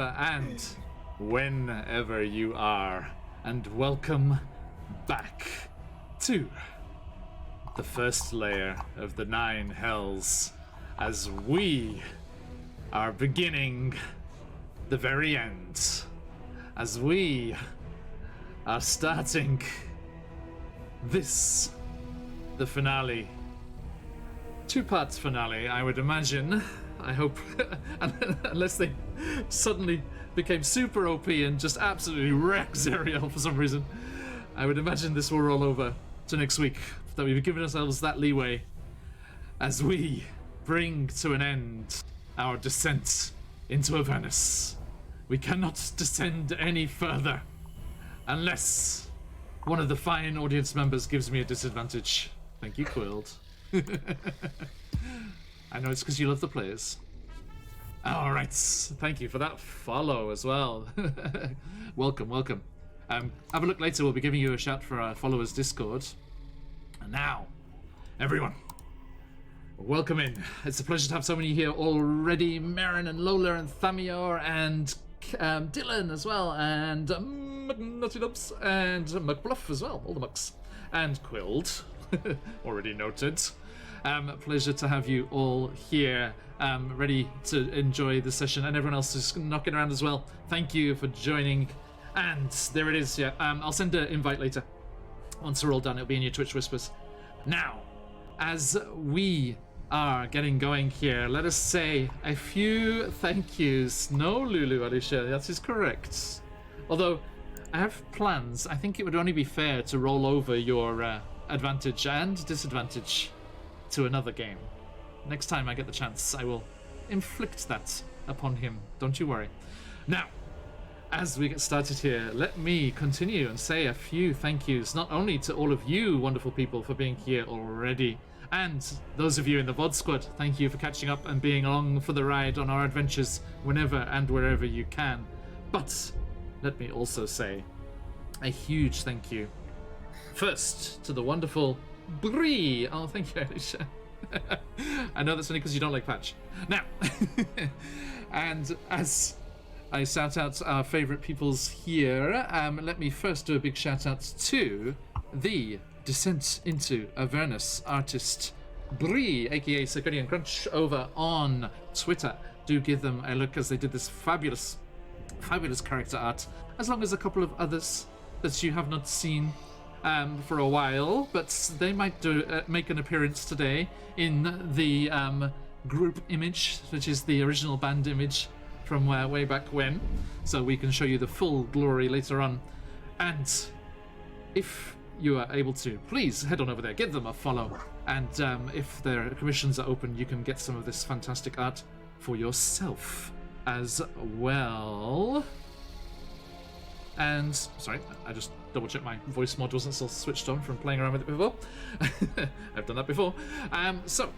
wherever and whenever you are, and welcome back to the first layer of the 9 hells as we are beginning the very end, as we are starting this, the finale. 2-part finale, I would imagine. I hope, unless they suddenly became super OP and just absolutely wrecked Zerial for some reason. I would imagine this will roll over to next week, that we've given ourselves that leeway as we bring to an end our descent into Avernus. We cannot descend any further unless one of the fine audience members gives me a disadvantage. Thank you, Quilled. I know it's because you love the players. Alright, thank you for that follow as well. Welcome. Have a look later, we'll be giving you a shout for our followers Discord. And now, everyone, welcome in. It's a pleasure to have so many here already. Marin and Lola and Thamior and Dylan as well, and McNuttylumps and McBluff as well, all the mucks. And Quilled, already noted. Pleasure to have you all here, ready to enjoy the session, and everyone else is knocking around as well. Thank you for joining. And there it is, yeah. I'll send an invite later. Once we're all done, it'll be in your Twitch Whispers. Now, as we are getting going here, let us say a few thank yous. No, Lulu, Alicia, that is correct. Although, I have plans. I think it would only be fair to roll over your advantage and disadvantage to another game. Next time I get the chance, I will inflict that upon him. Don't you worry. Now, as we get started here, let me continue and say a few thank yous, not only to all of you wonderful people for being here already, and those of you in the VOD squad, thank you for catching up and being along for the ride on our adventures whenever and wherever you can. But let me also say a huge thank you first to the wonderful Bree. Oh, thank you, Alicia. I know that's only because you don't like Patch. Now, and as I shout out our favourite peoples here, let me first do a big shout out to the Descent into Avernus artist Bree, aka Circadian Crunch, over on Twitter. Do give them a look as they did this fabulous character art, as long as a couple of others that you have not seen for a while, but they might make an appearance today in the group image, which is the original band image from way back when, so we can show you the full glory later on. And if you are able to, please head on over there, give them a follow, and if their commissions are open, you can get some of this fantastic art for yourself as well. And, sorry, I just double-checked my voice mod wasn't still switched on from playing around with it before. I've done that before. So,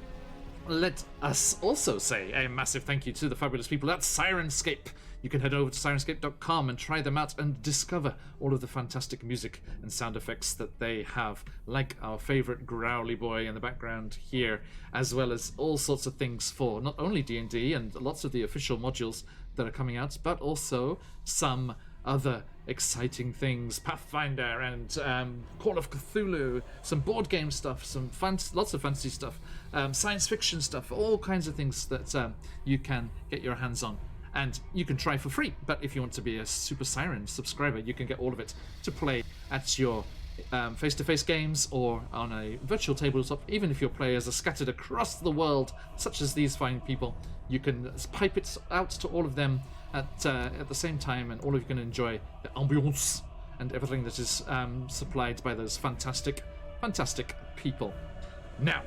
let us also say a massive thank you to the fabulous people at Sirenscape. You can head over to sirenscape.com and try them out and discover all of the fantastic music and sound effects that they have, like our favourite growly boy in the background here, as well as all sorts of things for not only D&D and lots of the official modules that are coming out, but also some other exciting things, Pathfinder and Call of Cthulhu, some board game stuff, some lots of fantasy stuff, science fiction stuff, all kinds of things that you can get your hands on. And you can try for free, but if you want to be a Super Siren subscriber, you can get all of it to play at your face-to-face games or on a virtual tabletop. Even if your players are scattered across the world, such as these fine people, you can pipe it out to all of them at the same time, and all of you can enjoy the ambiance and everything that is supplied by those fantastic people. Now,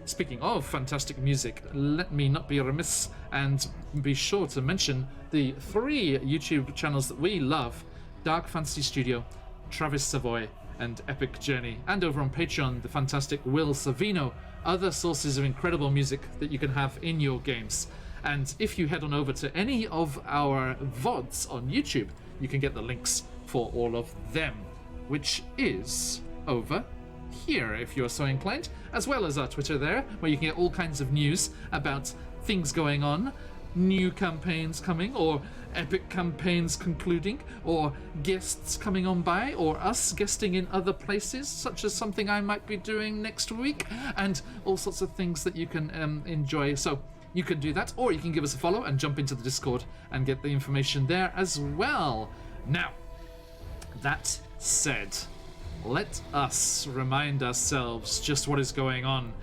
speaking of fantastic music, let me not be remiss and be sure to mention the 3 YouTube channels that we love: Dark Fantasy Studio, Travis Savoy, and Epic Journey, and over on Patreon, the fantastic Will Savino, other sources of incredible music that you can have in your games. And if you head on over to any of our VODs on YouTube, you can get the links for all of them, which is over here if you're so inclined, as well as our Twitter there, where you can get all kinds of news about things going on, new campaigns coming, or epic campaigns concluding, or guests coming on by, or us guesting in other places, such as something I might be doing next week, and all sorts of things that you can enjoy. So you can do that, or you can give us a follow and jump into the Discord and get the information there as well. Now, that said, let us remind ourselves just what is going on.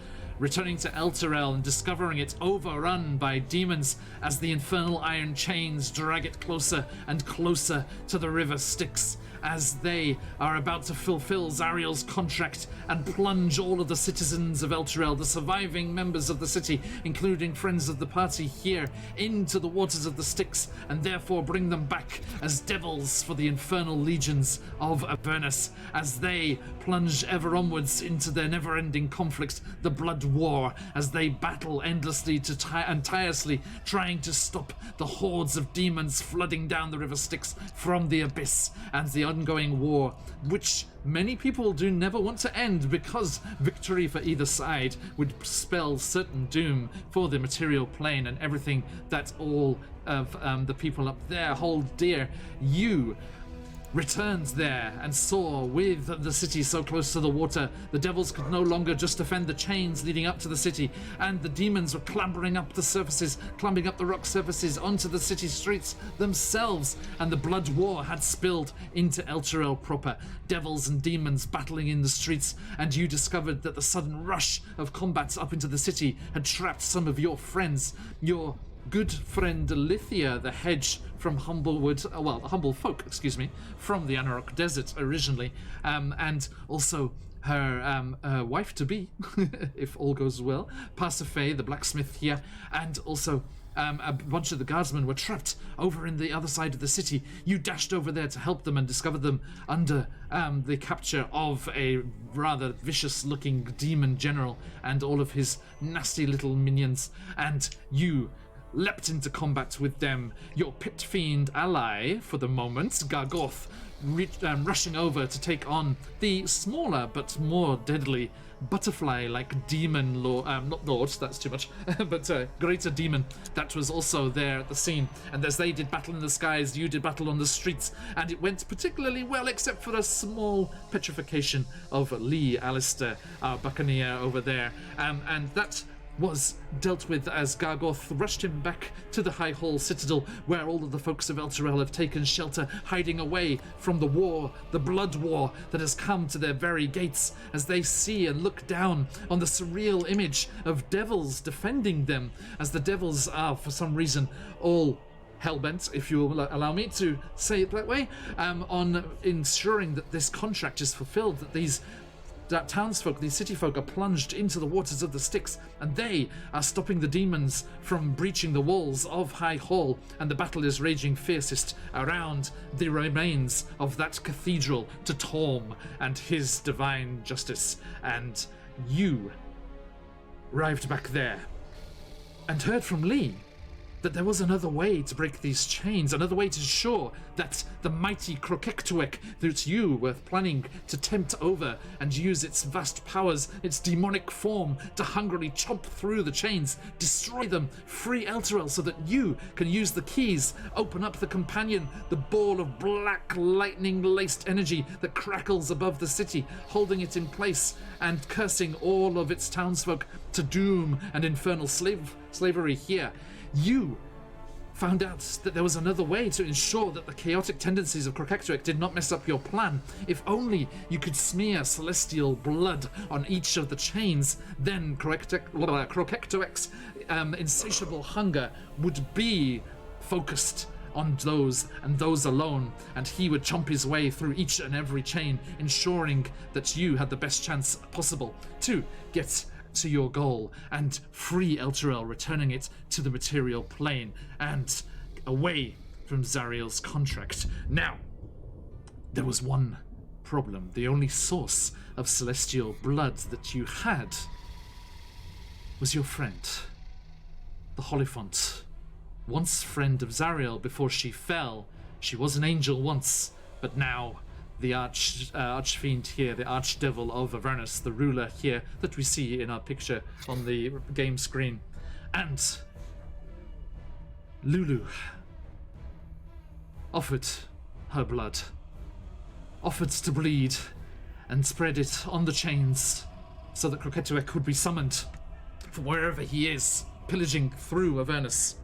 Returning to Elturel and discovering it overrun by demons as the infernal iron chains drag it closer and closer to the river Styx, as they are about to fulfill Zariel's contract and plunge all of the citizens of Elturel, the surviving members of the city, including friends of the party here, into the waters of the Styx, and therefore bring them back as devils for the infernal legions of Avernus, as they plunge ever onwards into their never-ending conflict, the Blood War, as they battle endlessly and tirelessly, trying to stop the hordes of demons flooding down the river Styx from the abyss, and the ongoing war, which many people do never want to end, because victory for either side would spell certain doom for the material plane and everything that all of the people up there hold dear. You returned there and saw, with the city so close to the water, the devils could no longer just defend the chains leading up to the city, and the demons were clambering up the rock surfaces onto the city streets themselves, and the blood war had spilled into Elturel proper, devils and demons battling in the streets, and you discovered that the sudden rush of combats up into the city had trapped some of your friends, your good friend Lithia, the hedge from Humble Folk, from the Anarok Desert originally, and also her wife-to-be, if all goes well, Pasiphae, the blacksmith here, and also a bunch of the guardsmen were trapped over in the other side of the city. You dashed over there to help them and discovered them under the capture of a rather vicious-looking demon general and all of his nasty little minions, and you leapt into combat with them, your pit fiend ally for the moment, Gargoth, rushing over to take on the smaller but more deadly butterfly-like demon not lord, that's too much, but greater demon that was also there at the scene. And as they did battle in the skies, you did battle on the streets, and it went particularly well, except for a small petrification of Lee Alistair, our buccaneer over there, and that was dealt with as Gargoth rushed him back to the High Hall Citadel, where all of the folks of Elturel have taken shelter, hiding away from the war, the blood war that has come to their very gates, as they see and look down on the surreal image of devils defending them, as the devils are, for some reason, all hellbent, if you will allow me to say it that way, on ensuring that this contract is fulfilled, that townsfolk, these city folk, are plunged into the waters of the Styx, and they are stopping the demons from breaching the walls of High Hall, and the battle is raging fiercest around the remains of that cathedral to Torm and his divine justice. And you arrived back there and heard from Lee that there was another way to break these chains, another way to ensure that the mighty Krokektuek that you were planning to tempt over and use its vast powers, its demonic form, to hungrily chomp through the chains, destroy them, free Elturel so that you can use the keys, open up the companion, the ball of black lightning-laced energy that crackles above the city, holding it in place and cursing all of its townsfolk to doom and infernal slavery here. You found out that there was another way to ensure that the chaotic tendencies of Krokektuek did not mess up your plan. If only you could smear celestial blood on each of the chains, then Krokektuek's insatiable hunger would be focused on those and those alone, and he would chomp his way through each and every chain, ensuring that you had the best chance possible to get to your goal and free Elturel, returning it to the material plane and away from Zariel's contract. Now, there was one problem. The only source of celestial blood that you had was your friend, the Hollyphant. Once friend of Zariel before she fell. She was an angel once, but now the archfiend here, the archdevil of Avernus, the ruler here that we see in our picture on the game screen. And Lulu, offered her blood, offered to bleed and spread it on the chains so that Croquetuec could be summoned from wherever he is, pillaging through Avernus,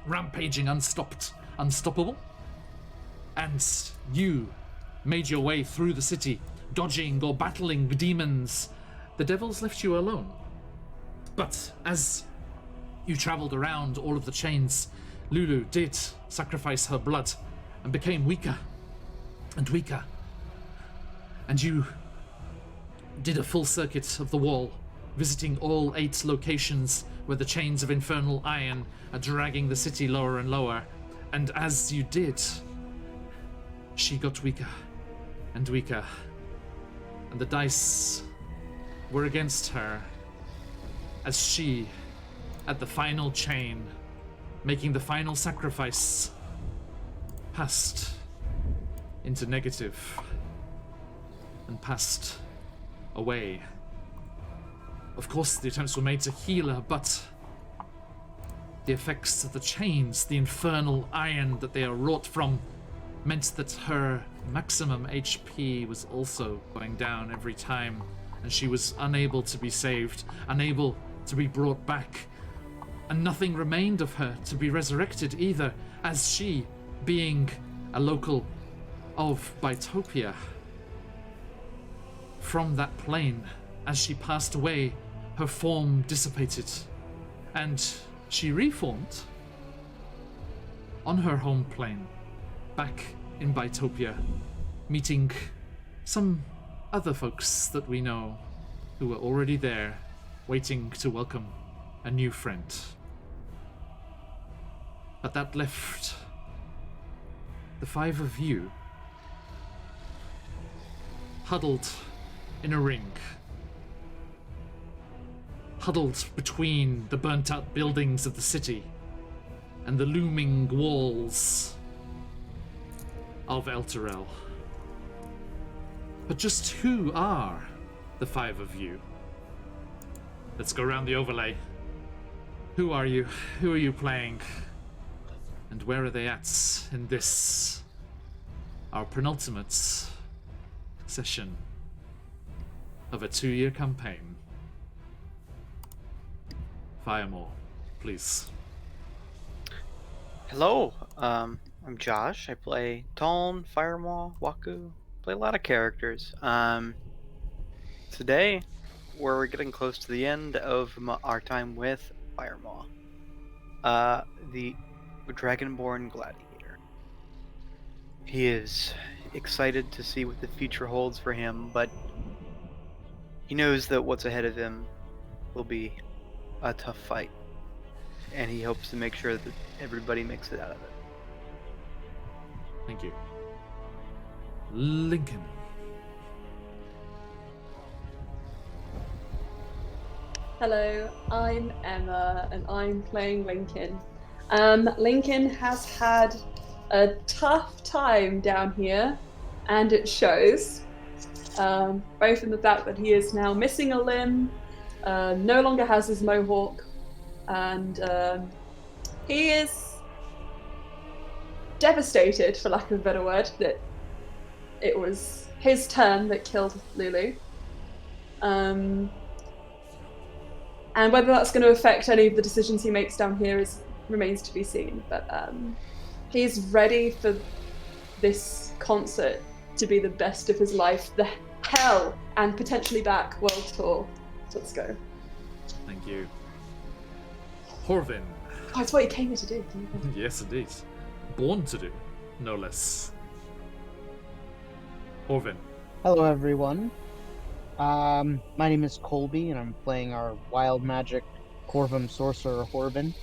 rampaging unstoppable. And you made your way through the city, dodging or battling demons. The devils left you alone. But as you traveled around all of the chains, Lulu did sacrifice her blood and became weaker and weaker. And you did a full circuit of the wall, visiting all 8 locations where the chains of infernal iron are dragging the city lower and lower. And as you did, she got weaker and weaker. And the dice were against her as she, at the final chain, making the final sacrifice, passed into negative and passed away. Of course, the attempts were made to heal her, but the effects of the chains, the infernal iron that they are wrought from, meant that her maximum HP was also going down every time, and she was unable to be saved, unable to be brought back, and nothing remained of her to be resurrected either, as she, being a local of Bitopia, from that plane, as she passed away, her form dissipated, and she reformed on her home plane, back in Bitopia, meeting some other folks that we know who were already there, waiting to welcome a new friend. But that left the 5 of you huddled in a ring, huddled between the burnt-out buildings of the city and the looming walls of Elturel. But just who are the 5 of you? Let's go around the overlay. Who are you? Who are you playing? And where are they at in this, our penultimate session of a 2-year campaign? Firemore, please. Hello, I'm Josh. I play Taln, Firemaw, Waku. Play a lot of characters. Today, we're getting close to the end of our time with Firemaw, the Dragonborn Gladiator. He is excited to see what the future holds for him, but he knows that what's ahead of him will be a tough fight, and he hopes to make sure that everybody makes it out of it. Thank you. Lincoln. Hello, I'm Emma, and I'm playing Lincoln. Lincoln has had a tough time down here, and it shows, both in the fact that he is now missing a limb, no longer has his mohawk, and he is devastated, for lack of a better word, that it was his turn that killed Lulu. And whether that's going to affect any of the decisions he makes down here remains to be seen. But he's ready for this concert to be the best of his life, the hell and potentially back world tour. So let's go. Thank you. Horvin. Oh, it's what he came here to do. Yes, indeed. Born to do, no less. Horvin. Hello, everyone. My name is Colby, and I'm playing our wild magic Corvum sorcerer Horvin.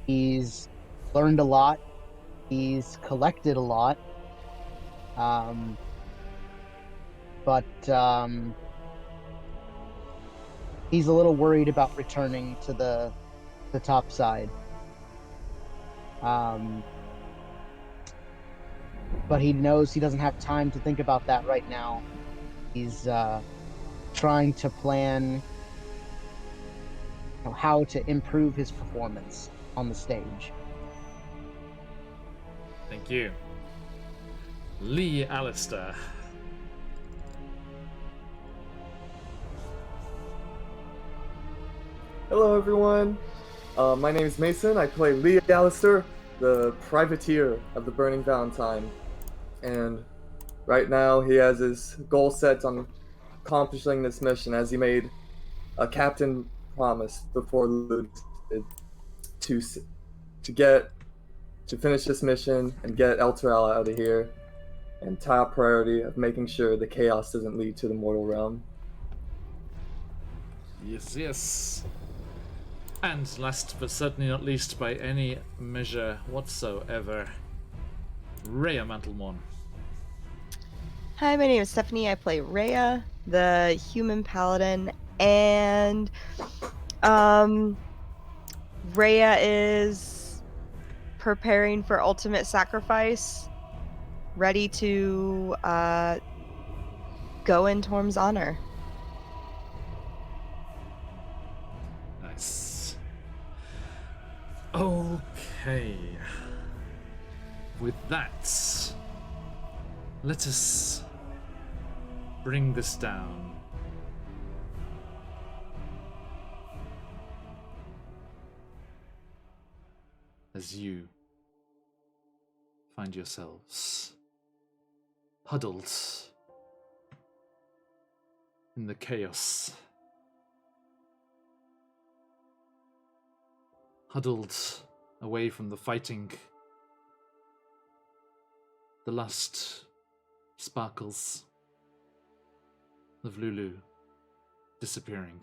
He's learned a lot. He's collected a lot. But he's a little worried about returning to the top side. But he knows he doesn't have time to think about that right now. He's trying to plan how to improve his performance on the stage. Thank you. Lee Alistair. Hello, everyone. My name is Mason. I play Lee Alistair, the privateer of the Burning Valentine. And right now, he has his goal set on accomplishing this mission, as he made a captain promise before losing to finish this mission and get Elturel out of here. And top priority of making sure the chaos doesn't lead to the mortal realm. Yes, yes. And last but certainly not least by any measure whatsoever, Rhea Mantlemorn. Hi, my name is Stephanie. I play Rhea, the human paladin, and Rhea is preparing for ultimate sacrifice, ready to go in Torm's honor. Nice. Okay. With that, let us bring this down. As you find yourselves huddled in the chaos, huddled away from the fighting, the last sparkles of Lulu disappearing.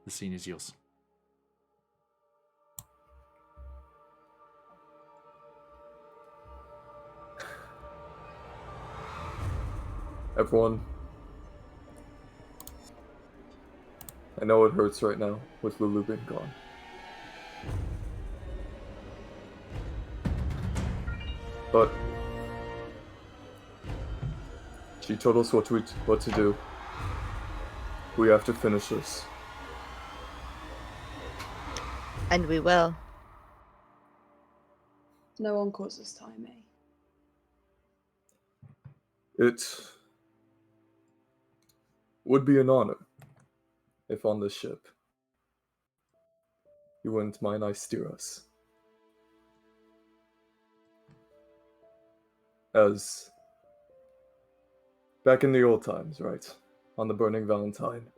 The scene is yours. Everyone, I know it hurts right now with Lulu being gone. But she told us what to do. We have to finish this. And we will. No one causes time, eh? It would be an honor if on this ship you wouldn't mind I steer us. As back in the old times, right? On the Burning Valentine.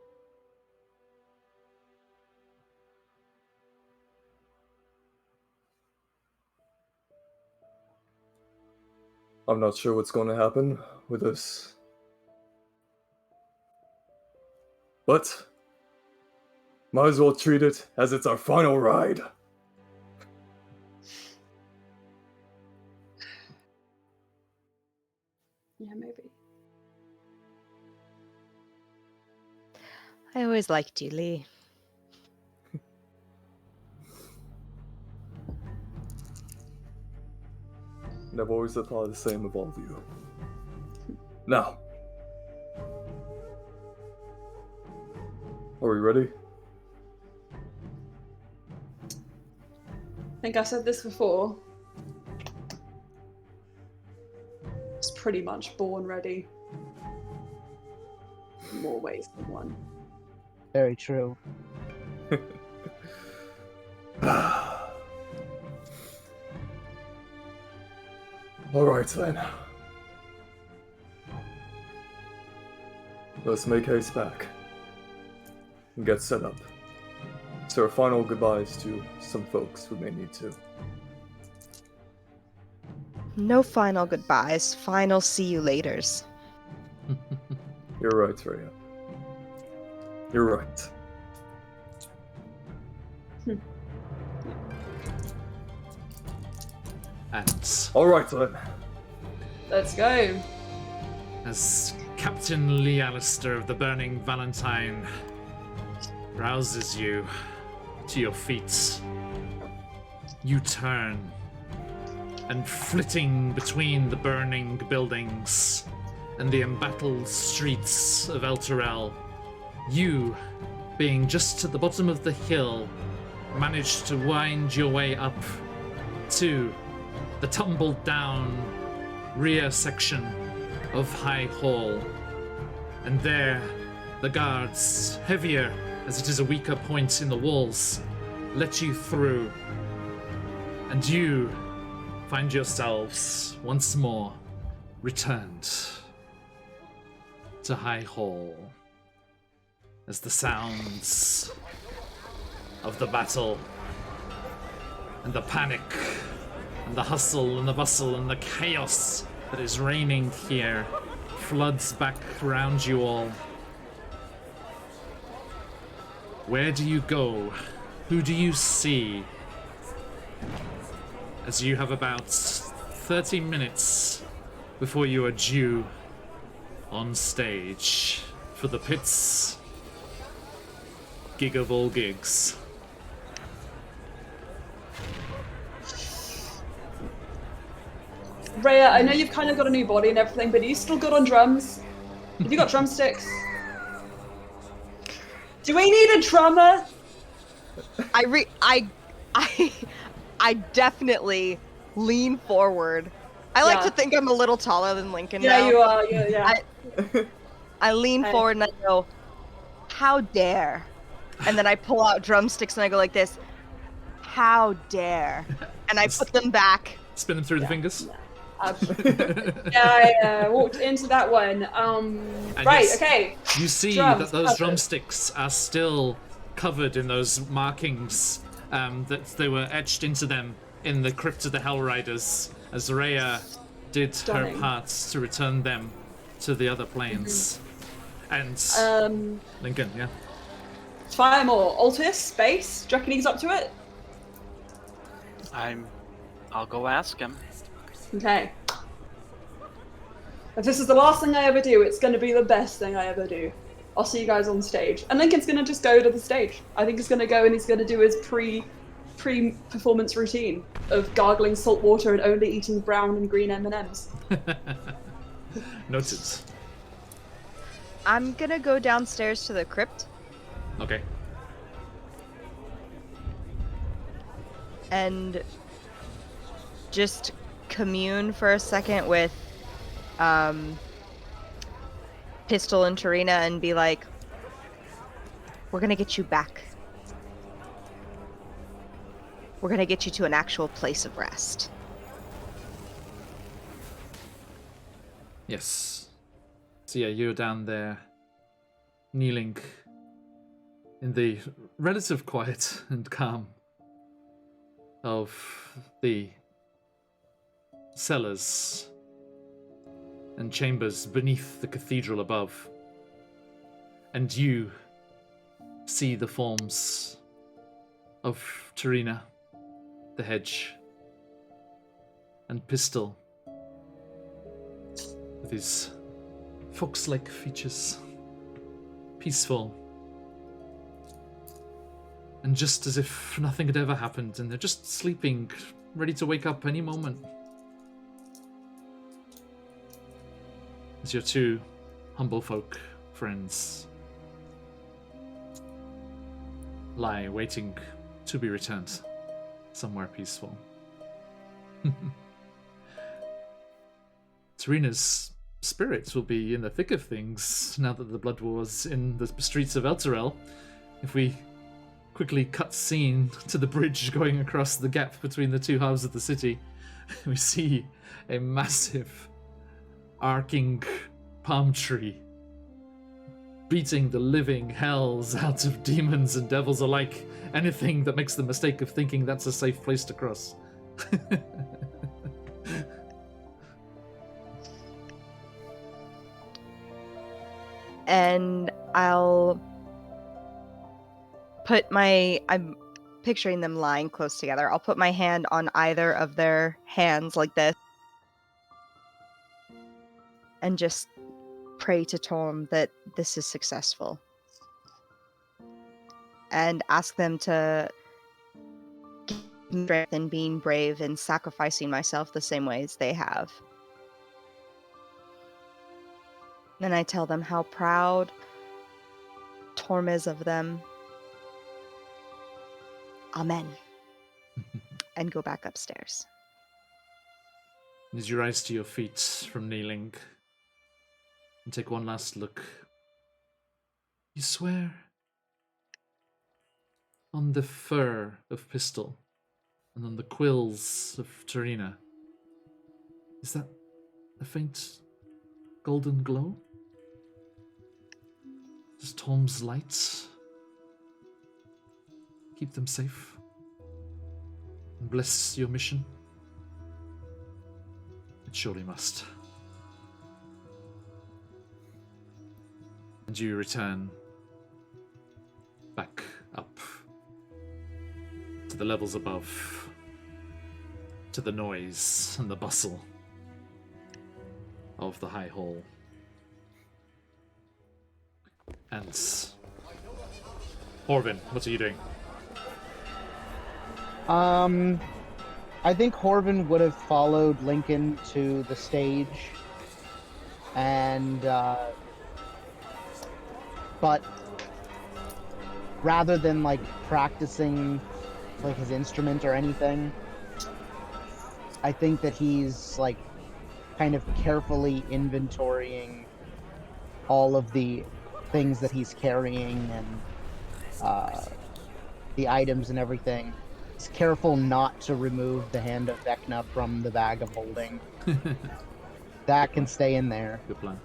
I'm not sure what's going to happen with this. But might as well treat it as it's our final ride. Yeah, maybe. I always liked you, Lee. And I've always thought the same of all of you. Now, are we ready? I think I said this before. It's pretty much born ready. In more ways than one. Very true. Alright then. Let's make haste back. And get set up. So our final goodbyes to some folks who may need to. No final goodbyes, final see you laters. You're right, Rhea. You're right. And Alright then. Let's go. as Captain Lee Alistair of the Burning Valentine rouses you to your feet, you turn, and flitting between the burning buildings and the embattled streets of Elturel, you, being just at the bottom of the hill, manage to wind your way up to the tumbled down rear section of High Hall. And there, the guards, heavier as it is a weaker point in the walls, let you through. And you find yourselves once more returned to High Hall as the sounds of the battle and the panic and the hustle and the bustle and the chaos that is reigning here floods back around you all. Where do you go? Who do you see? As you have about 30 minutes before you are due on stage for the Pit's gig of all gigs. Rhea, I know you've kind of got a new body and everything, but are you still good on drums? Have you got drumsticks? Do we need a drummer? I definitely lean forward. I like to think I'm a little taller than Lincoln now. Yeah, you are. Yeah. I lean forward and I go, "How dare!" And then I pull out drumsticks and I go like this, "How dare!" And I put them back. Spin them through the fingers. I walked into that one. Right, yes, okay. You see Drums that those covered. drumsticks are still covered in those markings that they were etched into them in the Crypt of the Hellriders, as Rhea did Stunning. her part to return them to the other planes. And Lincoln, yeah. Fire more. Altus, space. Do you reckon he's up to it? I'll go ask him. Okay. If this is the last thing I ever do, it's going to be the best thing I ever do. I'll see you guys on stage. And Lincoln's going to just go to the stage. I think he's going to go and he's going to do his pre-performance routine of gargling salt water and only eating brown and green M&Ms. Noted. I'm gonna go downstairs to the crypt Okay. and just commune for a second with Pistol and Tarina and be like, "We're gonna get you back. We're gonna get you to an actual place of rest." Yes. So yeah, you're down there, kneeling in the relative quiet and calm of the cellars and chambers beneath the cathedral above. And you see the forms of Tarina, the hedge, and Pistol, with his fox-like features, peaceful, and just as if nothing had ever happened, and they're just sleeping, ready to wake up any moment. As your two humble folk friends lie waiting to be returned somewhere peaceful. Tarina's spirits will be in the thick of things now that the Blood War's in the streets of Elturel. If we quickly cut scene to the bridge going across the gap between the two halves of the city, we see a massive arcing palm tree beating the living hells out of demons and devils alike. Anything that makes the mistake of thinking that's a safe place to cross. And I'm picturing them lying close together. I'll put my hand on either of their hands like this and just pray to Torm that this is successful. And ask them to give me strength in being brave and sacrificing myself the same way as they have. Then I tell them how proud Torm is of them Amen. And go back upstairs. As you rise to your feet from kneeling and take one last look, you swear on the fur of Pistol and on the quills of Tarina. Is that a faint golden glow? Does Tom's light keep them safe and bless your mission? It surely must. And you return back up to the levels above, to the noise and the bustle of the High Hall. And Orvin, what are you doing? I think Horvin would have followed Lincoln to the stage, and but rather than like practicing like his instrument or anything, I think that he's like kind of carefully inventorying all of the things that he's carrying and the items and everything. He's careful not to remove the hand of Vecna from the bag of holding. That can stay in there. Good plan.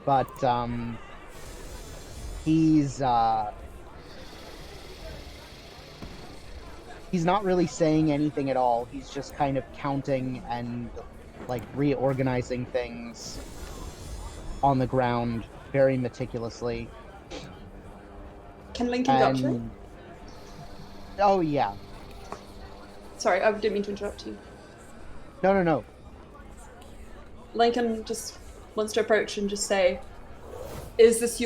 But he's not really saying anything at all. He's just kind of counting and like reorganizing things on the ground very meticulously. Can Lincoln go up to it? Oh yeah. Sorry, I didn't mean to interrupt you. No. Lincoln just wants to approach and just say, is this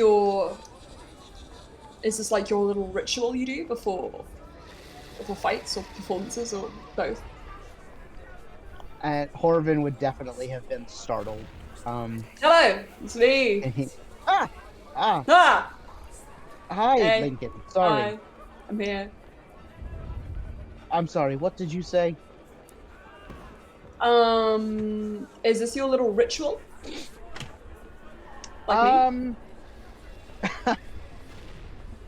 like your little ritual you do before fights or performances or both? And Horvin would definitely have been startled. Hello, it's me. And he, Ah! Hi, Hey. Lincoln. Sorry. Hi, I'm here. I'm sorry. What did you say? Is this your little ritual? Like me?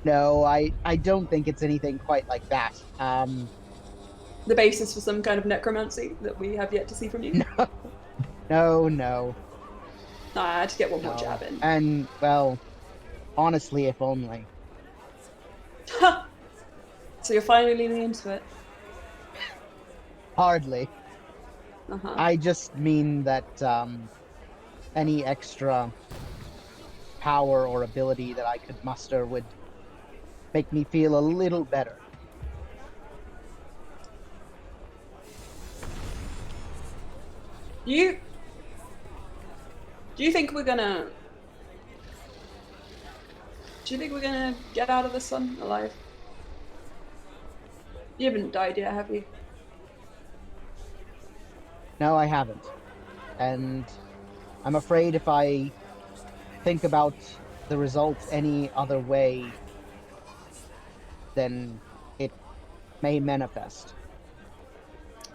No, I don't think it's anything quite like that. The basis for some kind of necromancy that we have yet to see from you? No. Nah, I had to get one more No. jab in. And, well, honestly, if only. So you're finally leaning into it? Hardly. Uh-huh. I just mean that any extra power or ability that I could muster would make me feel a little better. Do you think we're gonna get out of this one alive? You haven't died yet, have you? No, I haven't. And I'm afraid if I think about the results any other way, then it may manifest.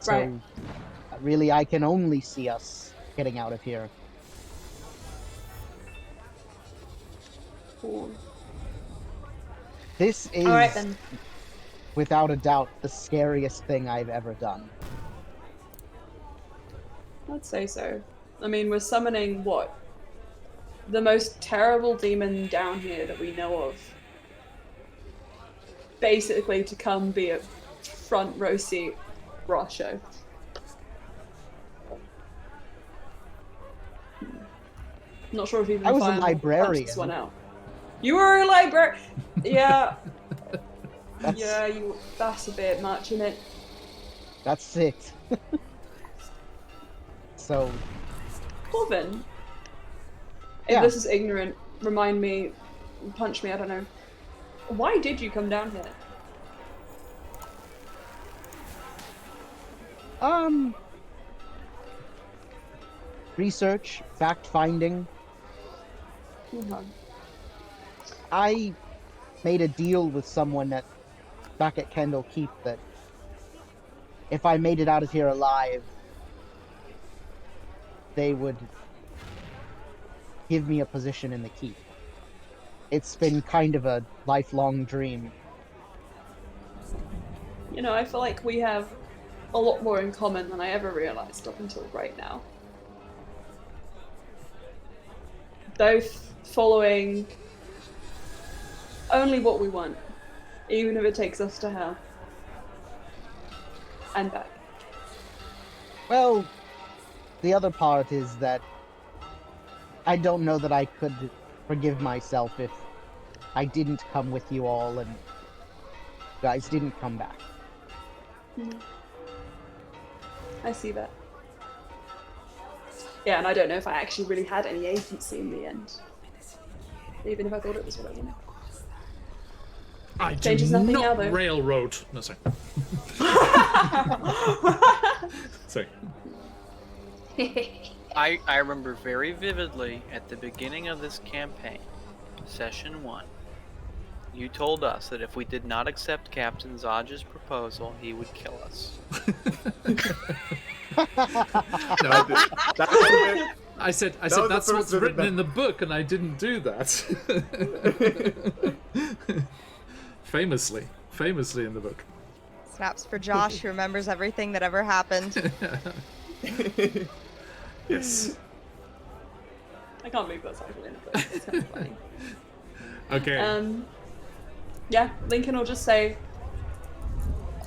Right. So, really, I can only see us getting out of here. Cool. This is, Alright then. without a doubt, the scariest thing I've ever done. I'd say so. I mean, we're summoning what? The most terrible demon down here that we know of. Basically to come be a front row seat bra show. Not sure if even I was a Fire librarian. this one out. You were a librarian. Yeah. That's, Yeah, that's a bit much, isn't it? That's it. So, Corvin, if Yeah. this is ignorant, remind me, punch me, I don't know. Why did you come down here? Research, fact-finding. Mhm. I made a deal with someone back at Kendall Keep that if I made it out of here alive, they would give me a position in the keep. It's been kind of a lifelong dream. You know, I feel like we have a lot more in common than I ever realized up until right now. Both following only what we want, even if it takes us to hell. And back. Well, the other part is that I don't know that I could forgive myself if I didn't come with you all and you guys didn't come back. I see that. Yeah, and I don't know if I actually really had any agency in the end. Even if I thought it was what I wanted. I Changes do nothing now, not though. railroad. No, sorry. Sorry. I remember very vividly at the beginning of this campaign, Session 1, you told us that if we did not accept Captain Zodge's proposal, he would kill us. No, I said that's what's written in the book, and I didn't do that. Famously in the book. Snaps for Josh, who remembers everything that ever happened. Yes. I can't believe that's actually in the book. It's kind of funny. Okay. Yeah, Lincoln will just say,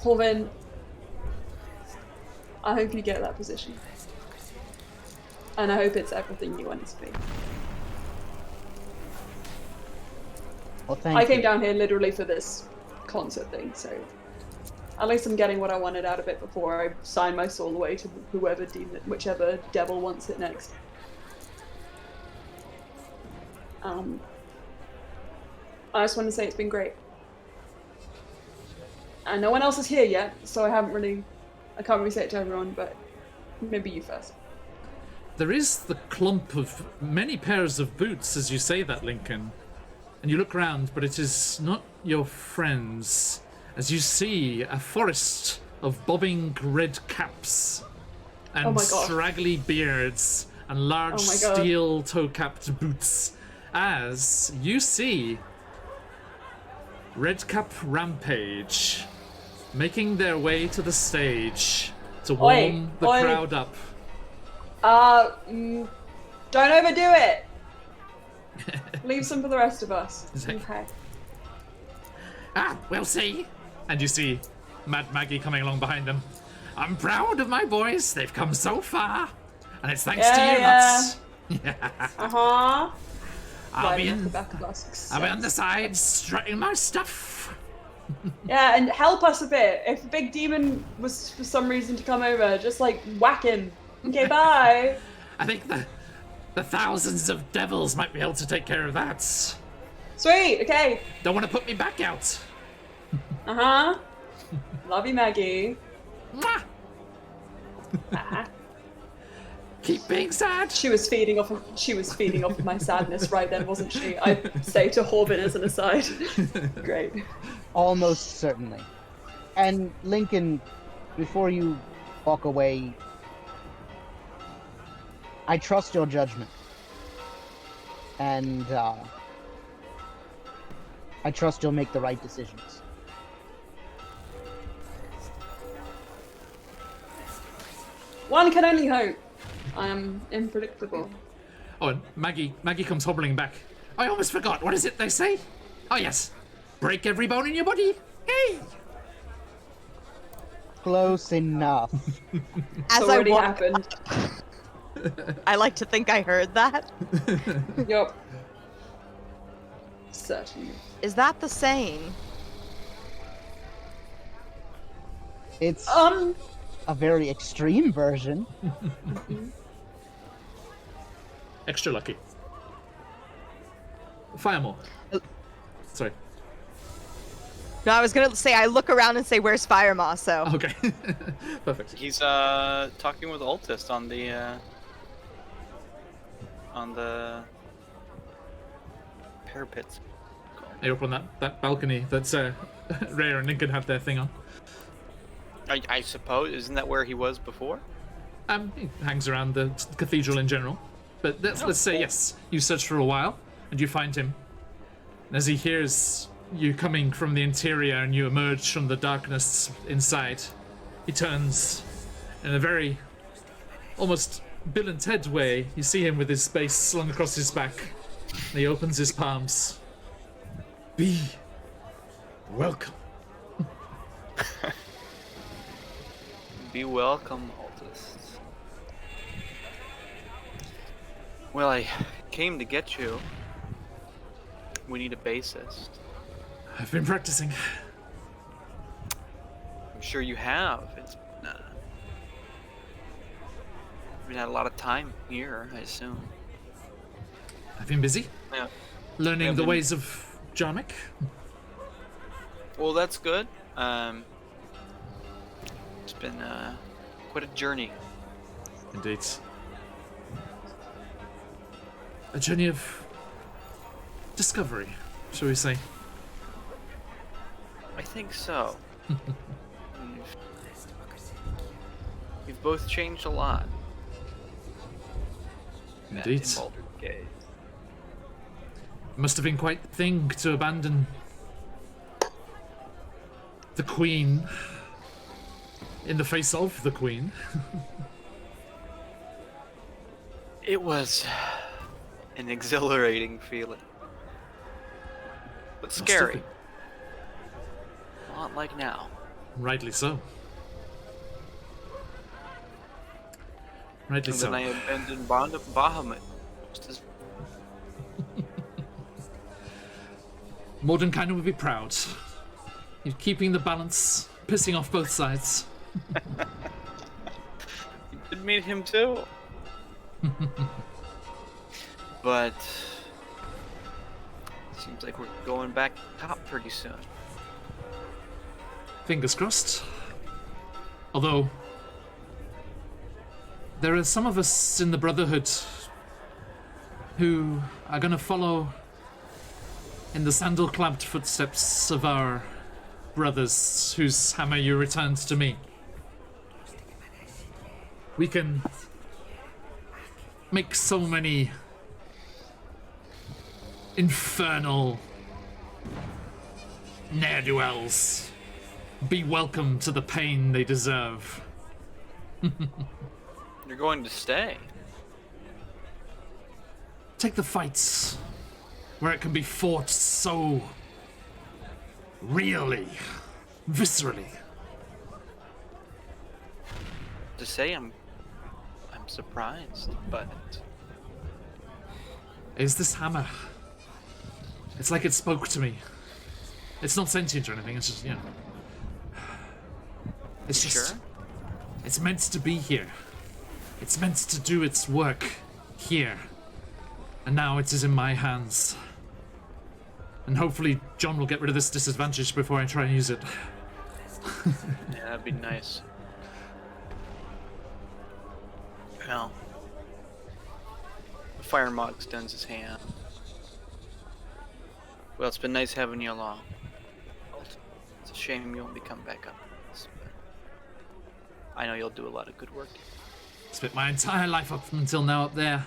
Corvin, I hope you get that position. And I hope it's everything you want it to be. Well, thank I you. came down here literally for this concert thing, so at least I'm getting what I wanted out of it before I sign my soul away to whichever devil wants it next. I just want to say it's been great. And no one else is here yet, so I can't really say it to everyone, but maybe you first. There is the clump of many pairs of boots as you say that, Lincoln. And you look round, but it is not your friends. As you see a forest of bobbing red caps Oh and my God. straggly beards and large Oh my God. steel toe-capped boots. As you see Redcap Rampage making their way to the stage to warm the oi. crowd up. Don't overdo it! Leave some for the rest of us. It's like- Okay. We'll see. And you see Mad Maggie coming along behind them. I'm proud of my boys. They've come so far. And it's thanks to you lots. Uh-huh. I'll be Riding off in, the back of our success. I'll be on the side strutting my stuff. Yeah, and help us a bit. If a big demon was for some reason to come over, just like whack him. Okay, bye. I think the thousands of devils might be able to take care of that. Sweet, okay. Don't want to put me back out. Uh-huh. Love you, Maggie. Mwah! Ah. Keep being sad. She was feeding off of my sadness right then, wasn't she? I say to Horvin as an aside. Great. Almost certainly. And Lincoln, before you walk away, I trust your judgment. And I trust you'll make the right decisions. One can only hope. I am unpredictable. Oh, and Maggie comes hobbling back. I almost forgot. What is it they say? Oh, yes. Break every bone in your body. Hey! Close enough. As It's I already walk, happened. I like to think I heard that. Yup. Certainly. Is that the saying? It's a very extreme version. Extra lucky. Firemore. Sorry. No, I was gonna say I look around and say, "Where's Firemaw?" So Okay. Perfect. He's talking with Ultist on the parapets. You're up on that balcony that Rhea and Lincoln had their thing on. I suppose, isn't that where he was before? He hangs around the cathedral in general. But let's say, yes, you search for a while, and you find him. And as he hears you coming from the interior and you emerge from the darkness inside, he turns in a very, almost Bill and Ted way. You see him with his base slung across his back, and he opens his palms. Be welcome. Be welcome, Altus. Well, I came to get you. We need a bassist. I've been practicing. I'm sure you have. It's been, had a lot of time here, I assume. I've been busy. Yeah. Learning the ways of Jarmic. Well, that's good. It's been quite a journey. Indeed. A journey of discovery, shall we say. I think so. You've both changed a lot. Indeed. In Baldur's Gate. It must have been quite the thing to abandon the Queen in the face of the Queen. It was an exhilarating feeling. But scary. Not like now. Rightly so. Rightly And so. then I abandoned Bahamut. Just as Mordenkainen would be proud. You're keeping the balance, pissing off both sides. you did meet him too. But seems like we're going back top pretty soon. Fingers crossed. Although, there are some of us in the Brotherhood who are going to follow in the sandal-clamped footsteps of our brothers whose hammer you returned to me. We can make so many infernal ne'er-do-wells be welcome to the pain they deserve. You're going to stay. Take the fights where it can be fought so really, viscerally. To say I'm surprised, but Is this hammer? It's like it spoke to me. It's not sentient or anything, it's just, you know. It's just... sure? It's meant to be here. It's meant to do its work here. And now it is in my hands. And hopefully John will get rid of this disadvantage before I try and use it. Yeah, that'd be nice. Well, the fire mod extends his hand. Well, it's been nice having you along. It's a shame you won't be coming back up. I know you'll do a lot of good work. Spent my entire life up until now up there.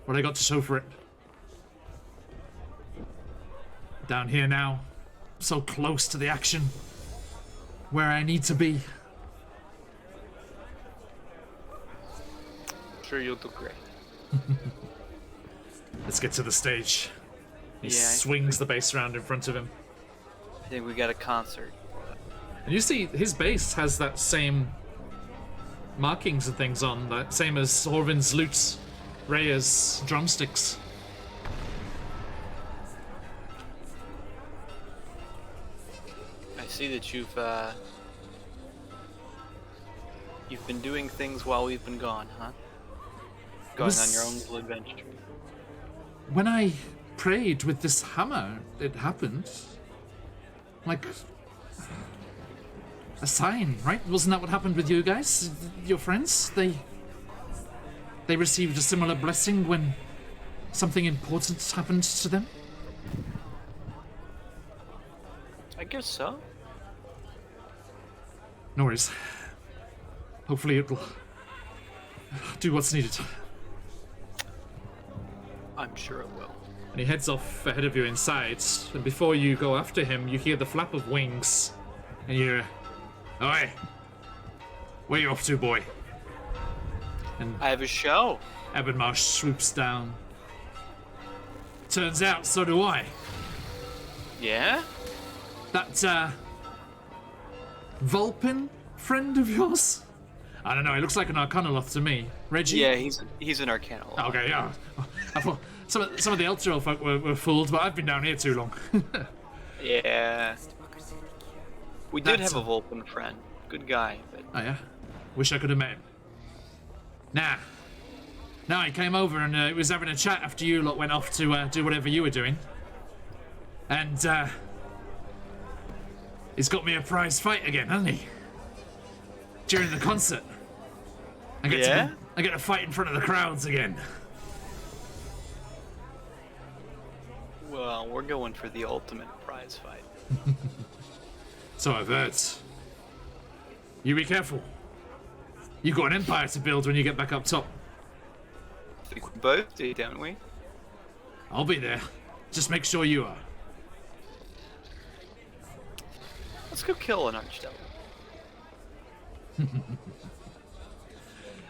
What I got to show for it. Down here now, so close to the action. Where I need to be. I'm sure you'll do great. Let's get to the stage. He Yeah, swings the bass around in front of him. I think we got a concert. And you see his bass has that same markings and things on, that same as Orvin's lute, Rhea's drumsticks. I see that you've been doing things while we've been gone, huh? Going on your own little adventure. When I prayed with this hammer, it happened. Like a sign, right? Wasn't that what happened with you guys? Your friends? They received a similar blessing when something important happened to them? I guess so. No worries. Hopefully it will do what's needed. I'm sure it will. And he heads off ahead of you inside, and before you go after him, you hear the flap of wings, and you hear, "Oi! Where you off to, boy?" And I have a show. Avernus swoops down. Turns out, so do I. Yeah? That, Vulpin friend of yours? I don't know, he looks like an Arcanoloth to me. Reggie? Yeah, he's an Arcana. Okay, yeah. I thought some of the Elturel folk were fooled, but I've been down here too long. Yeah. We did That's have a Vulcan friend. Good guy, but Oh yeah? Wish I could have met him. Nah, he came over and he was having a chat after you lot went off to do whatever you were doing. And he's got me a prize fight again, hasn't he? During the concert. I get to fight in front of the crowds again. well, we're going for the ultimate prize fight. So I've heard. You be careful. You got an empire to build when you get back up top. I think we both do, don't we? I'll be there. Just make sure you are. Let's go kill an archdevil.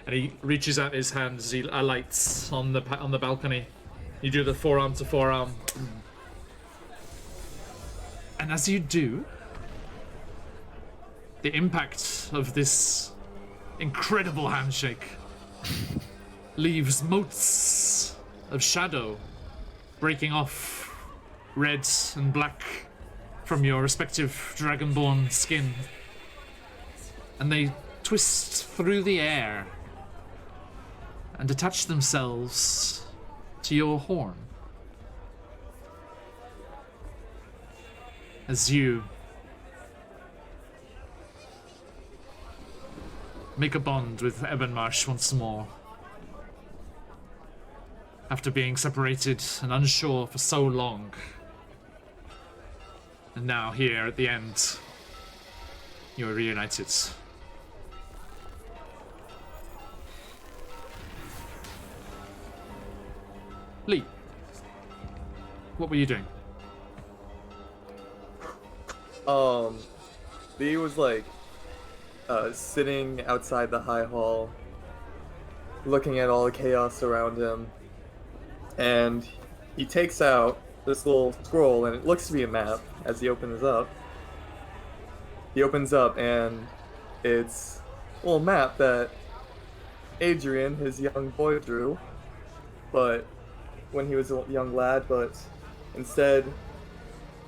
And he reaches out his hands. He alights on the balcony. You do the forearm to forearm. And as you do, the impact of this incredible handshake leaves motes of shadow breaking off red and black from your respective dragonborn skin. And they twist through the air and attach themselves to your horn. As you make a bond with Ebonmarsh once more. After being separated and unsure for so long. And now here at the end, you are reunited. Lee, what were you doing? Lee was like sitting outside the high hall, looking at all the chaos around him, and he takes out this little scroll, and it looks to be a map as he opens up. He opens up, and it's a little map that Adrian, his young boy, drew, but when he was a young lad, but instead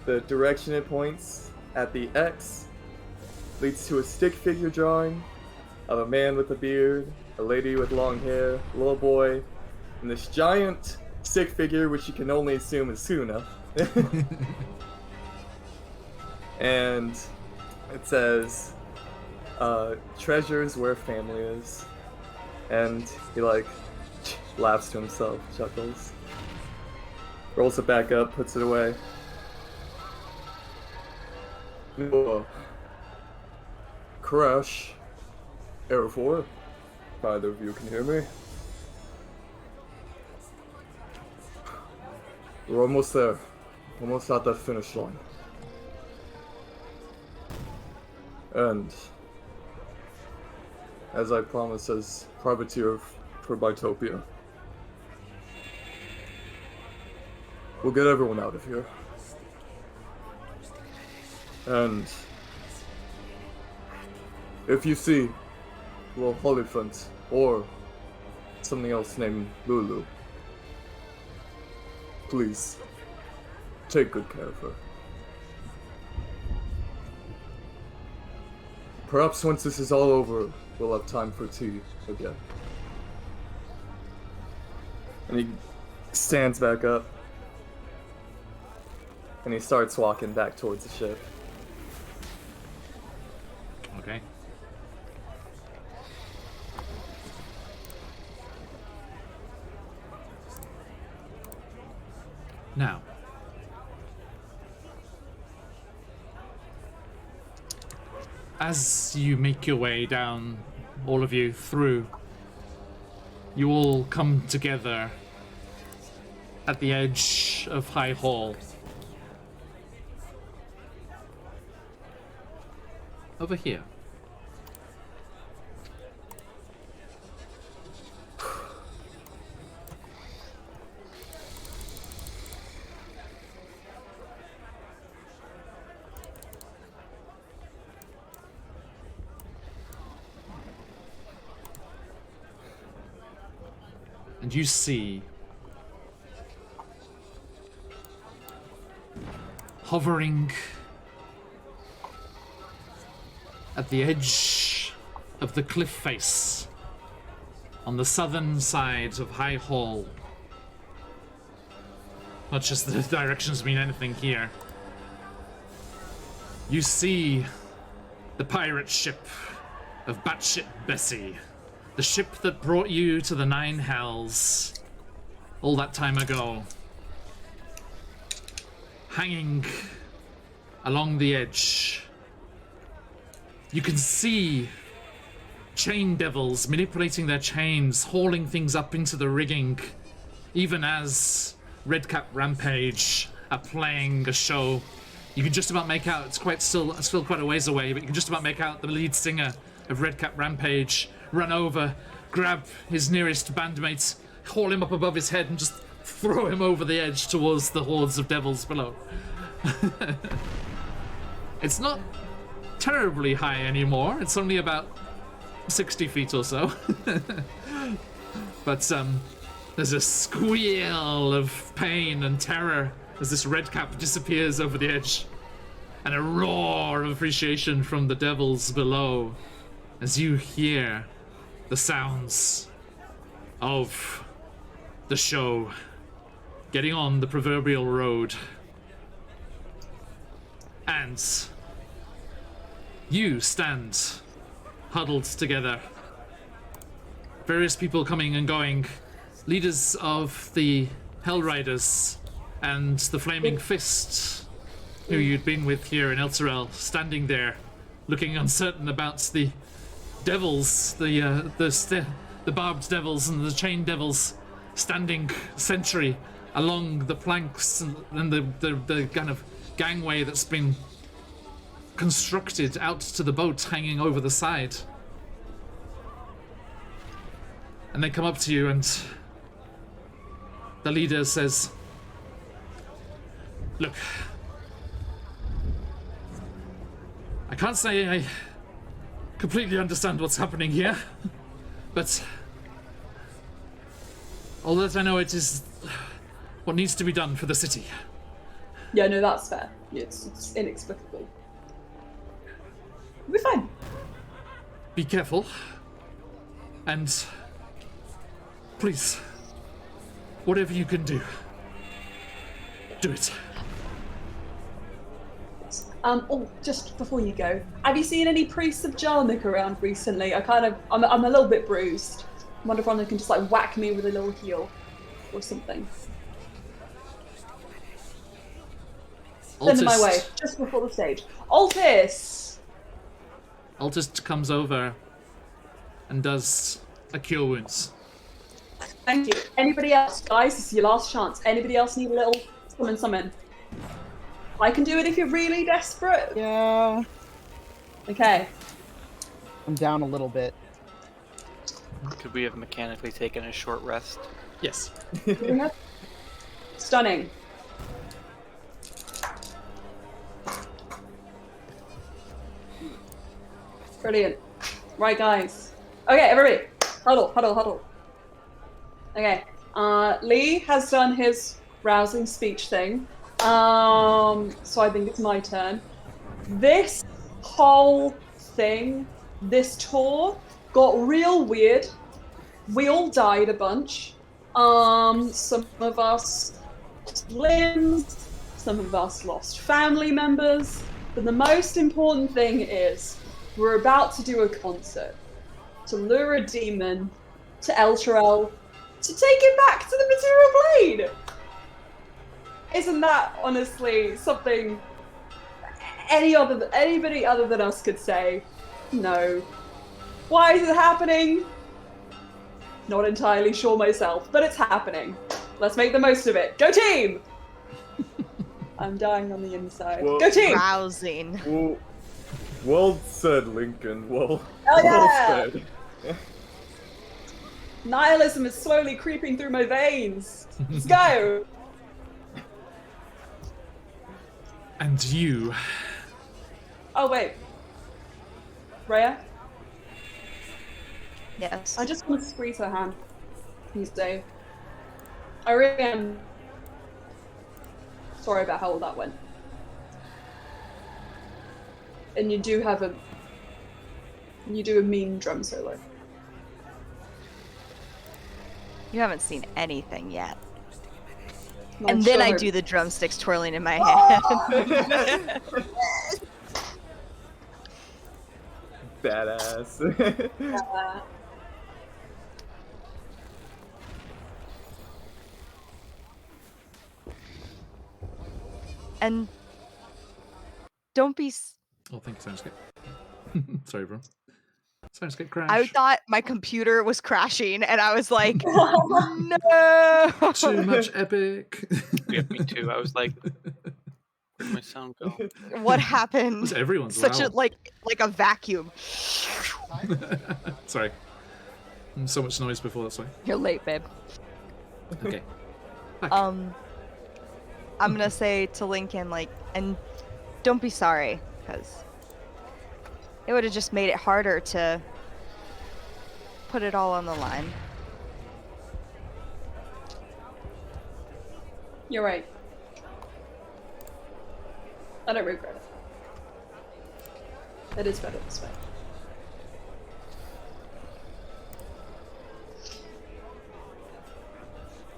the direction it points at the X leads to a stick figure drawing of a man with a beard, a lady with long hair, a little boy, and this giant stick figure, which you can only assume is Suna. And it says, treasures where family is. And he like laughs to himself, chuckles, rolls it back up, puts it away. Crash. Error 4. If either of you can hear me. We're almost there. Almost at that finish line. And as I promised as privateer for Bitopia, we'll get everyone out of here. And if you see a little Oliphant or something else named Lulu, please take good care of her. Perhaps once this is all over, we'll have time for tea again. And he stands back up, and he starts walking back towards the ship. Okay. Now, as you make your way down, all of you through, you all come together at the edge of High Hall. Over here. And you see, hovering at the edge of the cliff face on the southern side of High Hall. Not just the directions mean anything here. You see the pirate ship of Batshit Bessie. The ship that brought you to the Nine Hells all that time ago. Hanging along the edge. You can see chain devils manipulating their chains, hauling things up into the rigging, even as Redcap Rampage are playing a show. You can just about make out, it's still quite a ways away, but you can just about make out the lead singer of Redcap Rampage run over, grab his nearest bandmate, haul him up above his head and just throw him over the edge towards the hordes of devils below. It's not terribly high anymore, it's only about 60 feet or so. But there's a squeal of pain and terror as this redcap disappears over the edge, and a roar of appreciation from the devils below as you hear the sounds of the show getting on the proverbial road. And you stand huddled together. Various people coming and going. Leaders of the Hell Riders and the Flaming Fist, who you'd been with here in Elturel, standing there, looking uncertain about the devils, the barbed devils and the chain devils, standing sentry along the planks and the kind of gangway that's been constructed out to the boat hanging over the side. And they come up to you and the leader says, "Look, I can't say I completely understand what's happening here, but all that I know, it is what needs to be done for the city." Yeah, no, that's fair. It's inexplicable. We'll be fine. Be careful. And please, whatever you can do, do it. Oh, just before you go, have you seen any priests of Jarnik around recently? I'm a little bit bruised. I wonder if one of them can just like whack me with a little heel or something. Send them my way, just before the stage. Altis Comes over and does a cure wounds. Thank you. Anybody else? Guys, this is your last chance. Anybody else need a little summon? I can do it if you're really desperate. Yeah. Okay. I'm down a little bit. Could we have mechanically taken a short rest? Yes. Stunning. Brilliant. Right, guys. Okay, everybody. Huddle. Okay. Lee has done his rousing speech thing. So I think it's my turn. This whole thing, this tour, got real weird. We all died a bunch. Some of us lost limbs, some of us lost family members. But the most important thing is we're about to do a concert to lure a demon to Elturel to take it back to the material plane. Isn't that honestly something anybody other than us could say? No. Why is it happening? Not entirely sure myself, but it's happening. Let's make the most of it. Go team! I'm dying on the inside. Well, Go team! Rousing. Well said, Lincoln. Well yeah! said. Nihilism is slowly creeping through my veins. Let's go! And you. Oh, wait. Rhea? Yes. I just want to squeeze her hand. Please do. I really am sorry about how all that went. And you do have a mean drum solo. You haven't seen anything yet. I'm And then I sure- do the drumsticks twirling in my hand. Badass. And don't be. Oh, thank you, Soundscape. Sorry, bro. Soundscape crash. I thought my computer was crashing, and I was like, no. Too much epic. Yeah, me too. I was like, where'd my sound go? What It happened? was everyone's Such a wow. like a vacuum. Sorry. So much noise before, that's why. You're late, babe. Okay. Back. I'm gonna say to Lincoln, like, and don't be sorry, because it would have just made it harder to put it all on the line. You're right. I don't regret it. It is better this way.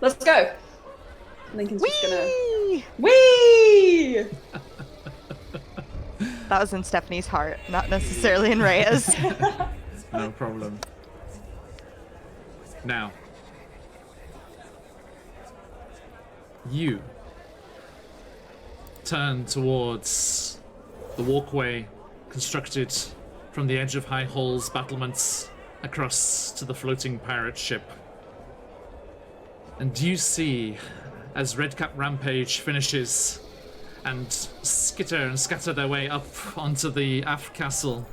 Let's go! Lincoln's just gonna... Whee! Whee! That was in Stephanie's heart, not necessarily in Rhea's. No problem. Now, you turn towards the walkway constructed from the edge of High Hall's battlements across to the floating pirate ship. And you see, as Redcap Rampage finishes and skitter and scatter their way up onto the aft castle.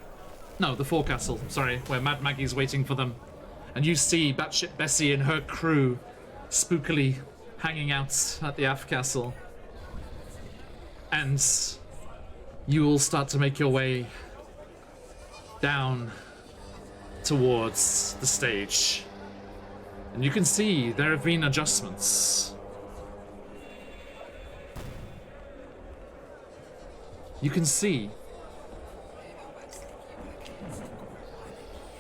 No, the forecastle, sorry, where Mad Maggie's waiting for them. And you see Batshit Bessie and her crew spookily hanging out at the aft castle. And you all start to make your way down towards the stage. And you can see there have been adjustments. You can see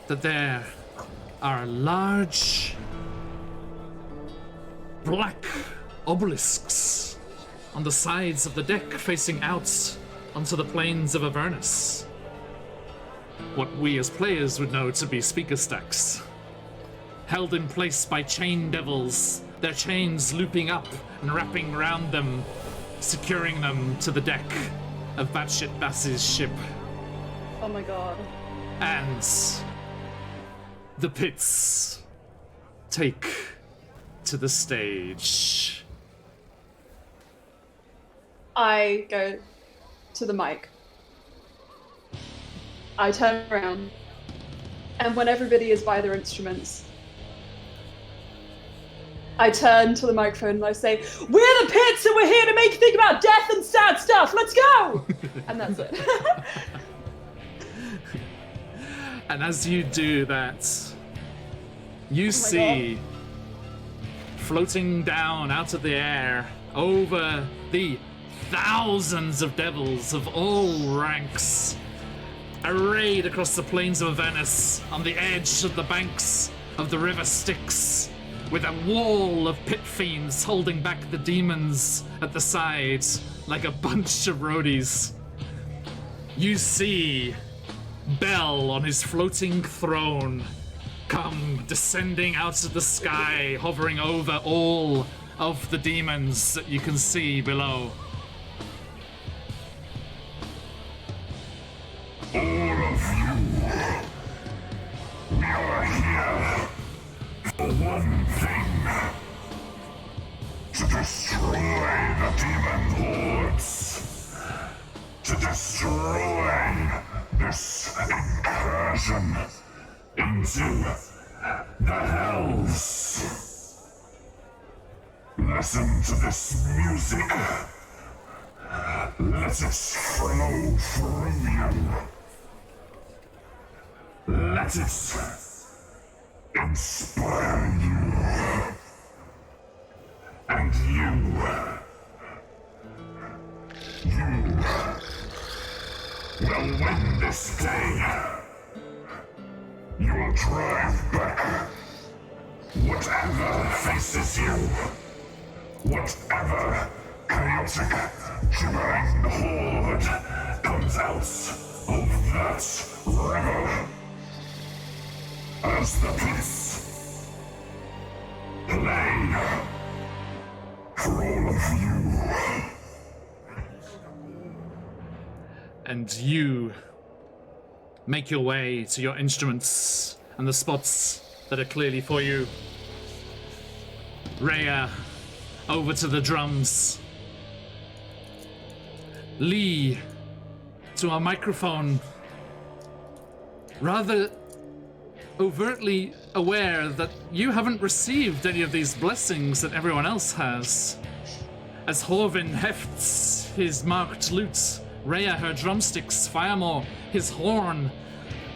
that there are large black obelisks on the sides of the deck facing out onto the plains of Avernus. What we as players would know to be speaker stacks. Held in place by chain devils, their chains looping up and wrapping around them, securing them to the deck of Batshit Bass's ship. Oh my god. And the pits take to the stage. I go to the mic. I turn around, and when everybody is by their instruments, I turn to the microphone and I say, "We're the Pits, and we're here to make you think about death and sad stuff. Let's go!" And that's it. And as you do that, you see floating down out of the air over the thousands of devils of all ranks, arrayed across the plains of Avernus on the edge of the banks of the river Styx, with a wall of pit fiends holding back the demons at the sides like a bunch of roadies. You see Bel on his floating throne come descending out of the sky, hovering over all of the demons that you can see below. All of you demon hordes to destroy this incursion into the hells. Listen to this music. Let it flow through you. Let it inspire you. And you will win this day. You will drive back whatever faces you. Whatever chaotic gibbering horde comes out of that river. As the piece play for all of you. And you make your way to your instruments and the spots that are clearly for you. Rhea, over to the drums. Lee, to a microphone. Rather overtly aware that you haven't received any of these blessings that everyone else has. As Horvin hefts his marked lute, Rhea her drumsticks, Firemore his horn,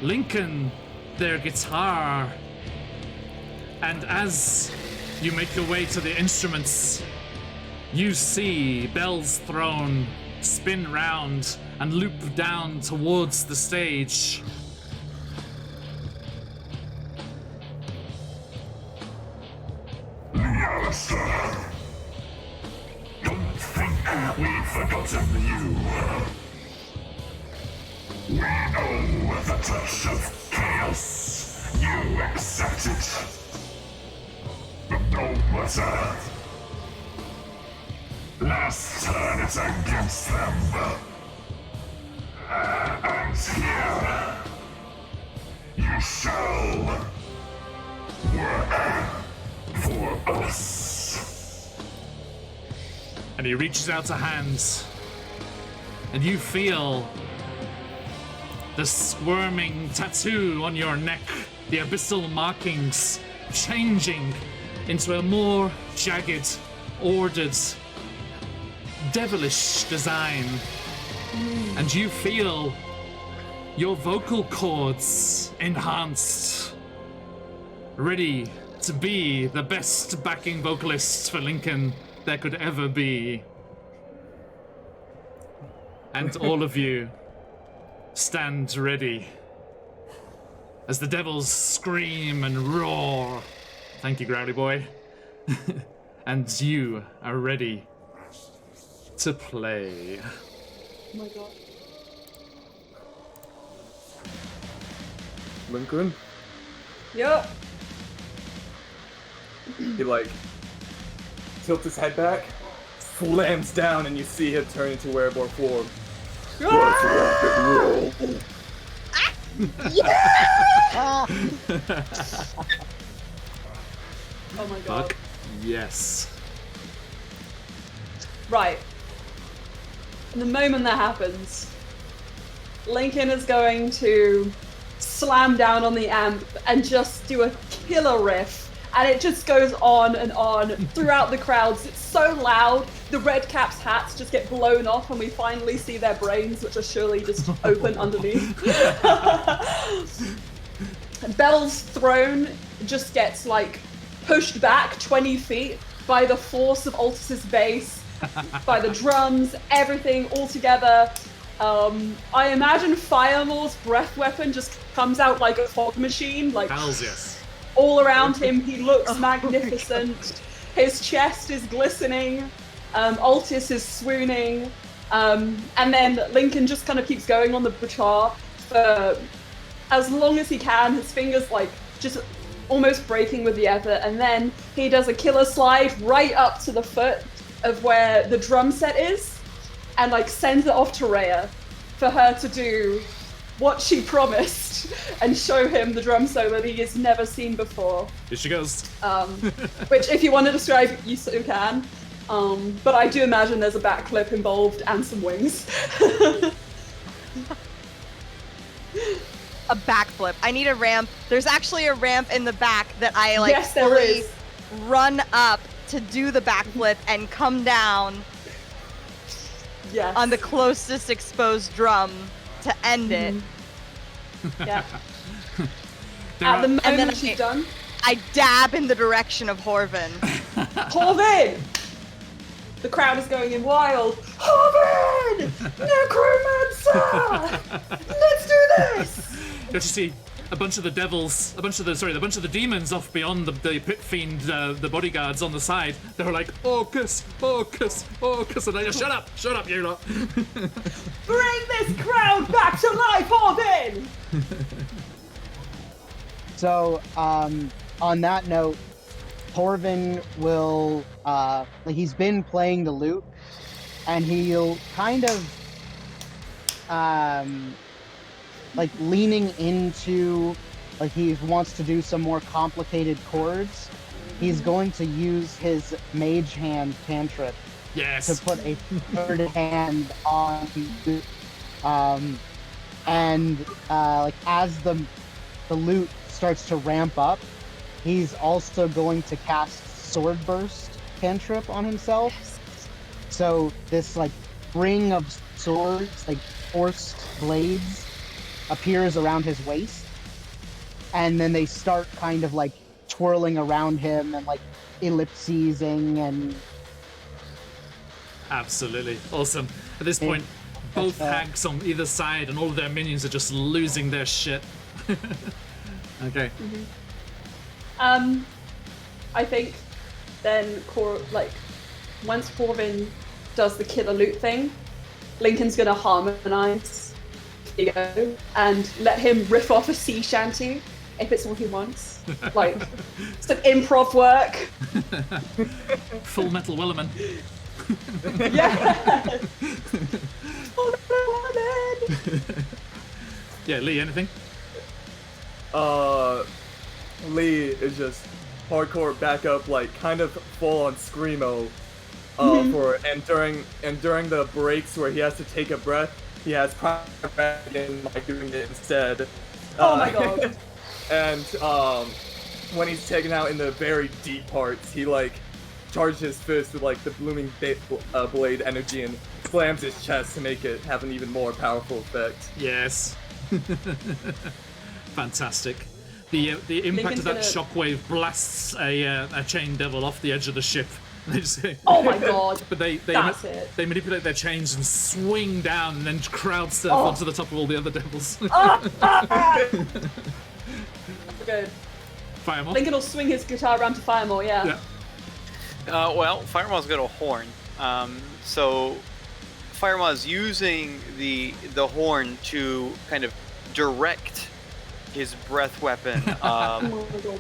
Lincoln their guitar. And as you make your way to the instruments, you see Bel's throne spin round and loop down towards the stage. Alistair, don't think we've forgotten you. We know the touch of chaos. You accept it. But no matter. Let's turn it against them. And here, you shall work for us. And he reaches out a hand, and you feel the squirming tattoo on your neck, the abyssal markings changing into a more jagged, ordered, devilish design. And you feel your vocal cords enhanced, ready to be the best backing vocalist for Lincoln there could ever be. And all of you stand ready as the devils scream and roar. Thank you, Growly Boy. And you are ready to play. Oh my god. Lincoln, Yup. he tilts his head back, slams down, and you see him turn into wearable form. Oh my god. Fuck yes. Right. The moment that happens, Lincoln is going to slam down on the amp and just do a killer riff. And it just goes on and on throughout the crowds. It's so loud, the red caps' hats just get blown off and we finally see their brains, which are surely just open underneath. Bel's throne just gets pushed back 20 feet by the force of Altus's bass, by the drums, everything all together. I imagine Firemore's breath weapon just comes out like a fog machine, Hells yes. all around him. He looks magnificent. His chest is glistening. Altus is swooning. And then Lincoln just kind of keeps going on the guitar for as long as he can. His fingers just almost breaking with the effort. And then he does a killer slide right up to the foot of where the drum set is and sends it off to Rhea for her to do what she promised and show him the drum solo that he has never seen before. Here she goes. Which, if you want to describe, you so can. But I do imagine there's a backflip involved and some wings. A backflip. I need a ramp. There's actually a ramp in the back that I like Yes, there fully is. run up to do the backflip and come down Yes. on the closest exposed drum to end it. Yeah. There At are- the And then moment she's done. I dab in the direction of Horvin. Horvin! The crowd is going in wild. Horvin! Necromancer! Let's do this! You actually see a bunch of the devils, a bunch of the demons off beyond the pit fiend, the bodyguards on the side. They were like, Orcus, Orcus, Orcus, and I just, shut up, you lot. Bring this crowd back to life, Horvin! So, on that note, Horvin will, he's been playing the lute, and he'll kind of, leaning into, he wants to do some more complicated chords. He's going to use his mage hand cantrip Yes. to put a third hand on, as the lute starts to ramp up, he's also going to cast Sword Burst cantrip on himself. So this ring of swords, forced blades, appears around his waist, and then they start kind of twirling around him and ellipsising and. Absolutely. Awesome. At this point, both hags on either side and all of their minions are just losing their shit. Okay. I think then once Horvin does the killer loot thing, Lincoln's gonna harmonize and let him riff off a sea shanty if it's all he wants. Some improv work. Full Metal Wellerman. Yeah. Yeah, Lee, anything? Lee is just hardcore backup, kind of full on screamo. During the breaks where he has to take a breath, he has private doing it instead. Oh my god. And when he's taken out in the very deep parts, he charges his fist with the blooming blade energy and slams his chest to make it have an even more powerful effect. Yes. Fantastic. The impact of that shockwave blasts a chain devil off the edge of the ship. They just, Oh my god. but they That's they manipulate their chains and swing down and then crowd surf onto the top of all the other devils. Good. Firemore. Lincoln will swing his guitar around to Firemore, yeah. Well, Firemore's got a horn. So Firemore's using the horn to kind of direct his breath weapon. Oh my god.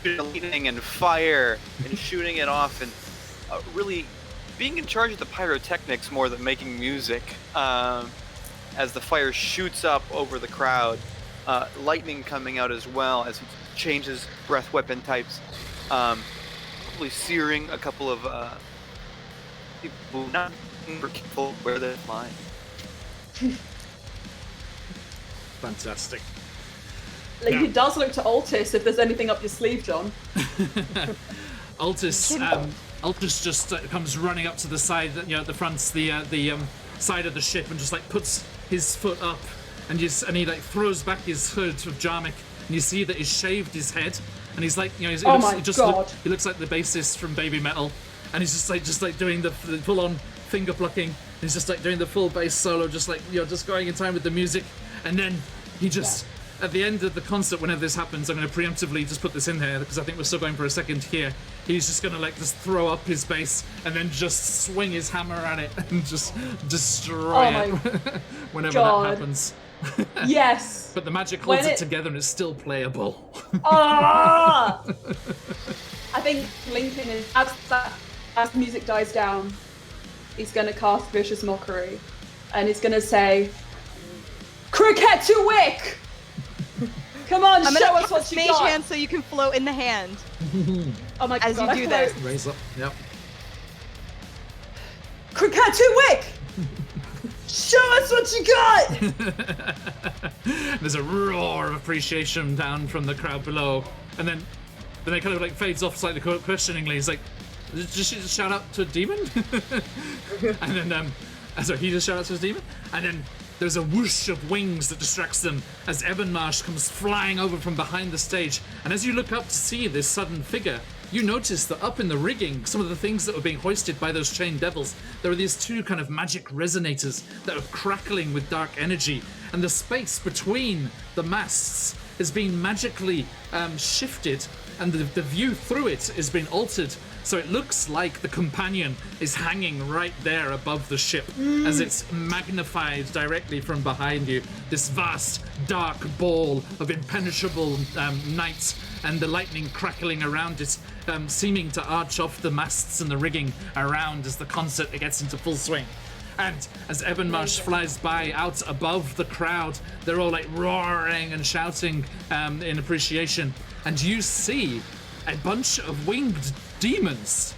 Lightning and fire and shooting it off and really being in charge of the pyrotechnics more than making music. As the fire shoots up over the crowd, lightning coming out as well as he changes breath weapon types, probably searing a couple of people who are not super careful where they're flying. Fantastic. Lincoln does look to Altus if there's anything up your sleeve, John. Altus just comes running up to the side, at the front, the side of the ship, and just puts his foot up, and he throws back his hood of Jarmic, and you see that he's shaved his head, and he's he looks like the bassist from Baby Metal, and he's just doing the full-on finger plucking. And he's just doing the full bass solo, just going in time with the music, and then he just. At the end of the concert, whenever this happens, I'm going to preemptively just put this in here because I think we're still going for a second here. He's just going to just throw up his bass and then just swing his hammer at it and just destroy it whenever that happens. Yes. But the magic holds it together and it's still playable. Ah! I think Lincoln is as the music dies down, he's going to cast Vicious Mockery, and he's going to say, "Cricket to Wick! Come on, I'm show gonna us what you mage got!" hand so you can float in the hand. Oh my as god! you do this. Raise up. Yep. Krakatuwick! Show us what you got! There's a roar of appreciation down from the crowd below, and then it kind of like fades off slightly questioningly. He's like, "Did she just shout out to a demon?" And then, sorry, he just shout out to his demon, and then there's a whoosh of wings that distracts them as Ebonmarsh comes flying over from behind the stage. And as you look up to see this sudden figure, you notice that up in the rigging, some of the things that were being hoisted by those chained devils, there are these two kind of magic resonators that are crackling with dark energy, and the space between the masts is being magically shifted, and the view through it is being altered, so it looks like the companion is hanging right there above the ship as it's magnified directly from behind you. This vast, dark ball of impenetrable night, and the lightning crackling around it, seeming to arch off the masts and the rigging around as the concert gets into full swing. And as Ebonmarsh flies by out above the crowd, they're all like roaring and shouting in appreciation. And you see a bunch of winged demons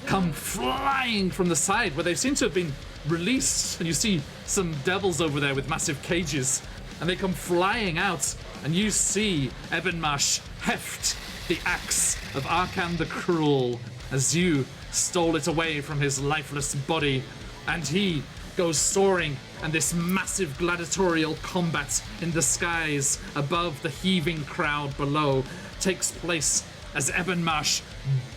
come flying from the side where they seem to have been released. And you see some devils over there with massive cages. And they come flying out, and you see Ebonmarsh heft the axe of Arkan the Cruel as you stole it away from his lifeless body. And he goes soaring, and this massive gladiatorial combat in the skies above the heaving crowd below takes place as Ebonmarsh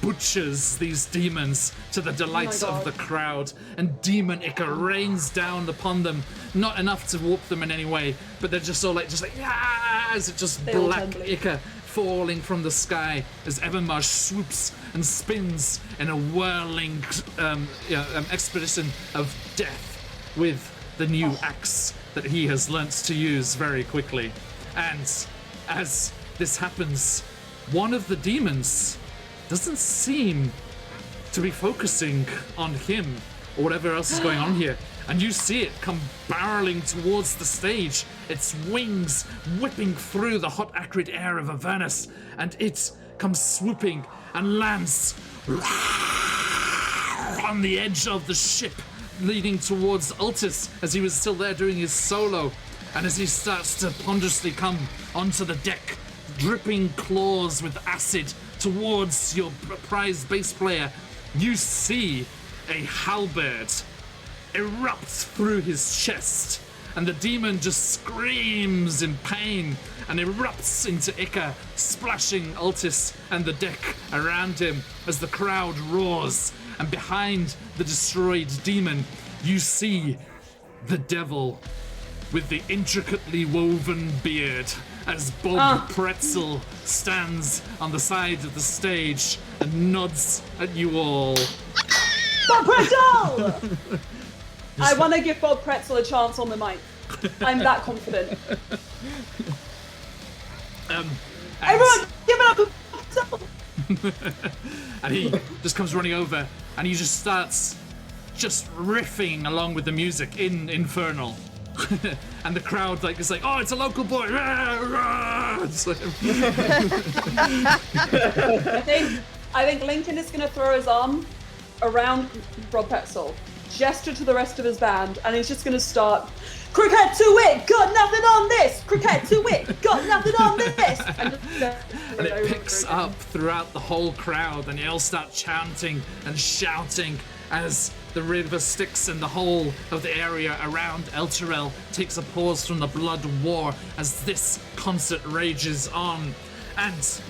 butchers these demons to the delights of the crowd, and demon ichor rains down upon them, not enough to warp them in any way, but they're just all like, yeah, as it just black ichor falling from the sky as Ebonmarsh swoops and spins in a whirling expedition of death with the new axe that he has learnt to use very quickly. And as this happens, one of the demons doesn't seem to be focusing on him or whatever else is going on here. And you see it come barreling towards the stage, its wings whipping through the hot, acrid air of Avernus, and it comes swooping and lands on the edge of the ship, leading towards Altus as he was still there doing his solo. And as he starts to ponderously come onto the deck, dripping claws with acid towards your prize bass player, you see a halberd erupt through his chest, and the demon just screams in pain and erupts into ichor, splashing Altus and the deck around him as the crowd roars. And behind the destroyed demon, you see the devil with the intricately woven beard as Bob Pretzel stands on the side of the stage and nods at you all. Bob Pretzel! I want to give Bob Pretzel a chance on the mic. I'm that confident. Everyone, give it up for Pretzel! And he just comes running over, and he just starts just riffing along with the music in Infernal. And the crowd is like, oh, it's a local boy. It's like... I think Lincoln is going to throw his arm around Rob Petzel, gesture to the rest of his band, and he's just going to start, cricket to it, got nothing on this, cricket to it, got nothing on this. And it picks up throughout the whole crowd, and they all start chanting and shouting as the river Styx and the whole of the area around Elturel takes a pause from the blood war as this concert rages on. And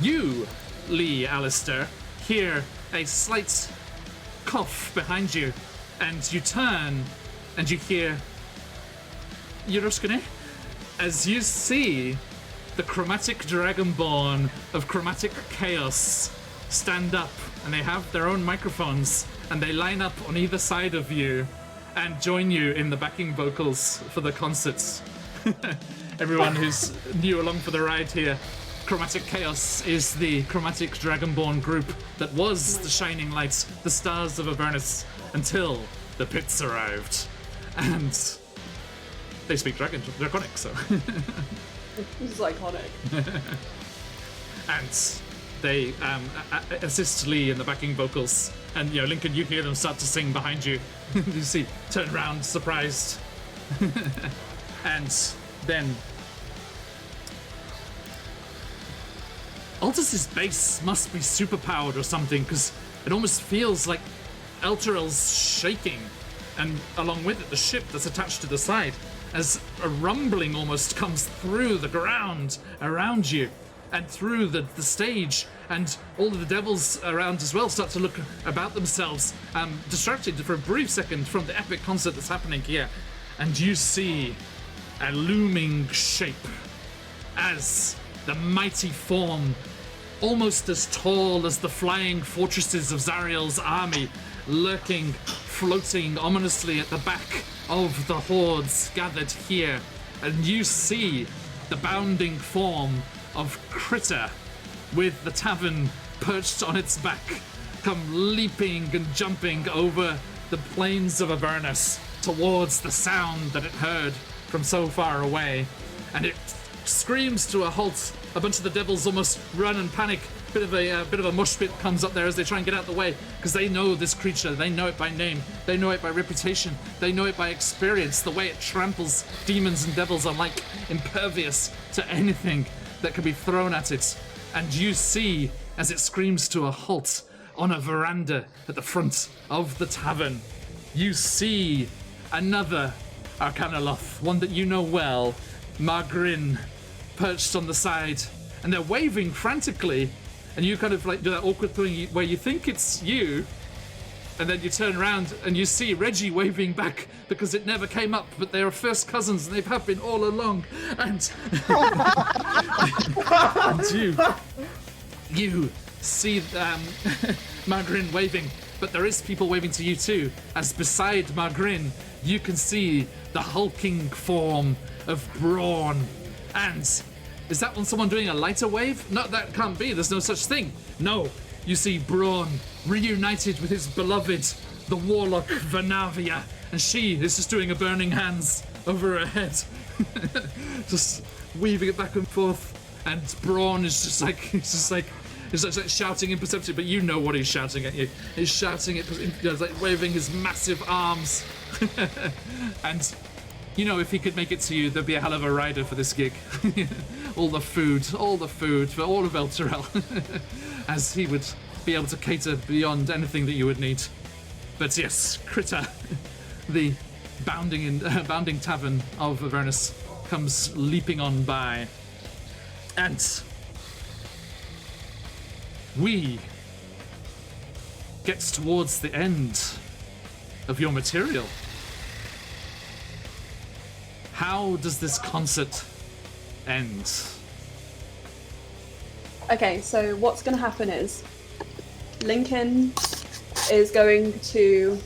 you, Lee Alistair, hear a slight cough behind you, and you turn and you hear Yuruskune as you see the chromatic dragonborn of chromatic chaos stand up, and they have their own microphones, and they line up on either side of you and join you in the backing vocals for the concerts. Everyone who's new along for the ride here, Chromatic Chaos is the chromatic dragonborn group that was the shining lights, the stars of Avernus, until the pits arrived. And they speak Draconic, so... This is iconic. And they assist Lee in the backing vocals, and Lincoln, you hear them start to sing behind you. You see, turn around, surprised, and then Altus's base must be superpowered or something, because it almost feels like Elturel's shaking, and along with it, the ship that's attached to the side, as a rumbling almost comes through the ground around you, and through the stage, and all of the devils around as well start to look about themselves, distracted for a brief second from the epic concert that's happening here, and you see a looming shape as the mighty form, almost as tall as the flying fortresses of Zariel's army, lurking, floating ominously at the back of the hordes gathered here. And you see the bounding form of Critter, with the tavern perched on its back, come leaping and jumping over the plains of Avernus towards the sound that it heard from so far away. And it screams to a halt. A bunch of the devils almost run and panic. Bit of a mosh pit comes up there as they try and get out the way, because they know this creature. They know it by name. They know it by reputation. They know it by experience. The way it tramples demons and devils are like impervious to anything that can be thrown at it. And you see, as it screams to a halt on a veranda at the front of the tavern, you see another Arcanoloth, one that you know well, Margrin, perched on the side, and they're waving frantically, and you kind of like do that awkward thing where you think it's you, and then you turn around and you see Reggie waving back because it never came up, but they are first cousins and they have been all along. And, and you see Margrin waving, but there is people waving to you too, as beside Margrin you can see the hulking form of Brawn. And is that one someone doing a lighter wave? No, that can't be. There's no such thing. No, you see Brawn reunited with his beloved, the warlock Vanavia, and she is just doing a burning hands over her head, just weaving it back and forth. And Brawn is just like, he's like shouting imperceptibly, but you know what he's shouting at you. He's shouting it, like waving his massive arms. And if he could make it to you, there'd be a hell of a rider for this gig. all the food for all of Elturel, as he would be able to cater beyond anything that you would need. But yes, Critter, the bounding tavern of Avernus, comes leaping on by, and we get towards the end of your material. How does this concert end? Okay, so what's going to happen is Lincoln is going to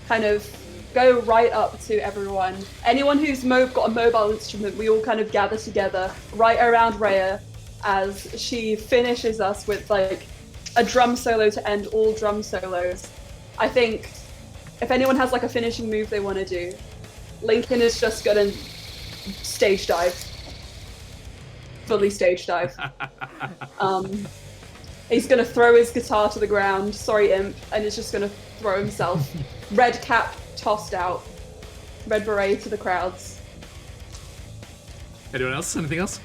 kind of go right up to everyone. Anyone who's got a mobile instrument, we all kind of gather together right around Rhea as she finishes us with like a drum solo to end all drum solos. I think if anyone has like a finishing move they want to do, Lincoln is just gonna stage dive. Fully stage dive. He's gonna throw his guitar to the ground, sorry Imp, and is just gonna throw himself. Red cap tossed out. Red beret to the crowds. Anyone else? Anything else?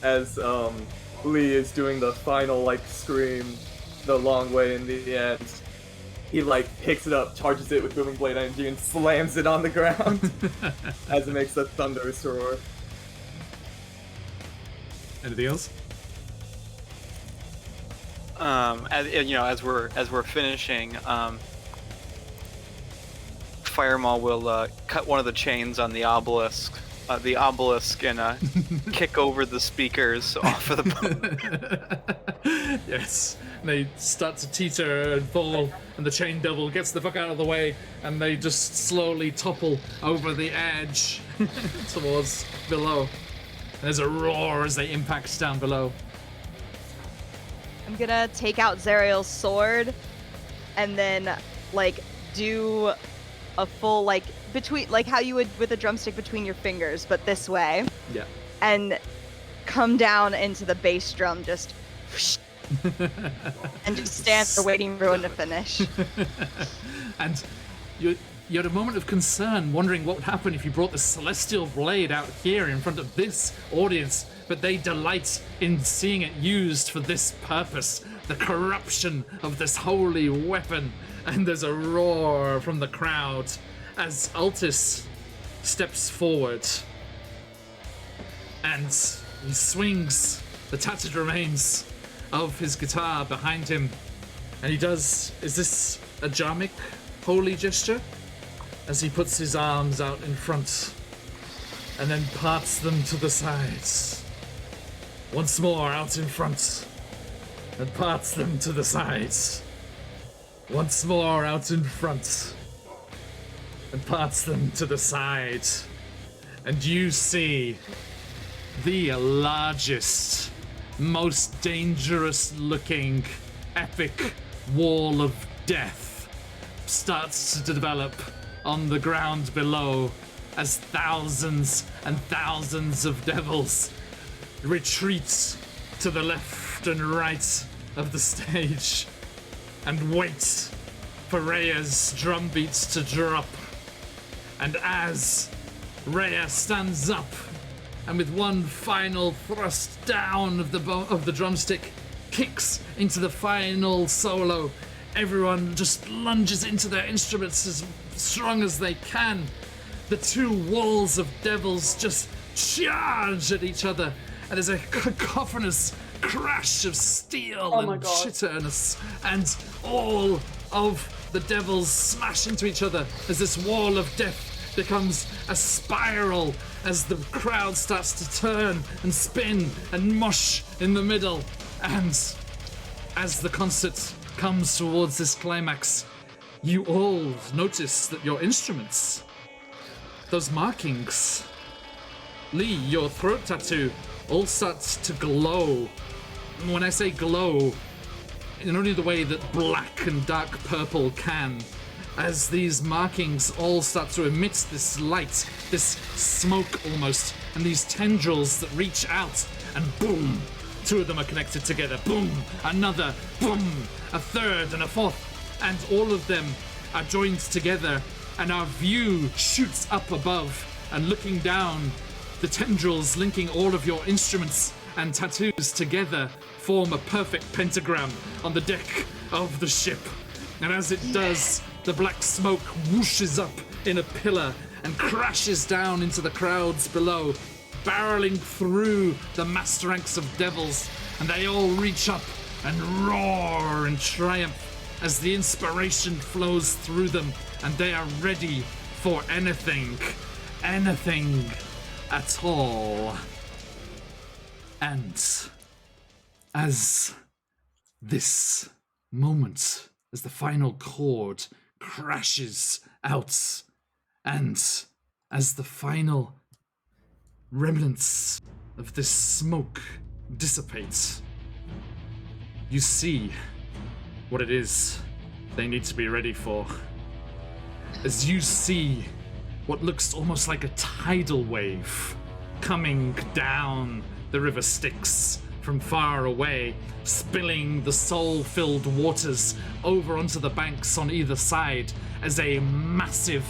As Lee is doing the final scream the long way in the end, he picks it up, charges it with moving blade energy, and slams it on the ground as it makes a thunderous roar. Anything else? As we're finishing, Firemaw will cut one of the chains on the obelisk, and kick over the speakers off of the. Yes, and they start to teeter and fall, and the chain devil gets the fuck out of the way, and they just slowly topple over the edge towards below. And there's a roar as they impact down below. I'm gonna take out Zariel's sword, and then do a full between how you would with a drumstick between your fingers, but this way. Yeah. And come down into the bass drum, just and just stand there waiting for everyone to finish. And you had a moment of concern, wondering what would happen if you brought the celestial blade out here in front of this audience, but they delight in seeing it used for this purpose, the corruption of this holy weapon. And there's a roar from the crowd as Altus steps forward, and he swings the tattered remains of his guitar behind him, and he does, is this a Jarmic holy gesture? As he puts his arms out in front and then parts them to the sides. Once more out in front and parts them to the sides. Once more out in front and parts them to the side. And you see the largest, most dangerous looking epic wall of death starts to develop on the ground below as thousands and thousands of devils retreat to the left and right of the stage and wait for Rhea's drum beats to drop. And as Rhea stands up and with one final thrust down of the drumstick kicks into the final solo, everyone just lunges into their instruments as strong as they can. The two walls of devils just charge at each other, and there's a cacophonous crash of steel Oh my and God. chitterness, and all of the devils smash into each other as this wall of death becomes a spiral as the crowd starts to turn and spin and mush in the middle. And as the concert comes towards this climax, you all notice that your instruments, those markings, Lee, your throat tattoo, all starts to glow. When I say glow, in only the way that black and dark purple can, as these markings all start to emit this light, this smoke almost, and these tendrils that reach out, and boom, two of them are connected together, boom, another, boom, a third and a fourth, and all of them are joined together, and our view shoots up above, and looking down, the tendrils linking all of your instruments and tattoos together form a perfect pentagram on the deck of the ship. And as it does, the black smoke whooshes up in a pillar and crashes down into the crowds below, barreling through the mass ranks of devils, and they all reach up and roar in triumph as the inspiration flows through them, and they are ready for anything at all. And as this moment, as the final chord crashes out, and as the final remnants of this smoke dissipates, you see what it is they need to be ready for. As you see what looks almost like a tidal wave coming down the river Styx from far away, spilling the soul-filled waters over onto the banks on either side as a massive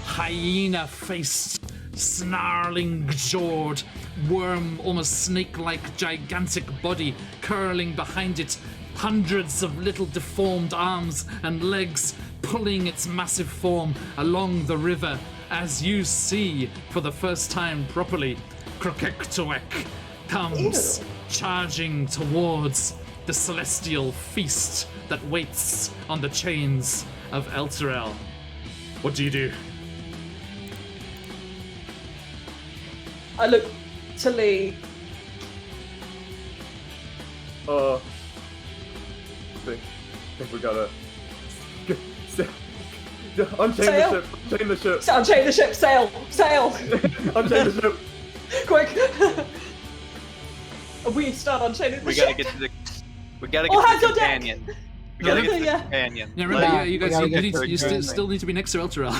hyena-faced, snarling-jawed, worm, almost snake-like gigantic body curling behind it, hundreds of little deformed arms and legs pulling its massive form along the river as you see, for the first time properly, Krokektoek comes charging towards the celestial feast that waits on the chains of Elturel. What do you do? I look to Lee. Think we gotta unchain Sail? the ship. Unchain the ship. Unchain the ship, sail! Sail! Unchain the ship. Quick! We start unchaining the We ship. gotta get to the. We gotta Oh, get hands to on the deck! companion. We gotta get to the Yeah. companion. Yeah, remember, Yeah, you we guys, gotta you, get need, to you the still need to be next to Elturel.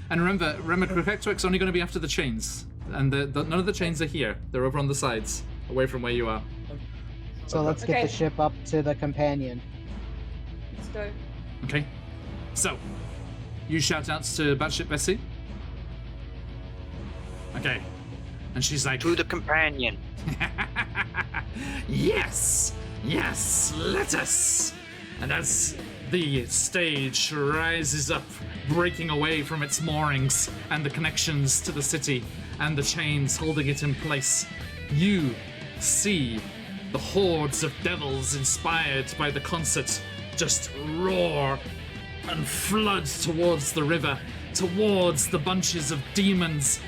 And remember, Krokektoek's only going to be after the chains. And none of the chains are here. They're over on the sides. away from where you are. So let's get Okay. the ship up to the companion. Let's go. Okay. So, you shout out to Batship Bessie. Okay. And she's like, To the companion. yes, yes, let us. And as the stage rises up, breaking away from its moorings and the connections to the city and the chains holding it in place, you see the hordes of devils inspired by the concert just roar and flood towards the river, towards the bunches of demons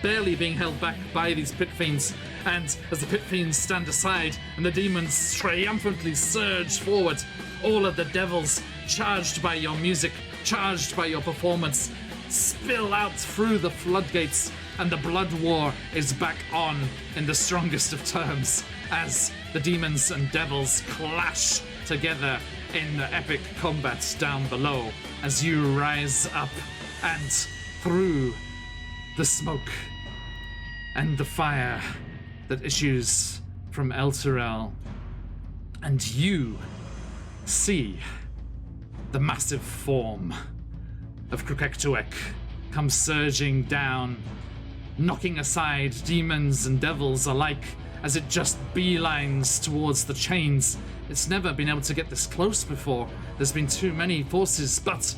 barely being held back by these pit fiends. And as the pit fiends stand aside and the demons triumphantly surge forward, all of the devils, charged by your music, charged by your performance, spill out through the floodgates, and the blood war is back on in the strongest of terms as the demons and devils clash together in the epic combat down below as you rise up and through the smoke and the fire that issues from Elturel, and you see the massive form of Krukektuek come surging down, knocking aside demons and devils alike as it just beelines towards the chains. It's never been able to get this close before. There's been too many forces, but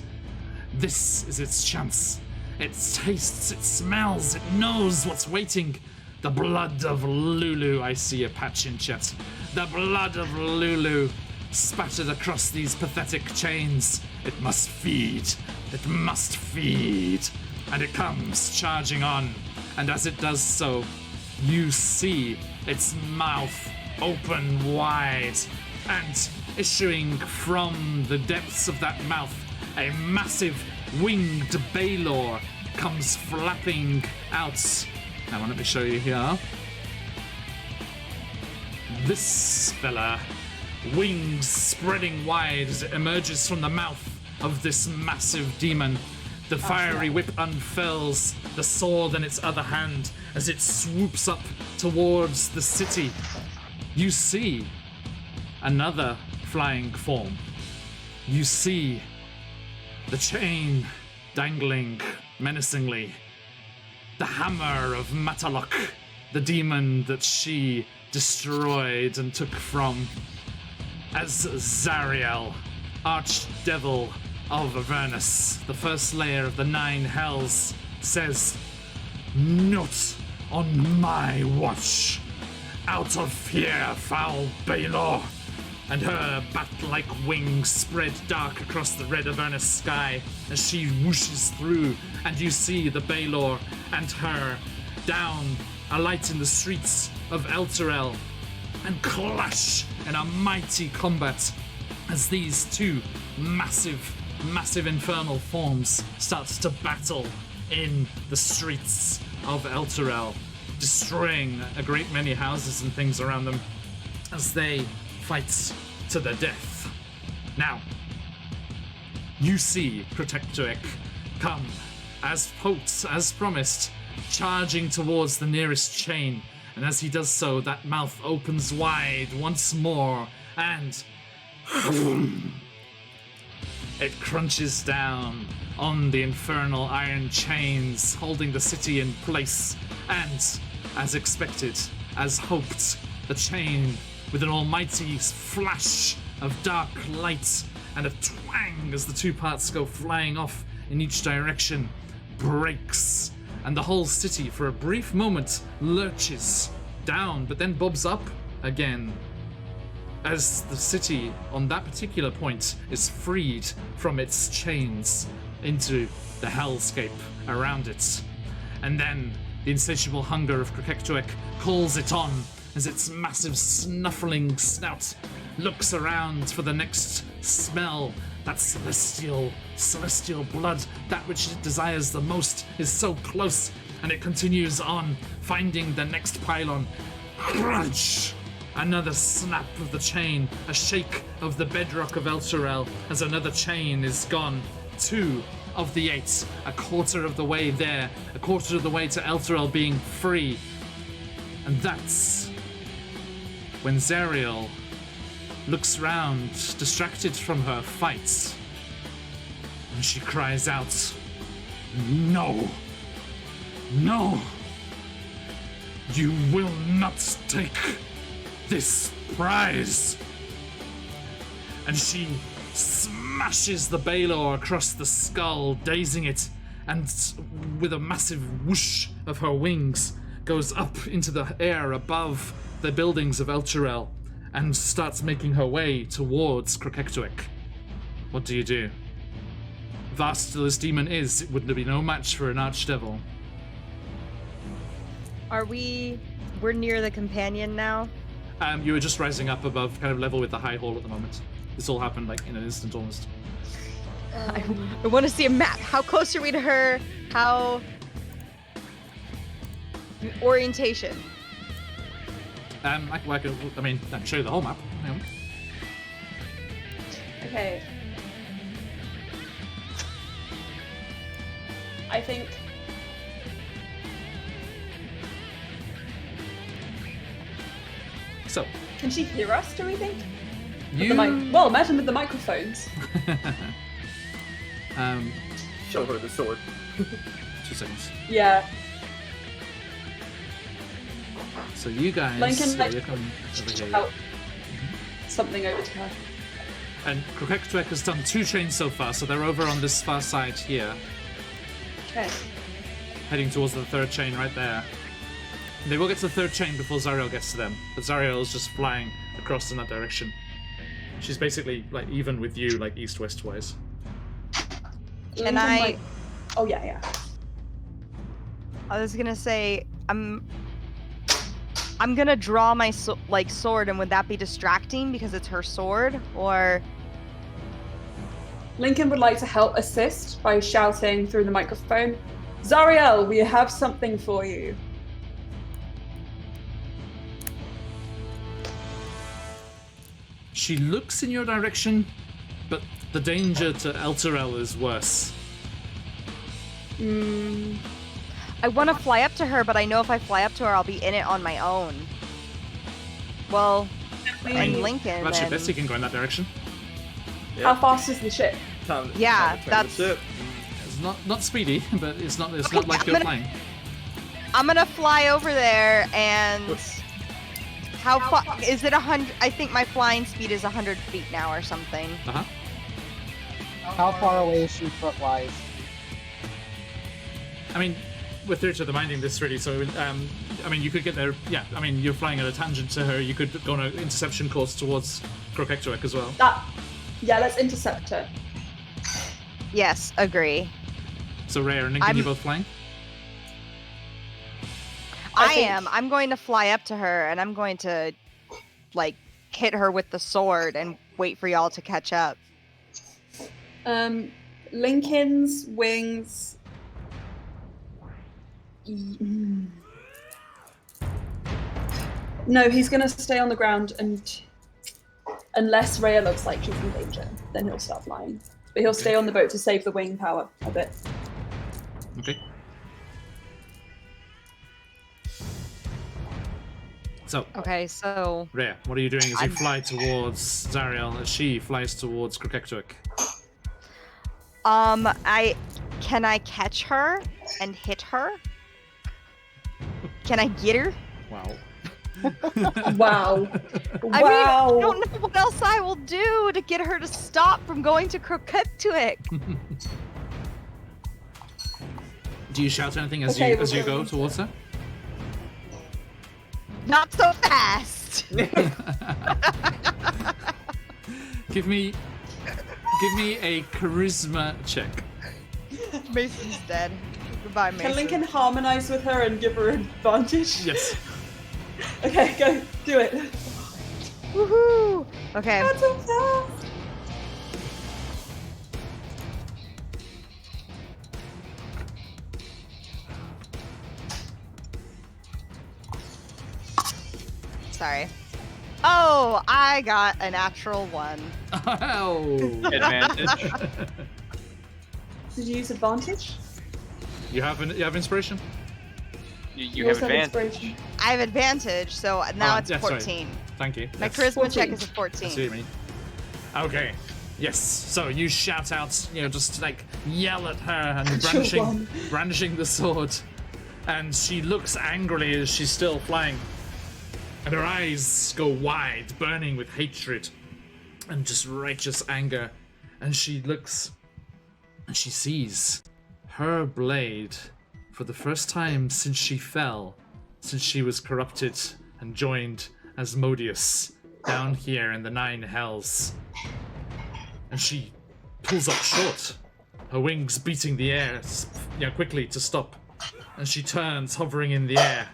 this is its chance. It tastes, it smells, it knows what's waiting. The blood of Lulu, I see a patch in chat. The blood of Lulu spattered across these pathetic chains. It must feed. It must feed. And it comes charging on. And as it does so, you see its mouth open wide. And issuing from the depths of that mouth, a massive winged Baylor comes flapping out. Now, let me show you here. This fella, wings spreading wide as it emerges from the mouth of this massive demon. The fiery whip unfurls, the sword in its other hand as it swoops up towards the city. You see another flying form. You see the chain dangling menacingly. The hammer of Matalok, the demon that she destroyed and took from. As Zariel, archdevil of Avernus, the first layer of the 9 hells, says, "Not on my watch. Out of here, foul Baylor." And her bat-like wings spread dark across the red Avernus sky as she whooshes through, and you see the Baylor and her down, alight in the streets of Elturel, and clash in a mighty combat as these two massive infernal forms start to battle in the streets of Elturel, destroying a great many houses and things around them as they fight to the death. Now, you see Protectorek come, as hoped, as promised, charging towards the nearest chain, and as he does so, that mouth opens wide once more, and it crunches down on the infernal iron chains, holding the city in place, and, as expected, as hoped, the chain, with an almighty flash of dark light and a twang as the two parts go flying off in each direction, breaks, and the whole city for a brief moment lurches down, but then bobs up again as the city on that particular point is freed from its chains into the hellscape around it. And then the insatiable hunger of Krukektuek calls it on as its massive snuffling snout looks around for the next smell. That celestial blood, that which it desires the most, is so close, and it continues on, finding the next pylon. Crunch! Another snap of the chain, a shake of the bedrock of Elturel as another chain is gone. 2 of the 8, a quarter of the way there, a quarter of the way to Elturel being free. And that's when Zariel looks round, distracted from her fights, and she cries out, "No! No! You will not take this prize!" And she smashes the Baelor across the skull, dazing it, and with a massive whoosh of her wings, goes up into the air above the buildings of Elturel and starts making her way towards Krokektuik. What do you do? Vast as this demon is, it would be no match for an archdevil. We're near the companion now? You were just rising up above, kind of level with the high hall at the moment. This all happened like in an instant almost. I want to see a map. How close are we to her? How... orientation. I can show you the whole map. Hang on. Okay. I think. So, Can she hear us, do we think? you... Well, imagine with the microphones. Show her the sword. 2 seconds. Yeah. So you guys... Lincoln, yeah, you're coming over here. Shout something over to her. And Krokektuik has done 2 chains so far, so they're over on this far side here, Okay. heading towards the 3rd chain right there. They will get to the 3rd chain before Zariel gets to them, but Zariel is just flying across in that direction. She's basically like even with you, like east-west wise. Can I... Oh yeah, yeah. I was gonna say, I'm gonna draw my sword, and would that be distracting because it's her sword, or... Lincoln would like to help assist by shouting through the microphone, "Zariel, we have something for you." She looks in your direction, but the danger to Elturel is worse. I want to fly up to her, but I know if I fly up to her, I'll be in it on my own. Well, and Lincoln. That's your then- best, you can go in that direction. How fast is the ship? Time to Yeah, turn the that's- ship. It's not speedy, but it's not Okay, like you're flying. I'm gonna fly over there, and how far is it? 100? I think my flying speed is 100 feet now, or something. Uh-huh. How far away is she foot-wise? I mean, we're through to the minding this really, so I mean, you could get there. Yeah, I mean, you're flying at a tangent to her. You could go on an interception course towards Krokektuik as well. Yeah, let's intercept her. Yes, agree. So Rhea and Lincoln, you both flying? I think- am. I'm going to fly up to her, and I'm going to, like, hit her with the sword and wait for y'all to catch up. Lincoln's wings. No, he's gonna stay on the ground, and unless Rhea looks like she's in danger, then he'll start flying. But he'll stay on the boat to save the wing power a bit. Okay. So, Okay, so Rhea, what are you doing as you fly towards Zariel as she flies towards Krokektuik? can I catch her and hit her? Can I get her? Wow. Wow. I mean, I Wow. don't know what else I will do to get her to stop from going to Krokektuik. Do you shout anything as Okay, you we're go going towards her? Not so fast. Give me a charisma check. Mason's dead. Goodbye, Mason. Can Lincoln harmonize with her and give her advantage? Yes. Okay, go. Do it. Woohoo! Okay. Not so fast. Sorry. Oh, I got a natural 1. Oh. Advantage. Did you use advantage? You have inspiration? You have also advantage. inspiration. I have advantage, so now it's yeah, sorry. 14. Thank you. My Yes. charisma check 14. is a I see what 14. you mean. Okay. Yes. So you shout out, just like yell at her and brandishing the sword, and she looks angrily as she's still flying, and her eyes go wide, burning with hatred and just righteous anger, and she looks and she sees her blade for the first time since she fell, since she was corrupted and joined Asmodeus down here in the Nine Hells. And she pulls up short, her wings beating the air quickly to stop. And she turns, hovering in the air.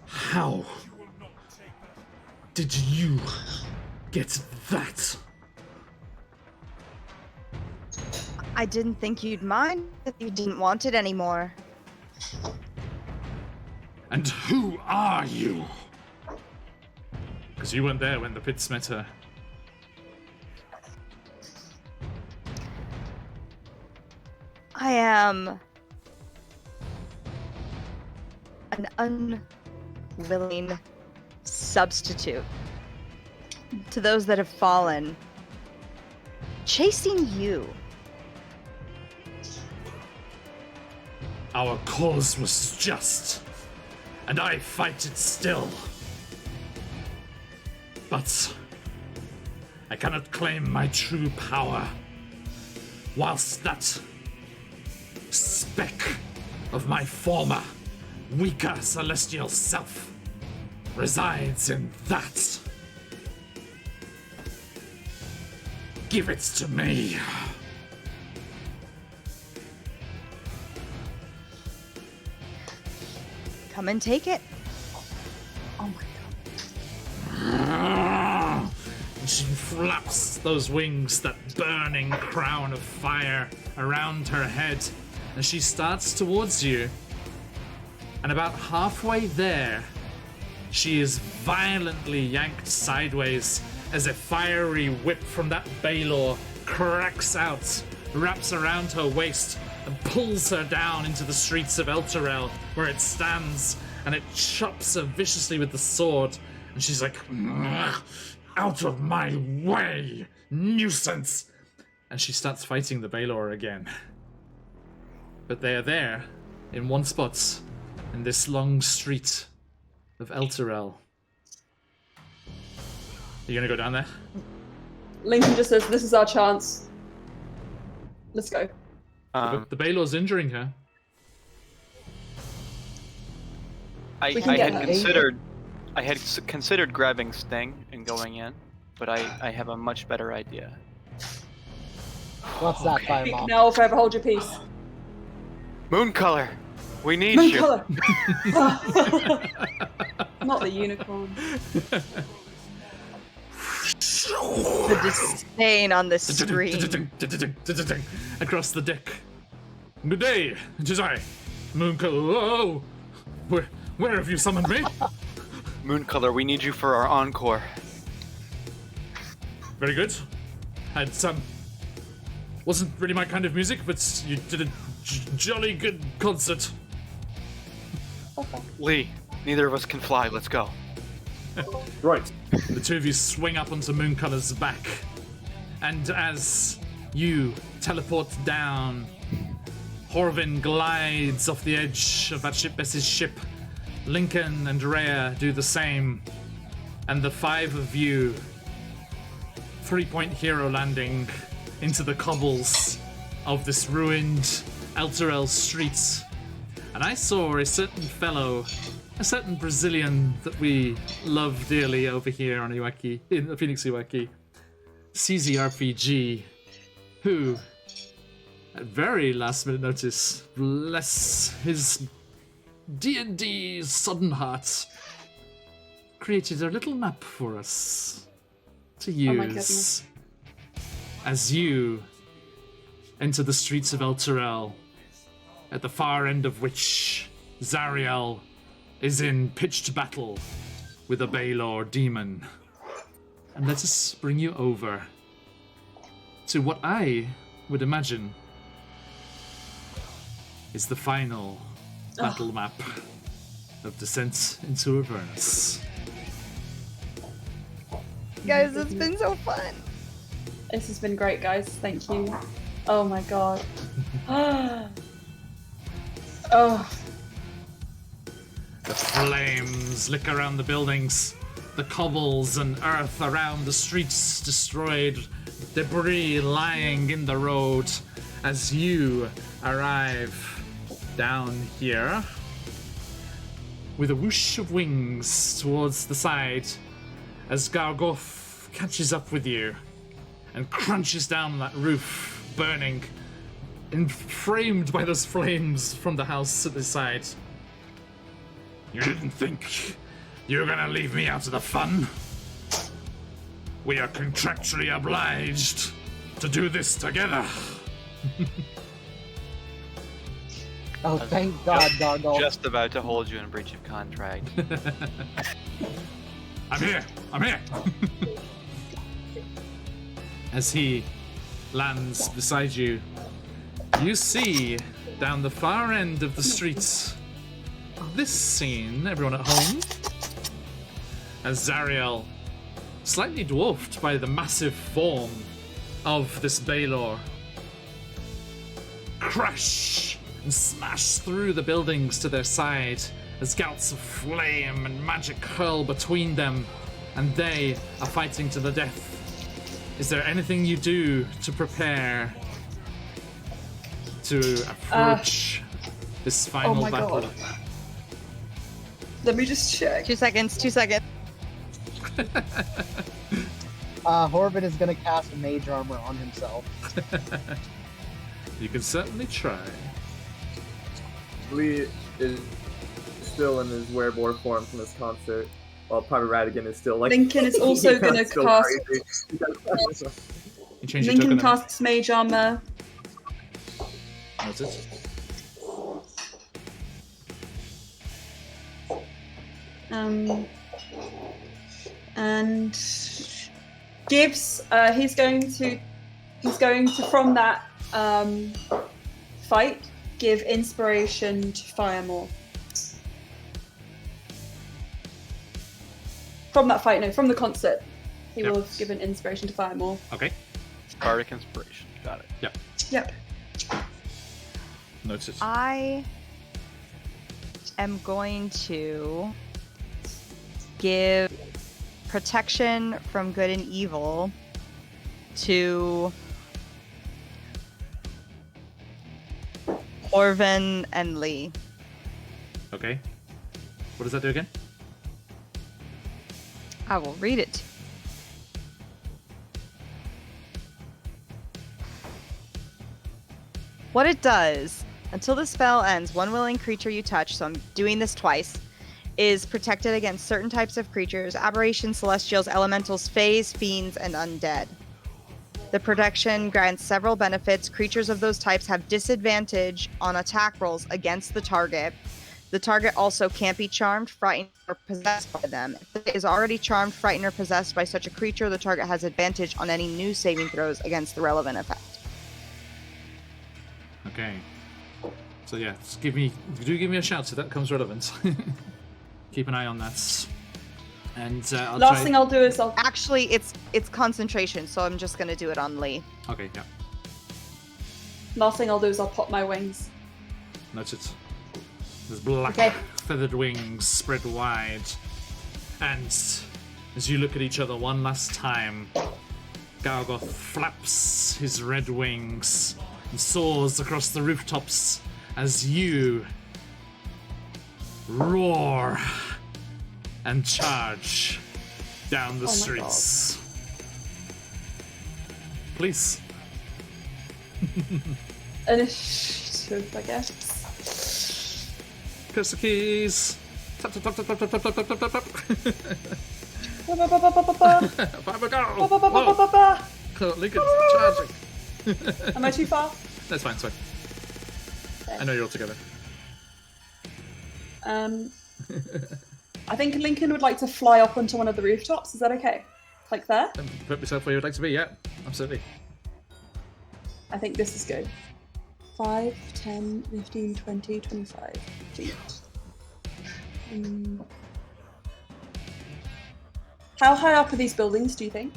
How did you get that? I didn't think you'd mind if you didn't want it anymore. And who are you? Because you weren't there when the pits met her. I am an unwilling substitute to those that have fallen, chasing you. Our cause was just, and I fight it still. But I cannot claim my true power, whilst that speck of my former, weaker celestial self resides in that. Give it to me. Come and take it. Oh my god. And she flaps those wings, that burning crown of fire around her head, and she starts towards you. And about halfway there, she is violently yanked sideways as a fiery whip from that Baylor cracks out, wraps around her waist, and pulls her down into the streets of Elturel, where it stands, and it chops her viciously with the sword. And she's like, out of my way, nuisance! And she starts fighting the Baylor again. But they are there, in one spot, in this long street of Elturel. You gonna go down there? Lincoln just says, "This is our chance. Let's go." The Baylor's injuring her. I We can get had her. considered grabbing Sting and going in, but I have a much better idea. What's that, Speak Fireball? now or forever hold your peace. Moon color, we need Moon you. color. Not the unicorn. The disdain on the screen. Across the deck. Good day, it is I, Moonco. Oh, where have you summoned me? Moon color, we need you for our encore. Very good. Had some. Wasn't really my kind of music, but you did a jolly good concert. Lee, neither of us can fly. Let's go. Right. The two of you swing up onto Mooncolor's back, and as you teleport down, Horvin glides off the edge of that ship, Bess's ship. Lincoln and Rhea do the same, and the five of you, 3-point hero landing into the cobbles of this ruined Elturel street. And I saw a certain fellow, a certain Brazilian that we love dearly over here on Iwaki, in Phoenix Iwaki, CZRPG, who, at very last minute notice, bless his D&D sudden heart, created a little map for us to use Oh my goodness. as you enter the streets of Elturel, at the far end of which Zariel is in pitched battle with a Baylor demon. And let us bring you over to what I would imagine is the final battle map of Descent into Avernus. Guys, it's been so fun. This has been great, guys. Thank you. Oh my god. Oh. The flames lick around the buildings, the cobbles and earth around the streets destroyed, debris lying in the road as you arrive down here with a whoosh of wings towards the side as Gargoth catches up with you and crunches down that roof, burning, and framed by those flames from the house at the side. You didn't think you were gonna leave me out of the fun? We are contractually obliged to do this together. Oh, thank God, Gargoth. Just about to hold you in breach of contract. I'm here! I'm here! As he lands beside you, you see down the far end of the streets this scene, everyone at home, as Zariel, slightly dwarfed by the massive form of this Baelor, crash and smash through the buildings to their side as gouts of flame and magic hurl between them, and they are fighting to the death. Is there anything you do to prepare to approach this final battle? God. Let me just check. 2 seconds. 2 seconds. Horvin is gonna cast mage armor on himself. You can certainly try. Lee is still in his wereborn form from this concert, while Private Radigan is still like. Lincoln is also gonna still cast. crazy. You change your token. Lincoln casts mage armor. Noted. And gives. He's going to from that fight give inspiration to Firemore. From that fight, no, from the concert, he will have given inspiration to Firemore. Okay. Bardic inspiration. Got it. Yep. Yep. Noted. I am going to give protection from good and evil to Orvin and Lee. Okay. What does that do again? I will read it. What it does, until the spell ends, one willing creature you touch, so I'm doing this twice, is protected against certain types of creatures, aberrations, celestials, elementals, fays, fiends, and undead. The protection grants several benefits. Creatures of those types have disadvantage on attack rolls against the target. The target also can't be charmed, frightened, or possessed by them. If it is already charmed, frightened, or possessed by such a creature, the target has advantage on any new saving throws against the relevant effect. Okay. So yeah, give me a shout if that comes relevant. Keep an eye on that. And Last thing I'll do is I'll. Actually, it's concentration, so I'm just gonna do it on Lee. Okay, yeah. Last thing I'll do is I'll pop my wings. Noted. There's black feathered wings spread wide. And as you look at each other one last time, Gargoth flaps his red wings and soars across the rooftops as you roar and charge down the streets. Please. Initiative, I guess. Press the keys. Tap, tap, tap, tap, tap, tap, tap, tap, tap, tap, tap. Five go. Whoa. Lincoln's charging. Am I too far? That's fine, sorry. I know you're all together. I think Lincoln would like to fly up onto one of the rooftops. Is that okay? Like there? Put yourself where you'd like to be, yeah. Absolutely. I think this is good. 5, 10, 15, 20, 25 feet. How high up are these buildings, do you think?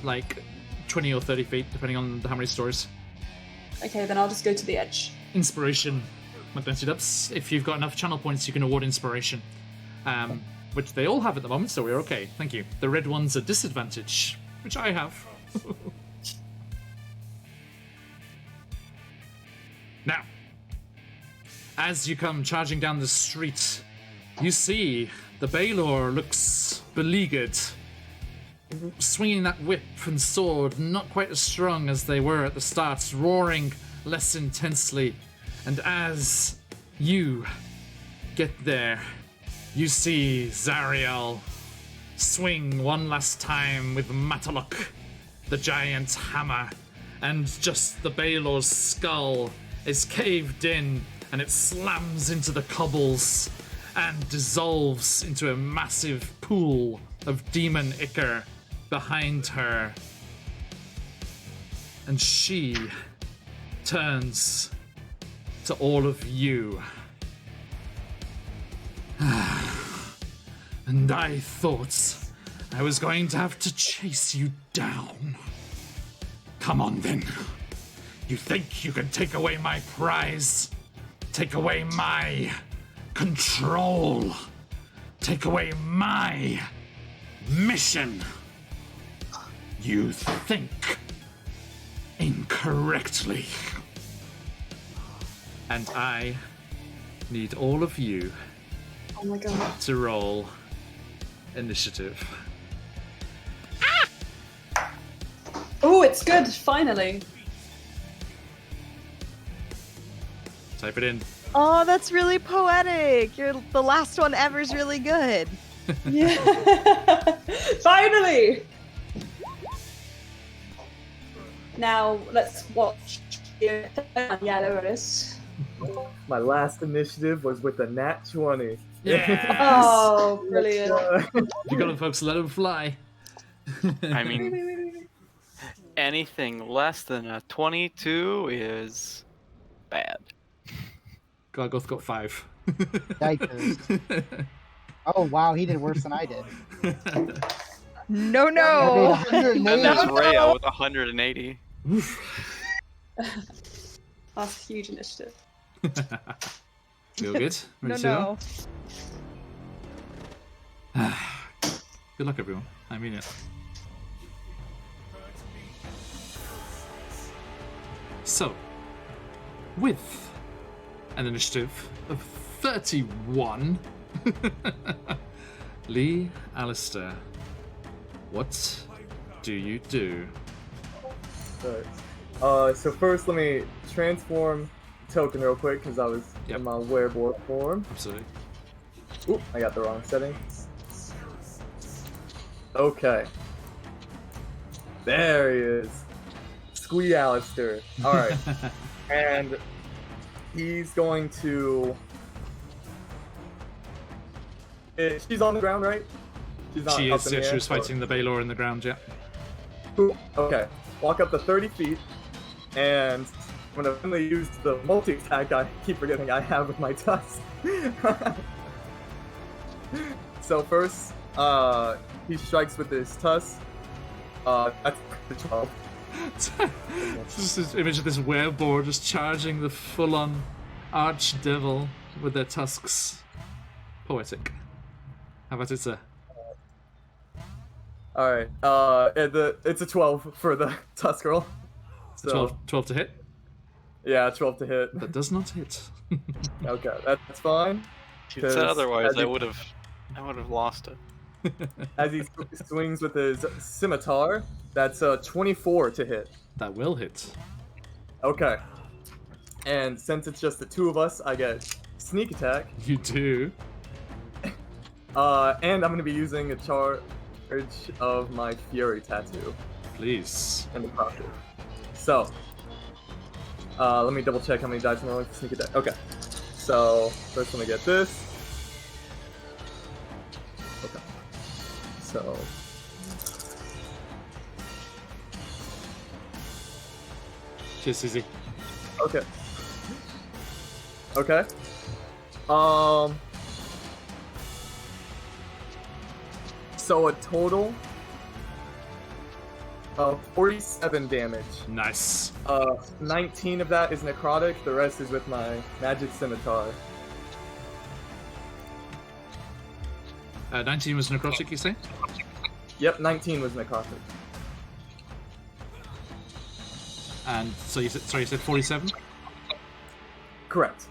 Like 20 or 30 feet, depending on how many stories. Okay, then I'll just go to the edge. Inspiration, Magnetic Ups. If you've got enough channel points, you can award inspiration. Which they all have at the moment, so we're okay. Thank you. The red one's a disadvantage, which I have. Now, as you come charging down the street, you see the Baelor looks beleaguered, swinging that whip and sword, not quite as strong as they were at the start, roaring less intensely. And as you get there, you see Zariel swing one last time with Mataluk, the giant hammer, and just the Baelor's skull is caved in and it slams into the cobbles and dissolves into a massive pool of demon ichor behind her. And she turns to all of you. And I thought I was going to have to chase you down. Come on then. You think you can take away my prize? Take away my control? Take away my mission? You think incorrectly. And I need all of you Oh my god. to roll initiative. Oh, it's good, finally. Type it in. Oh, that's really poetic. The last one ever is really good. Yeah. Finally! Now, let's watch. Yeah, there it is. My last initiative was with a nat 20. Yes! Oh, brilliant. You got them, folks. Let them fly. I mean, anything less than a 22 is bad. Gargoth got 5. Yikers. Oh wow, he did worse than I did. No, I no. made And 180. there's No. Rhea with 180. That's huge initiative. Feel good? No, Ready to no. go? Good luck, everyone. I mean it. So, with an initiative of 31, Lee, Alistair, what do you do? Alright. So first let me transform token real quick because I was Yep. in my werewolf form. Absolutely. Oop, I got the wrong setting. Okay. There he is. Squee Alistair. Alright. And he's going to... She's on the ground, right? She's not She up is, in the yeah, she air, was fighting the Baelor in the ground, yeah. Cool. Okay. Walk up to 30 feet, and I'm gonna finally use the multi-attack I keep forgetting I have with my tusk. So first, he strikes with his tusk. That's the 12. Just this image of this wereboar just charging the full-on archdevil with their tusks. Poetic. How about it, sir? Alright, it's a 12 for the tusk roll. So, 12 to hit? yeah, 12 to hit. That does not hit. Okay, that's fine. If you'd said 'Cause otherwise, as I he- would have lost it. As he swings with his scimitar, that's a 24 to hit. That will hit. Okay. And since it's just the two of us, I get sneak attack. You do. And I'm gonna be using a charge of my Fury tattoo Please. in the process. So, let me double check how many dice I'm rolling for sneak attack. Okay. So, first let me get this. Okay. So. Cheers, Susie. Okay. Okay. So a total of 47 damage. Nice. 19 of that is necrotic. The rest is with my magic scimitar. 19 was necrotic, you say? Yep, 19 was necrotic. And so you said 47? Correct.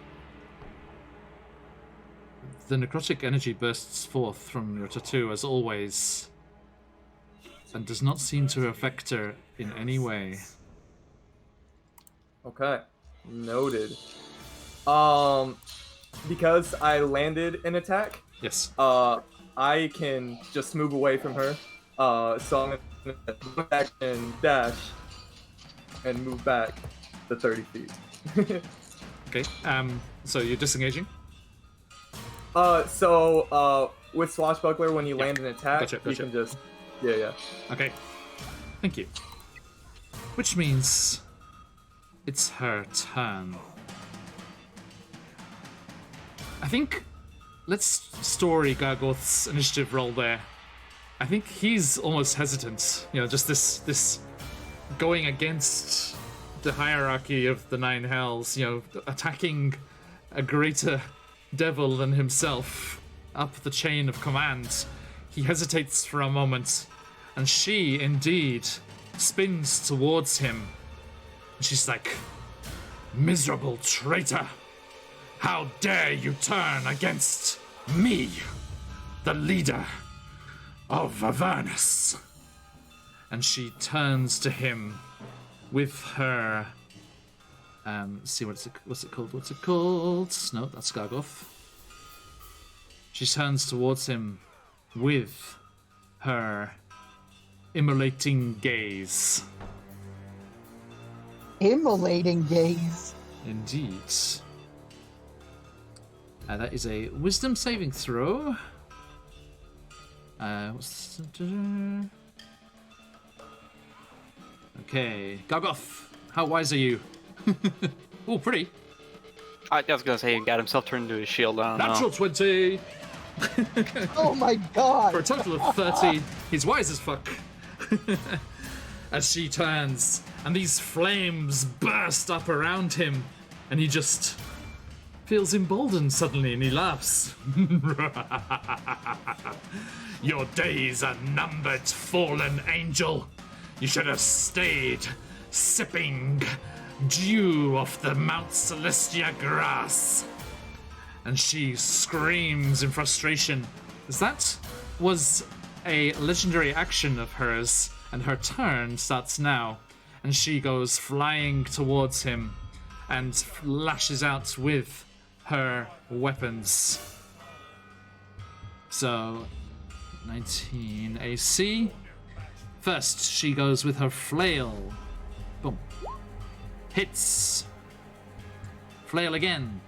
The necrotic energy bursts forth from your tattoo as always, and does not seem to affect her in any way. Okay, noted. Because I landed an attack, Yes. I can just move away from her. So I'm gonna move back and dash, and move back the 30 feet. Okay. So you're disengaging? With Swashbuckler, when you land an attack, Gotcha. you can just... Yeah. Okay. Thank you. Which means it's her turn. I think let's story Gargoth's initiative roll there. I think he's almost hesitant. You know, just this going against the hierarchy of the Nine Hells, you know, attacking a greater devil than himself up the chain of command. He hesitates for a moment, and she indeed spins towards him. And she's like, "Miserable traitor! How dare you turn against me, the leader of Avernus?" And she turns to him with her see what's it called? No, that's Gargoth. She turns towards him with her immolating gaze. Immolating gaze. Indeed. That is a wisdom saving throw. Okay, Gargoth, how wise are you? Oh, pretty. I was gonna say he got himself turned into a shield. I don't Natural know. 20! Oh my god! For a total of 30. He's wise as fuck. As she turns, and these flames burst up around him, and he just feels emboldened suddenly, and he laughs. Your days are numbered, fallen angel. You should have stayed sipping dew off the Mount Celestia grass. And she screams in frustration, as that was a legendary action of hers, and her turn starts now. And she goes flying towards him and lashes out with her weapons. So, 19 AC. First, she goes with her flail. Boom. Hits. Flail again.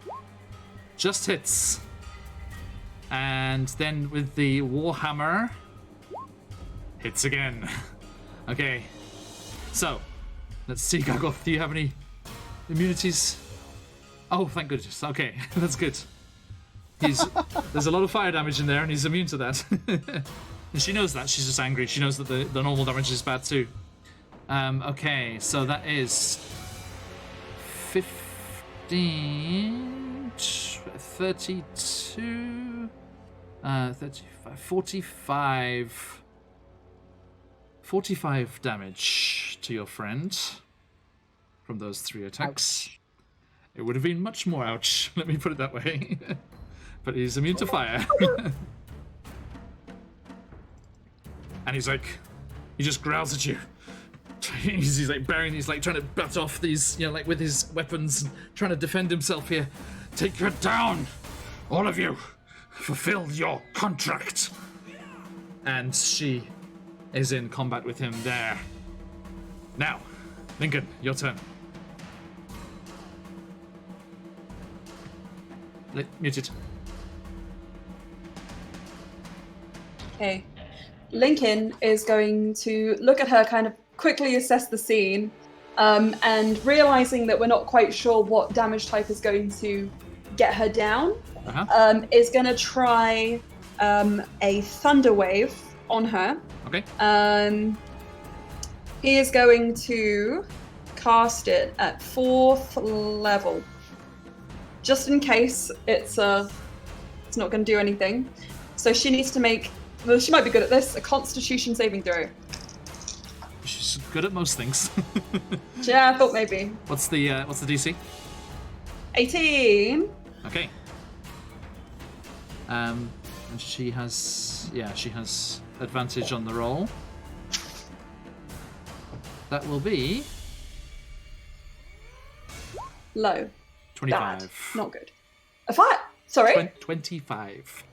Just hits. And then with the Warhammer, hits again. Okay. So, let's see, Gargoth, do you have any immunities? Oh, thank goodness. Okay, that's good. There's a lot of fire damage in there, and he's immune to that. And she knows that. She's just angry. She knows that the normal damage is bad too. Okay, so that is 15, 32, 35, 45 damage to your friend from those 3 attacks. Ouch. It would have been much more ouch, let me put it that way. But he's immune to fire. And he's like, he just growls at you. He's like burying, he's like trying to bat off these, you know, like with his weapons, and trying to defend himself here. Take her down, all of you. Fulfill your contract. And she is in combat with him there. Now, Lincoln, your turn. Muted. Okay. Lincoln is going to look at her, kind of quickly assess the scene, and realizing that we're not quite sure what damage type is going to get her down, is going to try a Thunder Wave on her. Okay. He is going to cast it at 4th level, just in case it's not going to do anything. So she needs to make. Well, she might be good at this. A Constitution saving throw. She's good at most things. Yeah, I thought maybe. What's the DC? 18. Okay. And she has advantage on the roll. That will be Low. 25. Bad. Not good. A 5. Sorry. 25.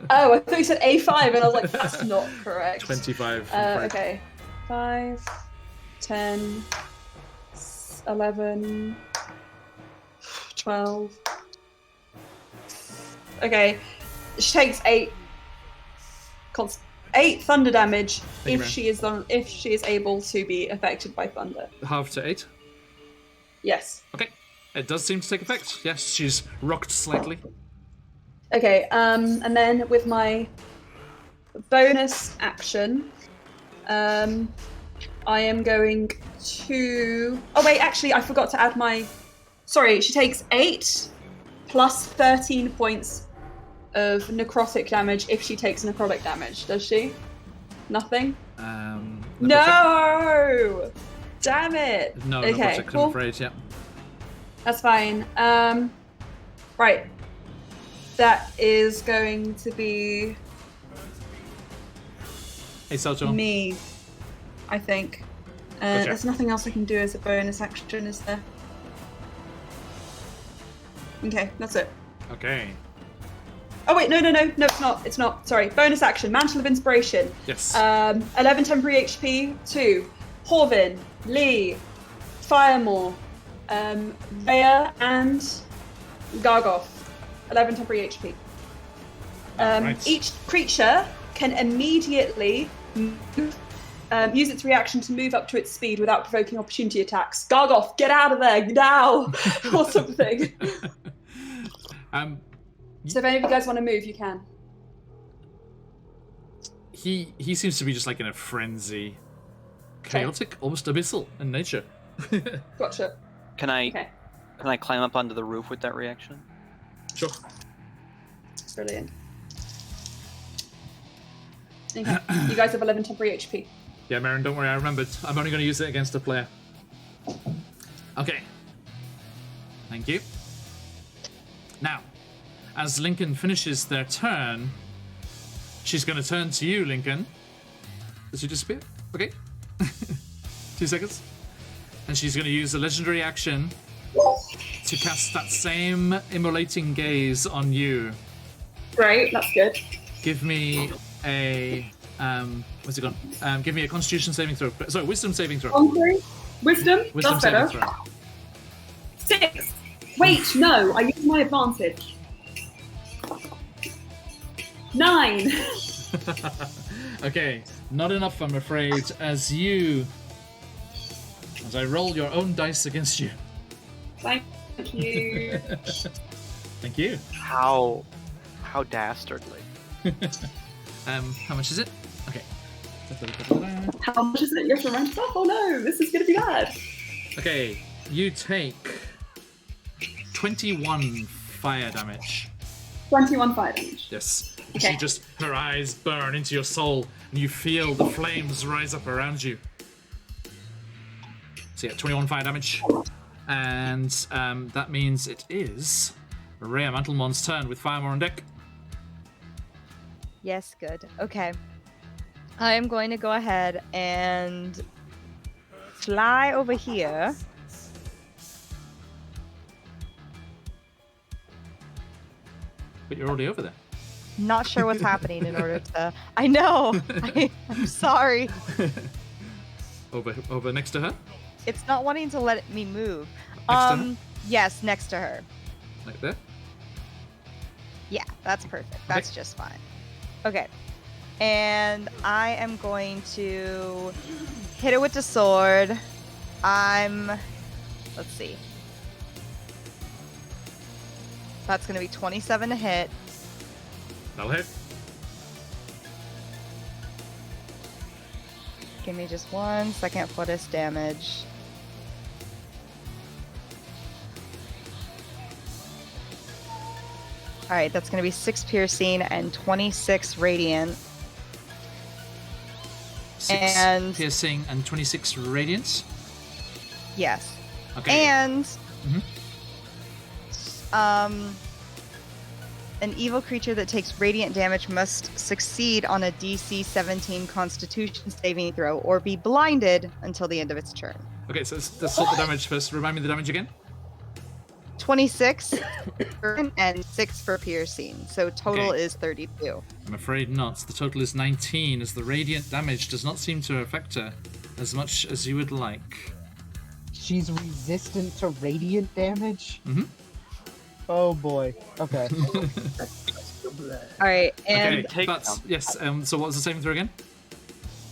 Oh, I thought you said A5, and I was like, that's not correct. 25. Okay. 5, 10, 11, 12. Okay. She takes 8 thunder damage Thank you, if she is able to be affected by thunder. Half to 8. Yes. Okay. It does seem to take effect. Yes, she's rocked slightly. Okay, and then with my bonus action, I am going to... Oh wait, actually I forgot to add my... Sorry, she takes 8 plus 13 points of necrotic damage if she takes necrotic damage, does she? Nothing? No! Damn it! No, okay, necrotic, cool. I'm afraid, yeah. That's fine. Right. That is going to be Hey, Salto. me, I think. Gotcha. There's nothing else I can do as a bonus action, is there? Okay, that's it. Okay. Oh wait, no, it's not. Sorry, bonus action, Mantle of Inspiration. Yes. 11 temporary HP to Horvin, Lee, Firemore, Rhea, and Gargoth. 11 temporary HP. Right. Each creature can immediately move, use its reaction to move up to its speed without provoking opportunity attacks. Gargoth, get out of there now, or something. So if any of you guys want to move, you can. He seems to be just like in a frenzy, chaotic, almost abyssal in nature. Gotcha. Can I climb up onto the roof with that reaction? Sure. Brilliant. Okay, you guys have 11 temporary HP. Yeah, Marin, don't worry, I remembered. I'm only going to use it against a player. Okay. Thank you. Now, as Lincoln finishes their turn, she's going to turn to you, Lincoln. Does she disappear? Okay. 2 seconds. And she's going to use a legendary action to cast that same immolating gaze on you. Great, that's good. Give me a what's it gone? Give me a Constitution saving throw. Sorry, Wisdom saving throw. On 3. Wisdom? Wisdom That's better. saving throw. 6. Wait, no, I use my advantage. 9. Okay, not enough, I'm afraid. As I roll your own dice against you. Thank you. Thank you. How dastardly. How much is it? Okay. How much is it? You're from stuff? Oh no, this is gonna be bad. Okay, you take 21 fire damage. 21 fire damage. Yes. Okay. Her eyes burn into your soul, and you feel the flames rise up around you. So yeah, 21 fire damage. And that means it is Rhea Mantlemon's turn with Firemore on deck. Yes, good. Okay. I am going to go ahead and fly over here. But you're already over there. Not sure what's happening in order to... I know! I'm sorry. Over next to her? It's not wanting to let me move. Next to her? Yes, next to her. Like there? Yeah, that's perfect. That's just fine. Okay. And I am going to hit her with the sword. Let's see. That's going to be 27 to hit. That'll hit. Give me just 1 second for this damage. Alright, that's going to be 6 piercing and 26 radiant. 6 And- piercing and 26 radiance. Yes. Okay. And an evil creature that takes radiant damage must succeed on a DC 17 Constitution saving throw or be blinded until the end of its turn. Okay, so let's sort the damage first. Remind me the damage again. 26 and 6 for piercing, so total Okay. is 32. I'm afraid not. The total is 19, as the radiant damage does not seem to affect her as much as you would like. She's resistant to radiant damage? Mhm. Oh boy. Okay. All right, and Okay, take but them. yes. So what was the saving throw again?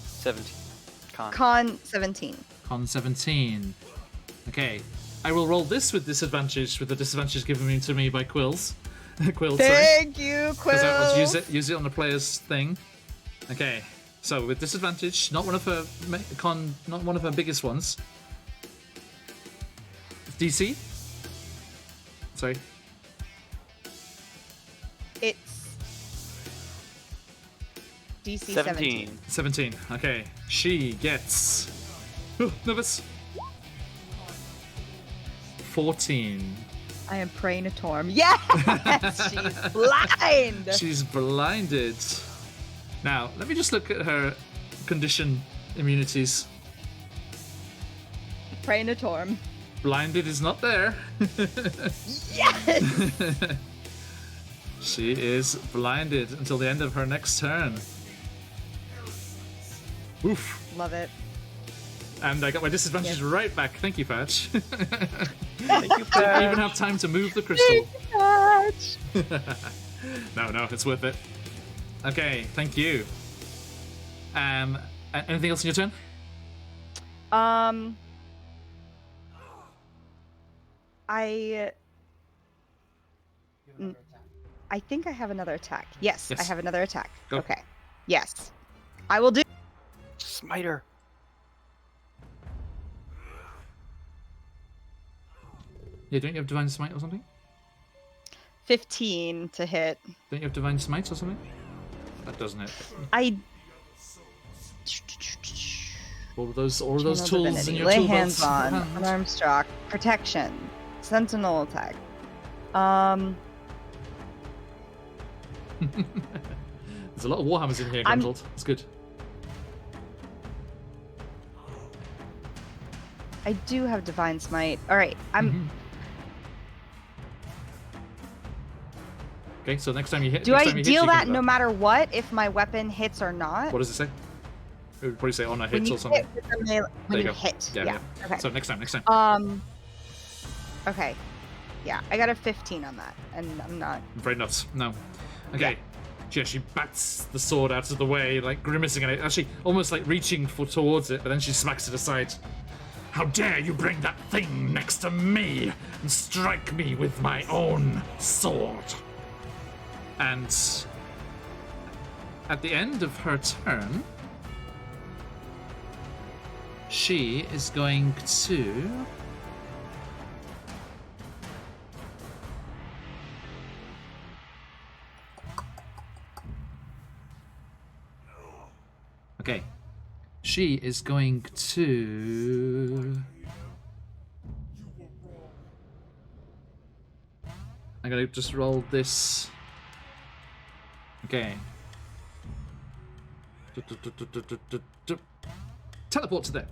17. Con. con 17. Con 17. Okay, I will roll this with disadvantage, with the disadvantage given to me by Quills. Quills, sorry. Thank you, Because I want to Quill. use it on the player's thing. Okay, so with disadvantage, not one of her not one of her biggest ones. DC. Sorry. It's DC 17. 17. Okay, she gets. Nervous. 14. I am praying a Torm. Yes! She's blind! She's blinded. Now, let me just look at her condition immunities. Praying a Torm. Blinded is not there. Yes! She is blinded until the end of her next turn. Oof. Love it. And I got my disadvantage right back. Thank you, Patch. Thank you, Didn't Pat. even have time to move the crystal. Touch. No, it's worth it. Okay, thank you. Anything else in your turn? I think I have another attack. Yes, I Yes. have another attack. Go. Okay. Yes. I will do Smiter. Yeah, don't you have Divine Smite or something? 15 to hit. Don't you have Divine Smite or something? That doesn't it. I All of those Channel tools in Divinity. your Lay toolbox. hands on, unarmed stroke, protection, sentinel attack. There's a lot of Warhammers in here, I'm- Grundled. It's good. I do have divine smite. All right, I'm. Okay, so next time you hit. Do next I time you hit, deal you can that do no matter what if my weapon hits or not? What does it say? It would probably say on a When hit you or something. hit with the melee, There when you you go. hit. Yeah, Yeah. Okay. So next time. Okay. Yeah, I got a 15 on that, and I'm not. I'm afraid not. No. Okay. Yeah, she bats the sword out of the way, like grimacing at it. Actually, almost like reaching towards it, but then she smacks it aside. How dare you bring that thing next to me and strike me with my own sword? And at the end of her turn, she is going to. Okay. She is going to. I'm gonna just roll this. Okay. Teleport to there.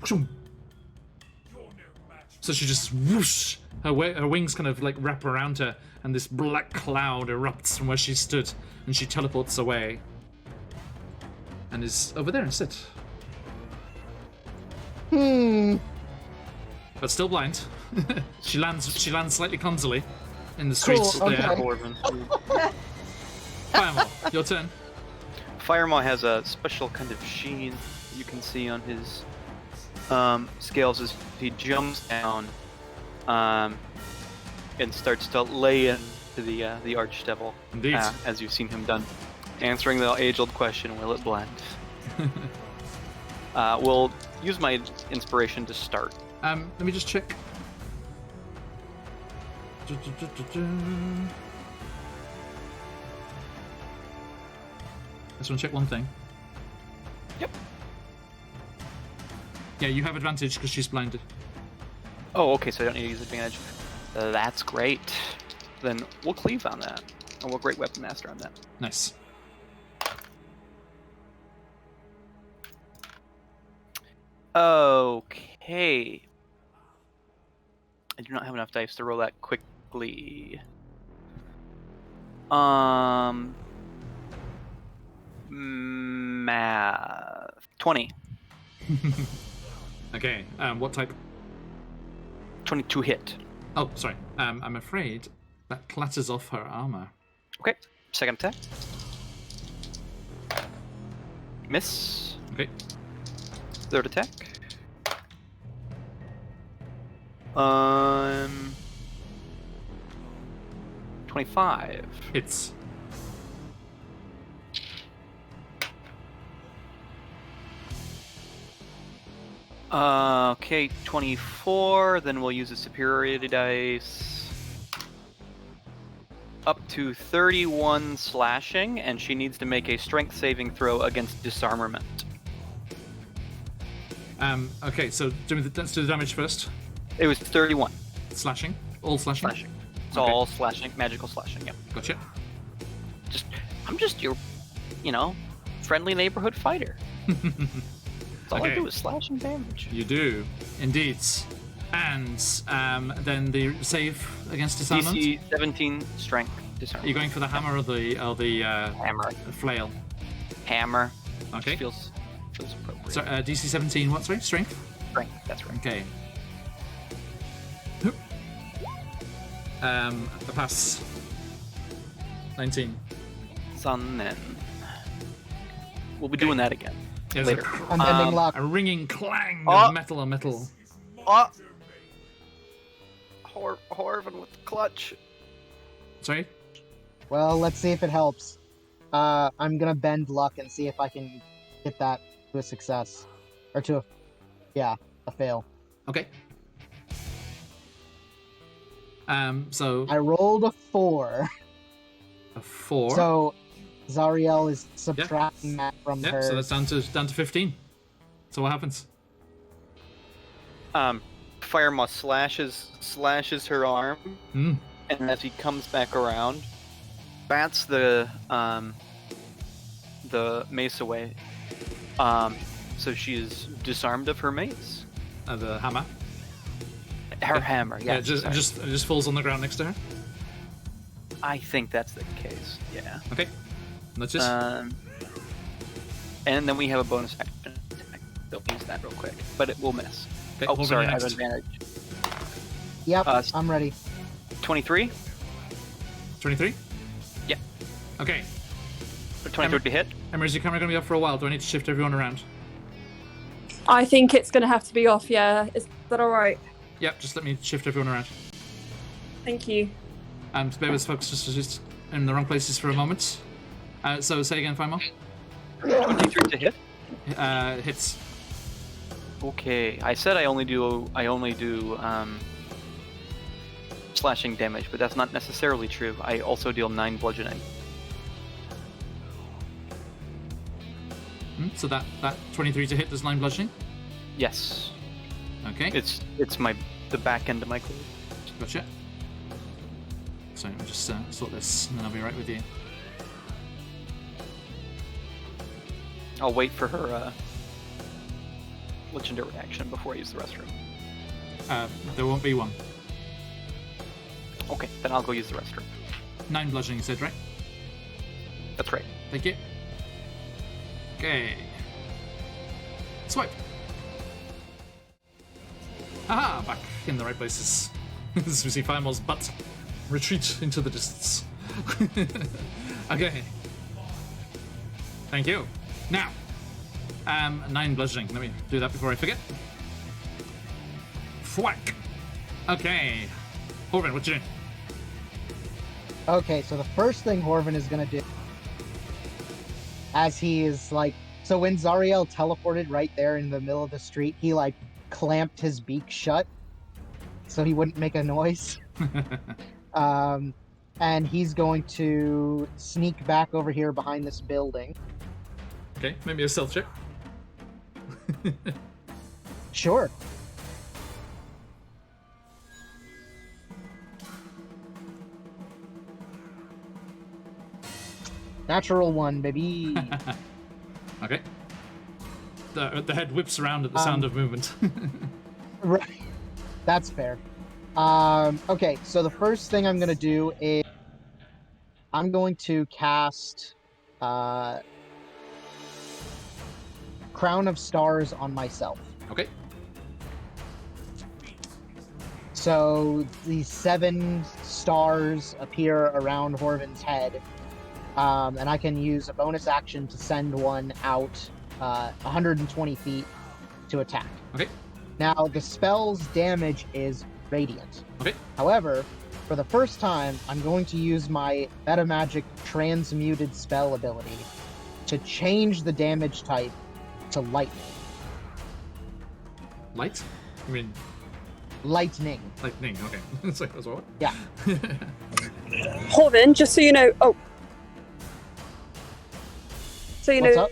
So she just whoosh. Her wings kind of like wrap around her, and this black cloud erupts from where she stood, and she teleports away. And is over there instead. But still blind. she lands slightly clumsily in the streets Cool, there. okay. Orban. Firemaw, your turn. Firemaw has a special kind of sheen you can see on his scales as he jumps down and starts to lay into the Archdevil, Indeed. as you've seen him done, answering the age-old question, will it blend? We'll use my inspiration to start. Let me just check. I just want to check one thing. Yep. Yeah, you have advantage because she's blinded. Oh, okay, so I don't need to use advantage. That's great. Then we'll cleave on that. And we'll Great Weapon Master on that. Nice. Okay. I do not have enough dice to roll that quickly. Math. 20. Okay, what type? 22 hit. Oh, sorry. I'm afraid that clatters off her armor. Okay. Second attack. Miss. Okay. Third attack. 25. Hits. Okay, 24. Then we'll use a superiority dice. Up to 31 slashing, and she needs to make a strength saving throw against disarmament. Okay, so let's do the damage first. It was 31 Slashing. All slashing? slashing. It's Okay. all slashing, magical slashing. Yep. Gotcha. I'm just your, friendly neighborhood fighter. That's all I Okay. do is slashing damage. You do, indeed. And then the save against disarmament. DC 17 strength Are disarmament. you going for the hammer or the Hammer. flail? Hammer. Okay. Feels appropriate. So DC 17. What? Sorry, strength. Strength. That's right. Okay. The pass. 19. Then we'll be doing that again Yes, later. Unending luck. A ringing clang Oh. of metal on metal. Oh! Horvin with the clutch. Sorry. Well, let's see if it helps. I'm gonna bend luck and see if I can get that to a success. Or to a fail. Okay. So I rolled a 4. a 4. So Zariel is subtracting that from Yep. her. So that's down to 15. So what happens? Firemoth slashes her arm, Hmm. and as he comes back around, bats the mace away. So she is disarmed of her mace. The hammer. Her hammer, Yeah. yes. It just falls on the ground next to her. I think that's the case. Yeah. Okay. Let's just. And then we have a bonus action. Don't use that real quick, but it will miss. Okay, Oh, Wolverine sorry, I have next. advantage. Yep, I'm ready. 23? 23. Yeah. Okay. Or 23 to hit? Emma, is your camera going to be up for a while? Do I need to shift everyone around? I think it's going to have to be off, yeah. Is that alright? Yep. Just let me shift everyone around. Thank you. Bear with folks just in the wrong places for a moment. So say again, Fimo. 23 to hit? Hits. Okay, I said I only do slashing damage, but that's not necessarily true. I also deal 9 bludgeoning. So that 23 to hit does 9 bludgeoning. Yes, Okay. it's the back end of my clue. Gotcha. So let me just sort this, and then I'll be right with you. I'll wait for her legendary action before I use the restroom. There won't be one. Okay, then I'll go use the restroom. 9 bludgeoning, you said, right? That's right. Thank you. Okay. Swipe. Aha! Back in the right places. As we see Firemore's butt retreat into the distance. Okay. Thank you. Now, 9 bludgeoning. Let me do that before I forget. Thwack. Okay. Horvin, what you doing? Okay, so the first thing Horvin is gonna do, as he is like So when Zariel teleported right there in the middle of the street, he like clamped his beak shut so he wouldn't make a noise. And he's going to sneak back over here behind this building. Okay, maybe a stealth check. Sure. Natural 1, baby. Okay. The head whips around at the sound of movement. Right. That's fair. Okay, so the first thing I'm going to do is I'm going to cast Crown of Stars on myself. Okay. So these 7 stars appear around Horvin's head, and I can use a bonus action to send one out 120 feet to attack. Okay. Now, the spell's damage is radiant. Okay. However, for the first time, I'm going to use my Metamagic Transmuted spell ability to change the damage type to lightning. Light? I mean, Lightning. lightning. Okay. It's like, that's what? Yeah. Horvin, just so you know. Oh. So you What's know. up?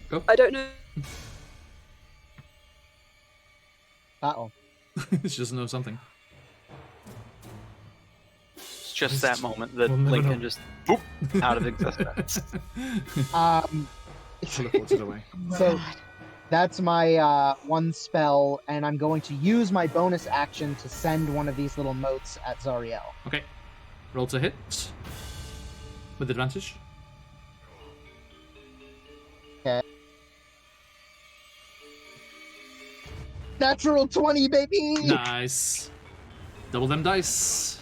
Go. I don't know. Uh-oh. She doesn't know something. It's just that moment that We'll never Lincoln know. just boop out of existence. Teleported away. So that's my one spell, and I'm going to use my bonus action to send one of these little motes at Zariel. Okay. Roll to hit. With advantage. Natural 20, baby! Nice. Double them dice.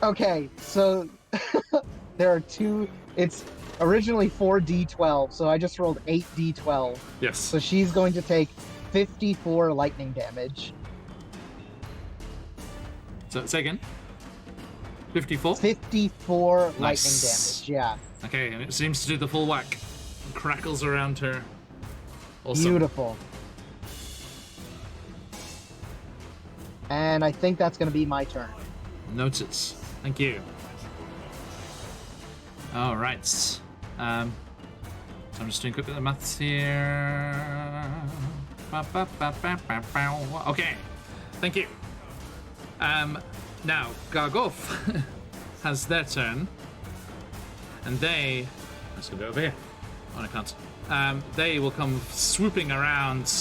Okay, so there are two. It's originally 4d12, so I just rolled 8d12. Yes. So she's going to take 54 lightning damage. So say again. 54. 54 lightning Nice. damage, yeah. Okay, and it seems to do the full whack. Crackles around her. Awesome. Beautiful. And I think that's going to be my turn. Noted. Thank you. All right. So I'm just doing quick bit of maths here. Okay. Thank you. Now Gargoth has their turn, and they. Let's go over here. On account. They will come swooping around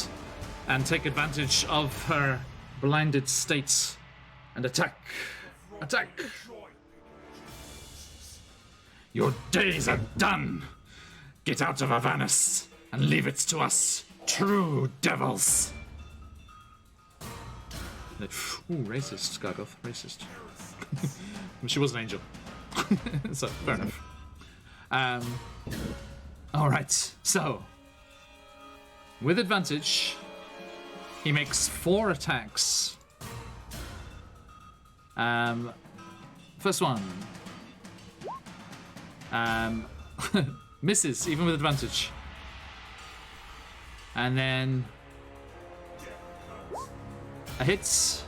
and take advantage of her blinded state and attack. Attack! Your days are done! Get out of Avernus and leave it to us, true devils! Ooh, racist, Gargoth. Racist. She was an angel. So, fair enough. Alright, so. With advantage, he makes 4 attacks. First one. Misses, even with advantage. And then a hit.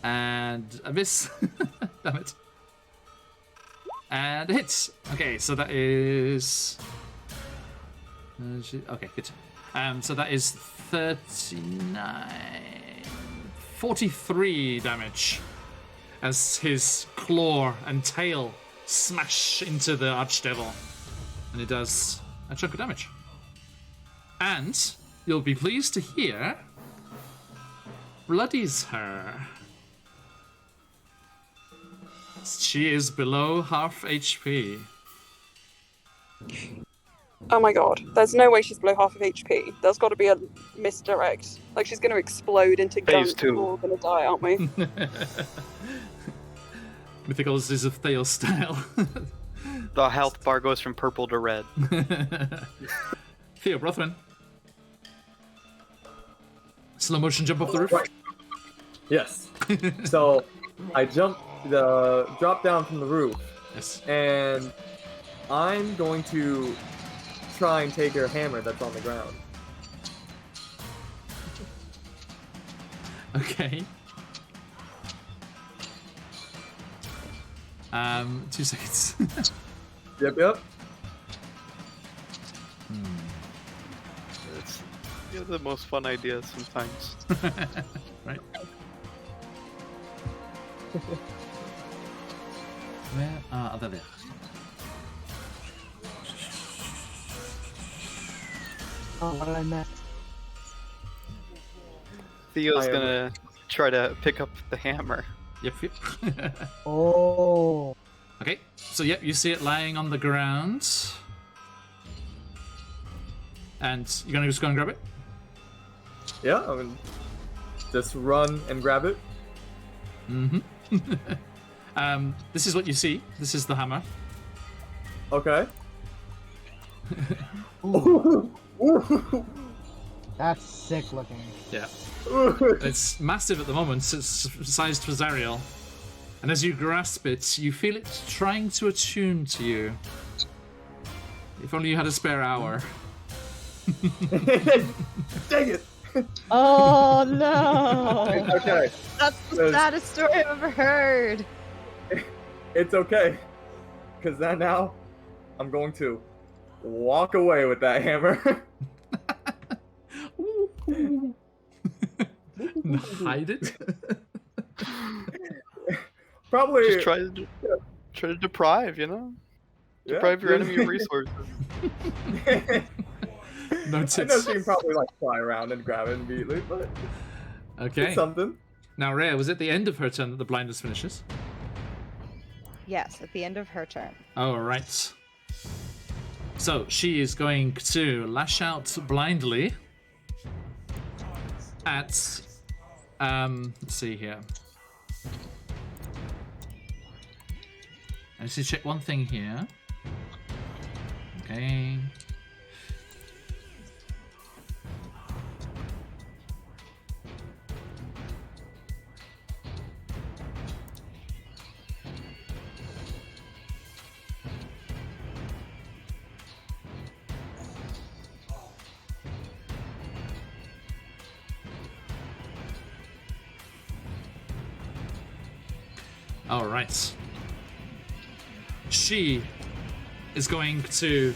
And a miss. Damn it. And a hit. Okay, so that is... okay, good. So that is 39... 43 damage as his claw and tail smash into the Archdevil. And it does a chunk of damage. And you'll be pleased to hear bloodies her. She is below half HP. Oh my god, there's no way she's below half of HP. There's got to be a misdirect. Like, she's going to explode into Phase gunk. 2. We're all going to die, aren't we? Mythicals is of Thale style. The health bar goes from purple to red. Theo Brothman. Slow motion jump off the roof. Yes. So I drop down from the roof, Yes. and I'm going to try and take her hammer that's on the ground. Okay. 2 seconds. Yep. You're the most fun ideas sometimes. Right. Where are they? Oh, what did I miss? Theo's I am- gonna try to pick up the hammer. Yep. Oh. Okay, so yep, you see it lying on the ground. And you're gonna just go and grab it? Yeah, I'm gonna just run and grab it. Mm-hmm. This is what you see. This is the hammer. Okay. Ooh, that's sick looking. Yeah. It's massive at the moment. It's sized for Zariel. And as you grasp it, you feel it trying to attune to you. If only you had a spare hour. Dang it! Oh no! Okay, That's the saddest story I've ever heard. it's okay. Because now I'm going to walk away with that hammer. Hide it? Probably. Just try to deprive, you know? Yeah. Deprive your enemy of resources. No I know tips. she can probably like fly around and grab it immediately, but Okay. it's something. Now, Rhea, was it the end of her turn that the blindness finishes? Yes, at the end of her turn. All right. So she is going to lash out blindly at. Let's see here. I need to check one thing here. Okay. All right. She is going to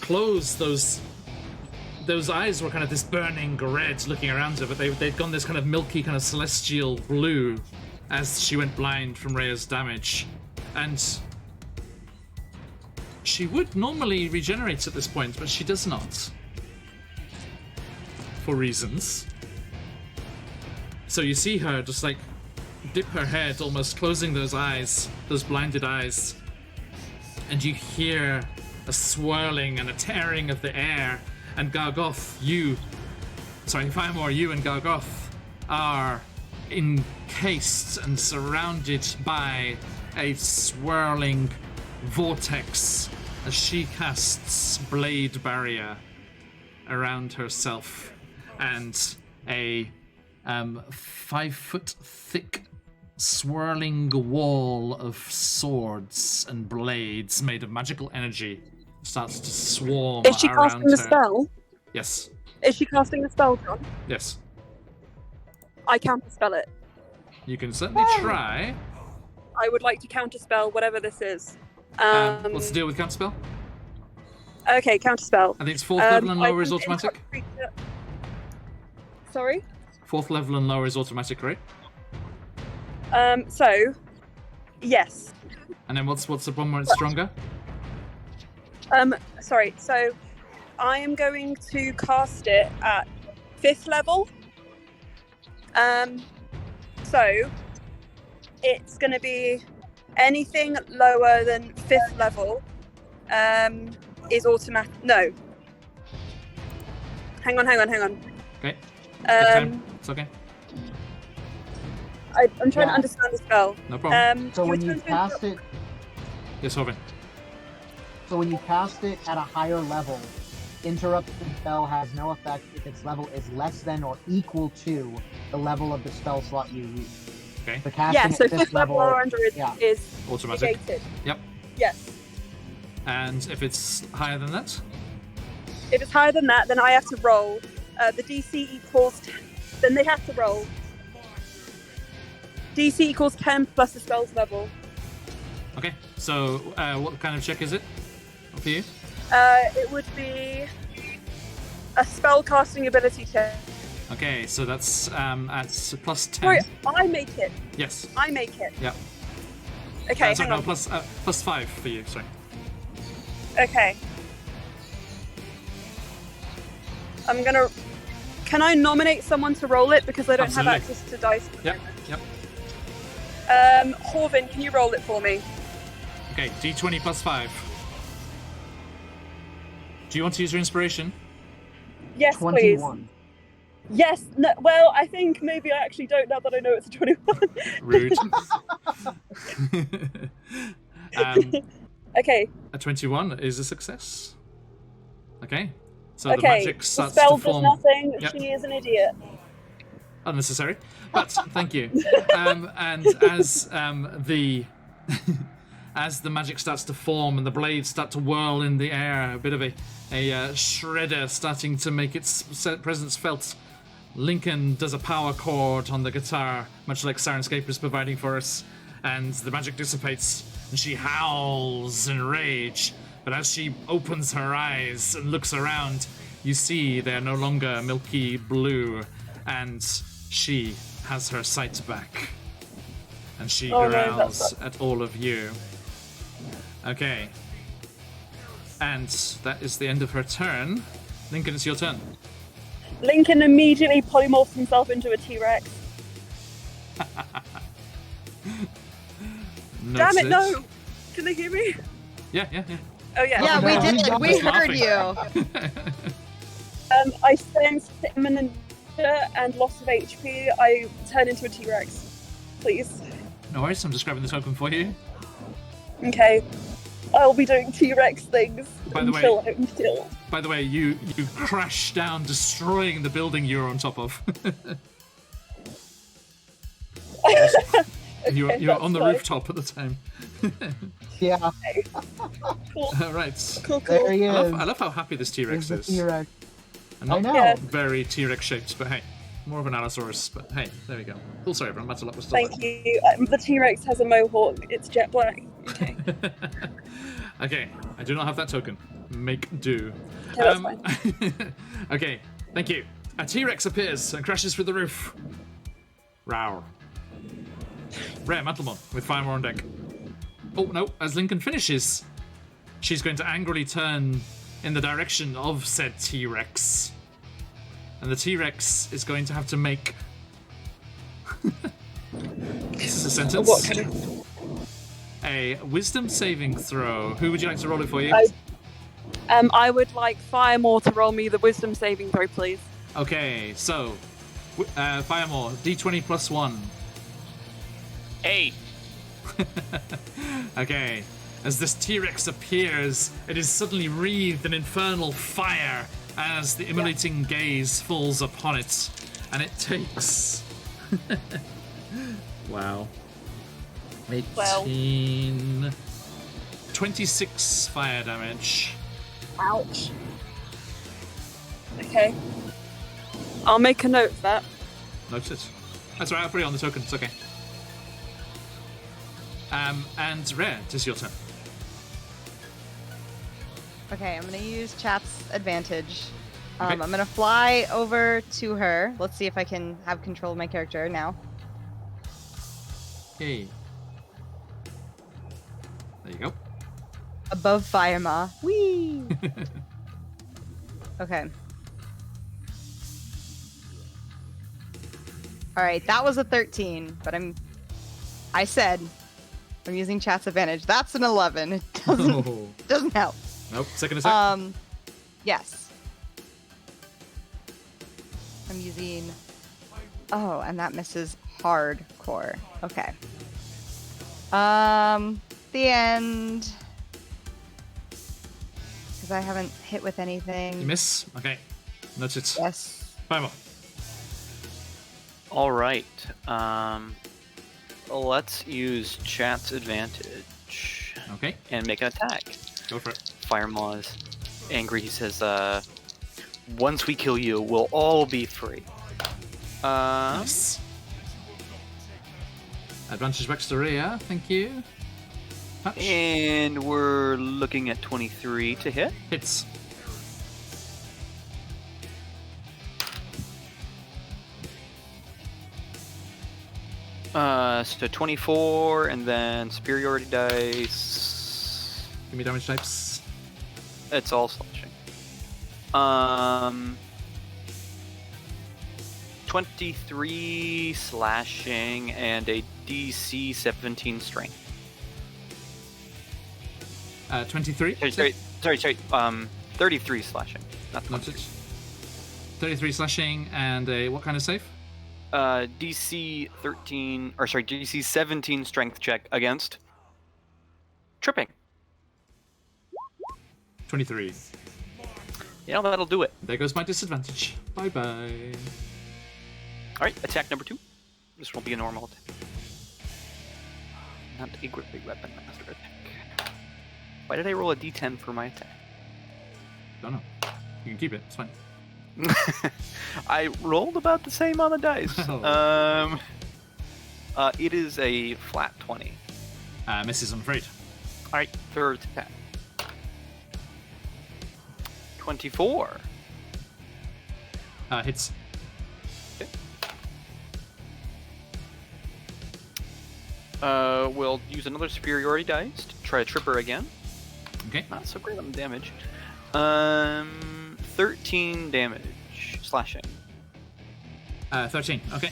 close those eyes were kind of this burning red looking around her, but they'd gone this kind of milky kind of celestial blue as she went blind from Rhea's damage. And she would normally regenerate at this point, but she does not. For reasons. So you see her just like dip her head, almost closing those eyes, those blinded eyes, and you hear a swirling and a tearing of the air, and Gargoth, Firemore, you and Gargoth are encased and surrounded by a swirling vortex as she casts Blade Barrier around herself, and a 5 foot thick swirling wall of swords and blades made of magical energy starts to swarm Is she around casting her. a spell? Yes. Is she casting a spell, John? Yes. I counterspell it. You can certainly try. I would like to counterspell whatever this is. What's the deal with counterspell? Okay, counterspell. I think it's 4th level and I lower is can automatic. interrupt- Sorry? 4th level and lower is automatic, right? So, yes. And then what's the one where it's stronger? Sorry. So, I am going to cast it at 5th level. So, it's going to be anything lower than 5th level is automatic. No. Hang on. Okay. Okay. It's okay. I'm trying Yeah. to understand the spell. No problem. So your when you turn's been cast it, Yes, Horvin. at a higher level, interrupted spell has no effect if its level is less than or equal to the level of the spell slot you use. Okay. The casting Yeah, so at this 5th level or under yeah. is Automatic. negated. Yep. Yes. And if it's higher than that? If it's higher than that, then I have to roll. The DC equals... Then they have to roll. DC equals 10 plus the spell's level. Okay. So what kind of check is it for you? It would be a spell casting ability check. Okay, so that's at plus 10. Sorry, I make it. Yes. I make it. Yep. Okay, Sorry, hang no, on. plus 5 for you, sorry. Okay. I'm gonna... Can I nominate someone to roll it? Because I don't Absolutely. have access to dice. at the Yep, moment. yep. Horvin, can you roll it for me? Okay, d20 plus 5. Do you want to use your inspiration? Yes, 21. please. Yes. No, well, I think maybe I actually don't now that I know it's a 21. Rude. Okay. A 21 is a success. Okay. So Okay. the magic The starts spell to does form. nothing. Yep. She is an idiot. Unnecessary, but thank you. And as the as the magic starts to form and the blades start to whirl in the air, a bit of a shredder starting to make its presence felt. Lincoln does a power chord on the guitar, much like Sirenscape is providing for us, and the magic dissipates, and she howls in rage. But as she opens her eyes and looks around, you see they're no longer milky blue, and she has her sight back. And she Oh, no, growls that's at all of you. Okay. And that is the end of her turn. Lincoln, it's your turn. Lincoln immediately polymorphs himself into a T-Rex. Damn it, no! Can they hear me? Yeah. Oh, yeah. Yeah, we no, did. I'm We just heard laughing. you. I sense imminent danger and loss of HP. I turn into a T-Rex. Please. No worries, I'm just grabbing the token for you. Okay. I'll be doing T-Rex things By the way- until I'm killed. By the way, you crash down, destroying the building you're on top of. you're that's on the fine. rooftop at the time. Yeah, Cool. All right. Cool. there he is. I love how happy this T-Rex There's is. the T-Rex. And I not know. Yeah. very T-Rex shaped, but hey, more of an Allosaurus. But hey, there we go. Cool, sorry, everyone. Matter was still Thank you. The T-Rex has a mohawk. It's jet black. Okay. Okay, I do not have that token. Make do. Okay, that's fine. Okay, thank you. A T-Rex appears and crashes through the roof. Row. Rare Mantlemon with Firemore on deck. Oh no, as Lincoln finishes, she's going to angrily turn in the direction of said T-Rex. And the T-Rex is going to have to make... This is a sentence. What kind of... A wisdom saving throw. Who would you like to roll it for you? I would like Firemore to roll me the wisdom saving throw, please. Okay, so Firemore, D20 plus 1. 8. Okay, as this T-Rex appears, it is suddenly wreathed in infernal fire as the immolating gaze falls upon it, and it takes... Wow. 18... 26 fire damage. Ouch. Okay. I'll make a note of that. Noted. That's right, I'll put it on the token, it's okay. And Rare, it is your turn. Okay, I'm gonna use chat's advantage. Okay. I'm gonna fly over to her. Let's see if I can have control of my character now. Hey. There you go. Above Firemaw. Whee! Okay. Alright, that was a 13, but I said I'm using chat's advantage. That's an 11. It doesn't help. Nope, second attack. Yes. I'm using... Oh, and that misses hardcore. Okay. The end... Because I haven't hit with anything. You miss? Okay. Noted. Yes. Five more. All right. let's use chat's advantage Okay, and make an attack. go for it. Firemaw is angry. He says, once we kill you, we'll all be free. Nice. Advantage back to the rear, thank you. Touch. And we're looking at 23 to hit. Hits. So 24, and then superiority dice. Give me damage types. It's all slashing. 23 slashing and a DC 17 strength. 23. Sorry. 33 slashing. Not 23. Noted. 33 slashing and a what kind of save? DC 17 strength check against tripping. 23. Yeah, that'll do it. There goes my disadvantage. Bye bye. All right, attack number 2. This will be a normal attack. Not a great big weapon master attack. Why did I roll a D10 for my attack? Don't know. You can keep it. It's fine. I rolled about the same on the dice. Oh. It is a flat 20. Misses, I'm afraid. All right, third attack. 24. Hits. We'll use another superiority dice to try to trip her again. Okay. Not so great on the damage. 13 damage slashing. 13. Okay.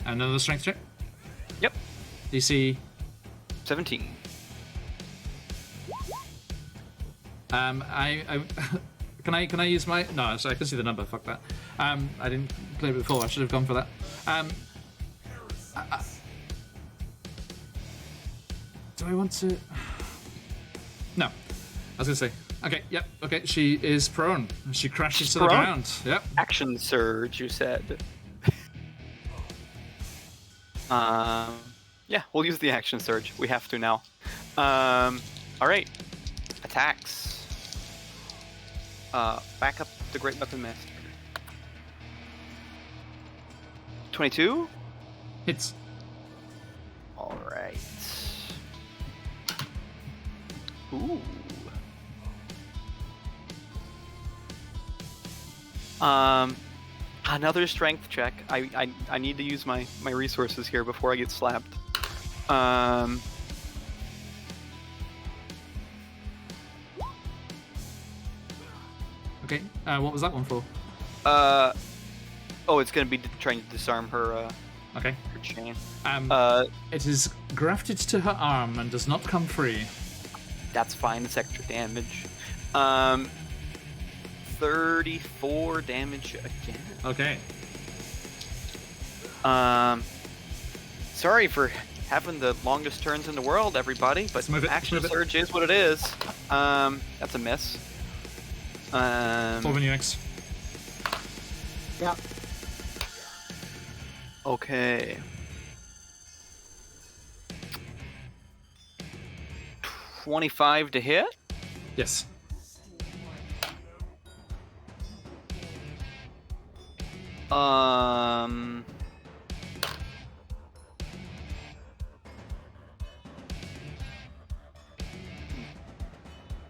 Another strength check. Yep. DC. 17. I can I use my so I can see the number. Fuck that. I didn't play it before. I should have gone for that. Do I want to? No. I was gonna say. Okay. Yep. Okay. She is prone. She crashes to the Prone? ground. Yep. Action surge, you said. Yeah, we'll use the action surge. We have to now. All right. Attacks. Back up the Great Weapon Master. 22. Hits. All right. Ooh. Another strength check. I need to use my resources here before I get slapped. Okay. What was that one for? Oh, it's gonna be trying to disarm her. Okay. Her chain. It is grafted to her arm and does not come free. That's fine. It's extra damage. 34 damage again. Okay. Sorry for having the longest turns in the world, everybody, but Move it, action move it. surge is what it is. That's a miss. Over Unix. Yeah. Okay. 25 to hit. Yes.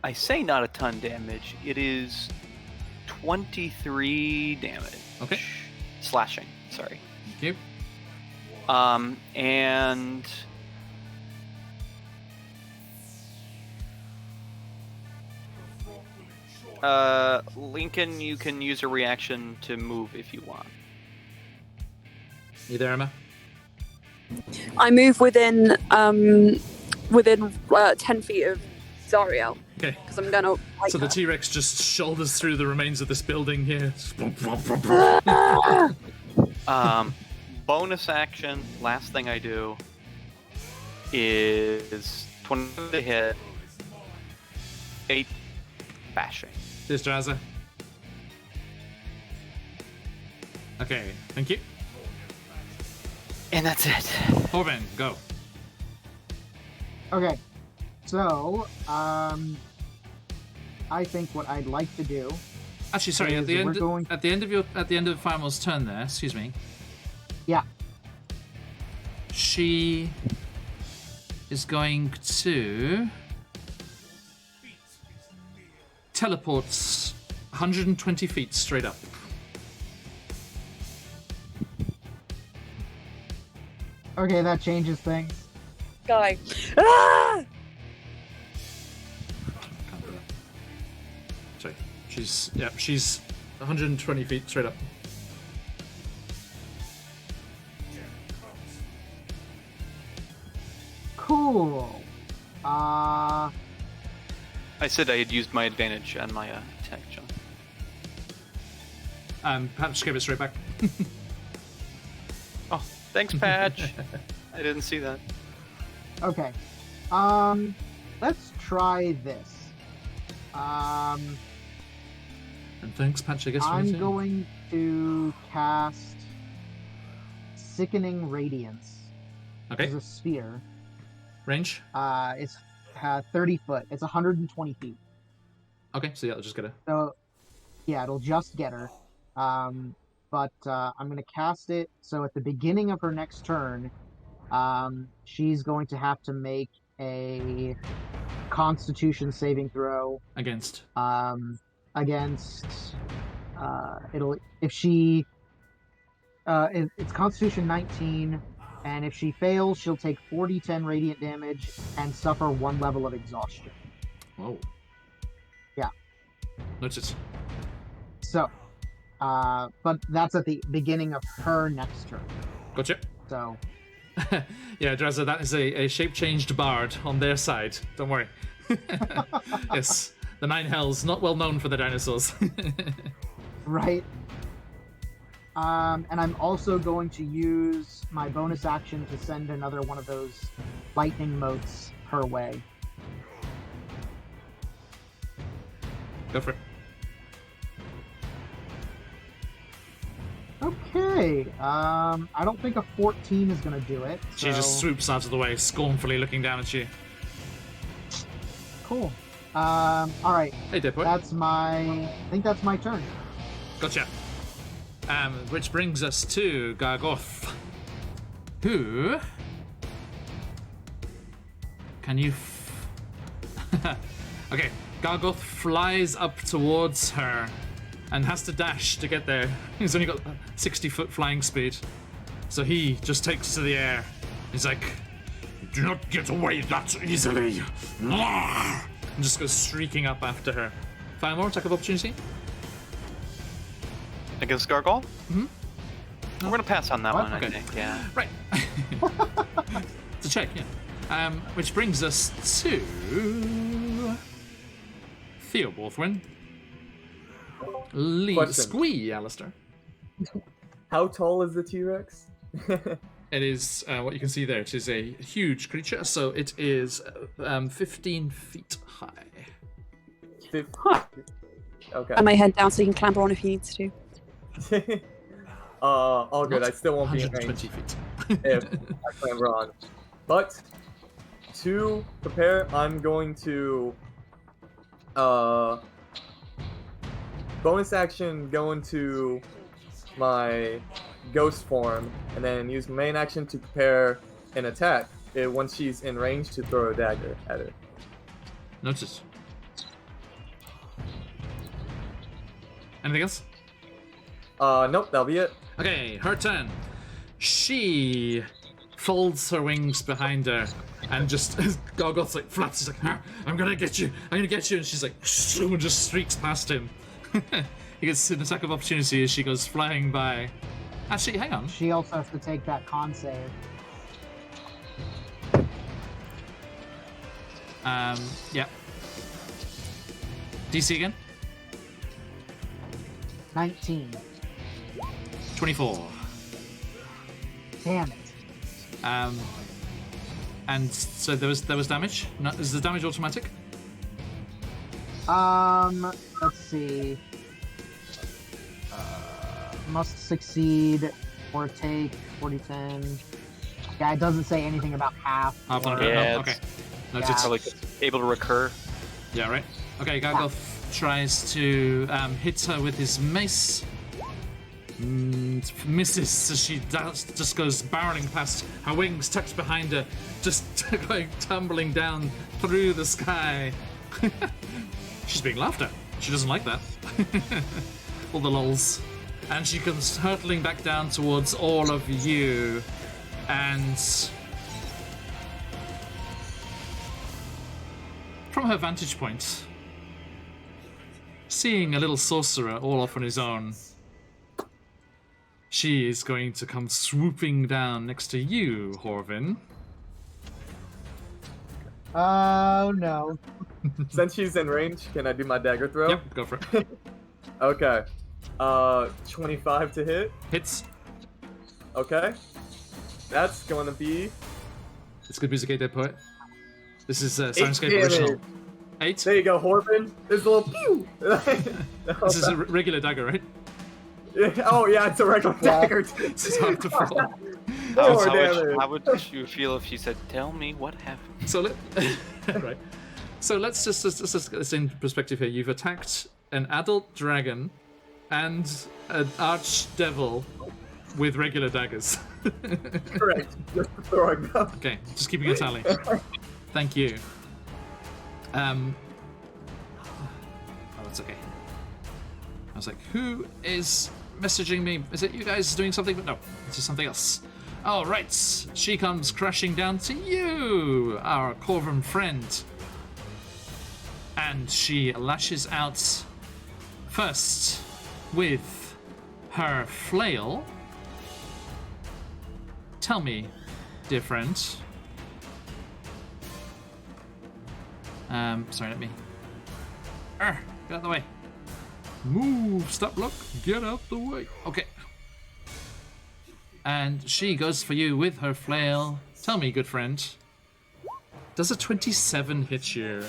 I say not a ton damage. It is 23 damage. Okay. Slashing, sorry. Thank you. And Lincoln, you can use a reaction to move if you want. You there, Emma? I move within 10 feet of Zariel Okay. because I'm gonna. Like So the her. T-Rex just shoulders through the remains of this building here. Bonus action, last thing I do is 20 to hit, 8 bashing. Cheers, Jazza. Okay, thank you. And that's it. Orban, go. Okay, so I think what I'd like to do. Actually, sorry. At the We're end, going- at the end of Firemore's turn, there. Excuse me. Yeah. She is going to teleports 120 feet straight up. Okay, that changes things. Guy. Ah! Can't do that. Sorry. She's 120 feet straight up. Cool. I said I had used my advantage on my attack, John. Patch gave it straight back. Oh, thanks, Patch. I didn't see that. Okay. Let's try this. And thanks, Patch, I guess. for I'm anything. going to cast Sickening Radiance. Okay. It's a sphere. Range. It's 30 foot. It's 120 feet. Okay, so yeah, I'll just get it. So, yeah, it'll just get her. But I'm going to cast it. So at the beginning of her next turn, she's going to have to make a Constitution saving throw Against. against. It's Constitution 19, and if she fails, she'll take 4d10 radiant damage and suffer 1 level of exhaustion. Whoa. Yeah. Noted. So, but that's at the beginning of her next turn. Gotcha. So, Yeah, Drazza, that is a shape-changed bard on their side. Don't worry. Yes, the Nine Hells, not well known for the dinosaurs. right. And I'm also going to use my bonus action to send another one of those lightning motes her way. Go for it. Okay. I don't think a 14 is going to do it. She just so- swoops out of the way, scornfully looking down at you. Cool. All right. Hey, Deadpool. I think that's my turn. Gotcha. Which brings us to Gargoth, who can you? Okay, Gargoth flies up towards her and has to dash to get there. He's only got 60-foot flying speed, so he just takes to the air. He's like, "Do not get away that easily!" And just goes streaking up after her. Firemore, attack of opportunity. Against Gargoth? Mhm. We're gonna pass on that What? one, Okay. I think. Yeah. Right. It's a check, yeah. Which brings us to Theo Borthwyn. Lee Question. Squee, Alistair. How tall is the T-Rex? It is what you can see there. It is a huge creature, so it is 15 feet high. Okay. I may head down so you can clamber on if he needs to. All good. Not I still won't be in 120 range feet. if I clamber on. But to prepare, I'm going to bonus action go into my ghost form, and then use main action to prepare an attack once she's in range to throw a dagger at her. Notice. Anything else? Nope, that'll be it. Okay, her turn. She folds her wings behind her and just Gargoth's like flaps. She's like, "Ah, I'm gonna get you, and she's like, and just streaks past him. He gets an attack of opportunity as she goes flying by. Actually, hang on. She also has to take that con save. Yeah. DC again. 19. 24. Damn it. And so there was damage. No, is the damage automatic? Let's see. Must succeed or take 40-10. Yeah, it doesn't say anything about half. Half on or- a crit? Yeah, No? Okay. it's- Noted. Yeah. Probably able to recur. Yeah, right. Okay, Gargoth tries to hit her with his mace. Misses as she just goes barreling past. Her wings tucked behind her, just going tumbling down through the sky. She's being laughed at. She doesn't like that. All the lols. And she comes hurtling back down towards all of you. And from her vantage point, seeing a little sorcerer all off on his own, she is going to come swooping down next to you, Horvin. Oh no. Since she's in range, can I do my dagger throw? Yep, go for it. Okay. 25 to hit. Hits. Okay. That's going to be It's good music, Dead Poet. This is 8 Sirenscape damage. original. 8. There you go, Horvin. There's a little pew. This is a regular dagger, right? Oh yeah, it's a regular Yeah. dagger. This is hard to fall. More How damage. would you feel if she said, "Tell me what happened"? So right. So let's just get this in perspective here. You've attacked an adult dragon and an archdevil with regular daggers. Correct. Just throwing them. Okay, just keeping a tally. Thank you. Oh, that's okay. I was like, who is messaging me? Is it you guys doing something? But no, it's just something else. All right, she comes crashing down to you, our Corvin friend. And she lashes out first with her flail. Tell me, dear friend. Sorry, let me. Get out of the way. Move, stop, look, get out the way. Okay. And she goes for you with her flail. Tell me, good friend. Does a 27 hit you?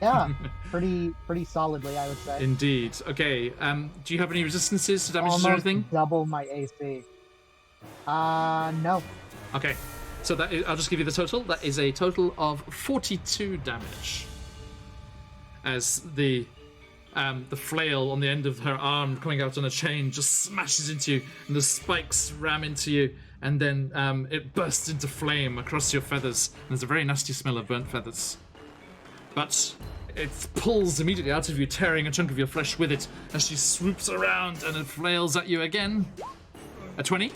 Yeah, pretty solidly, I would say. Indeed. Okay. Do you have any resistances to damages Almost or anything? double my AC. No. Okay. So that is, I'll just give you the total. That is a total of 42 damage. As the flail on the end of her arm coming out on a chain just smashes into you, and the spikes ram into you, and then it bursts into flame across your feathers. And there's a very nasty smell of burnt feathers. But it pulls immediately out of you, tearing a chunk of your flesh with it, as she swoops around and it flails at you again. A 20.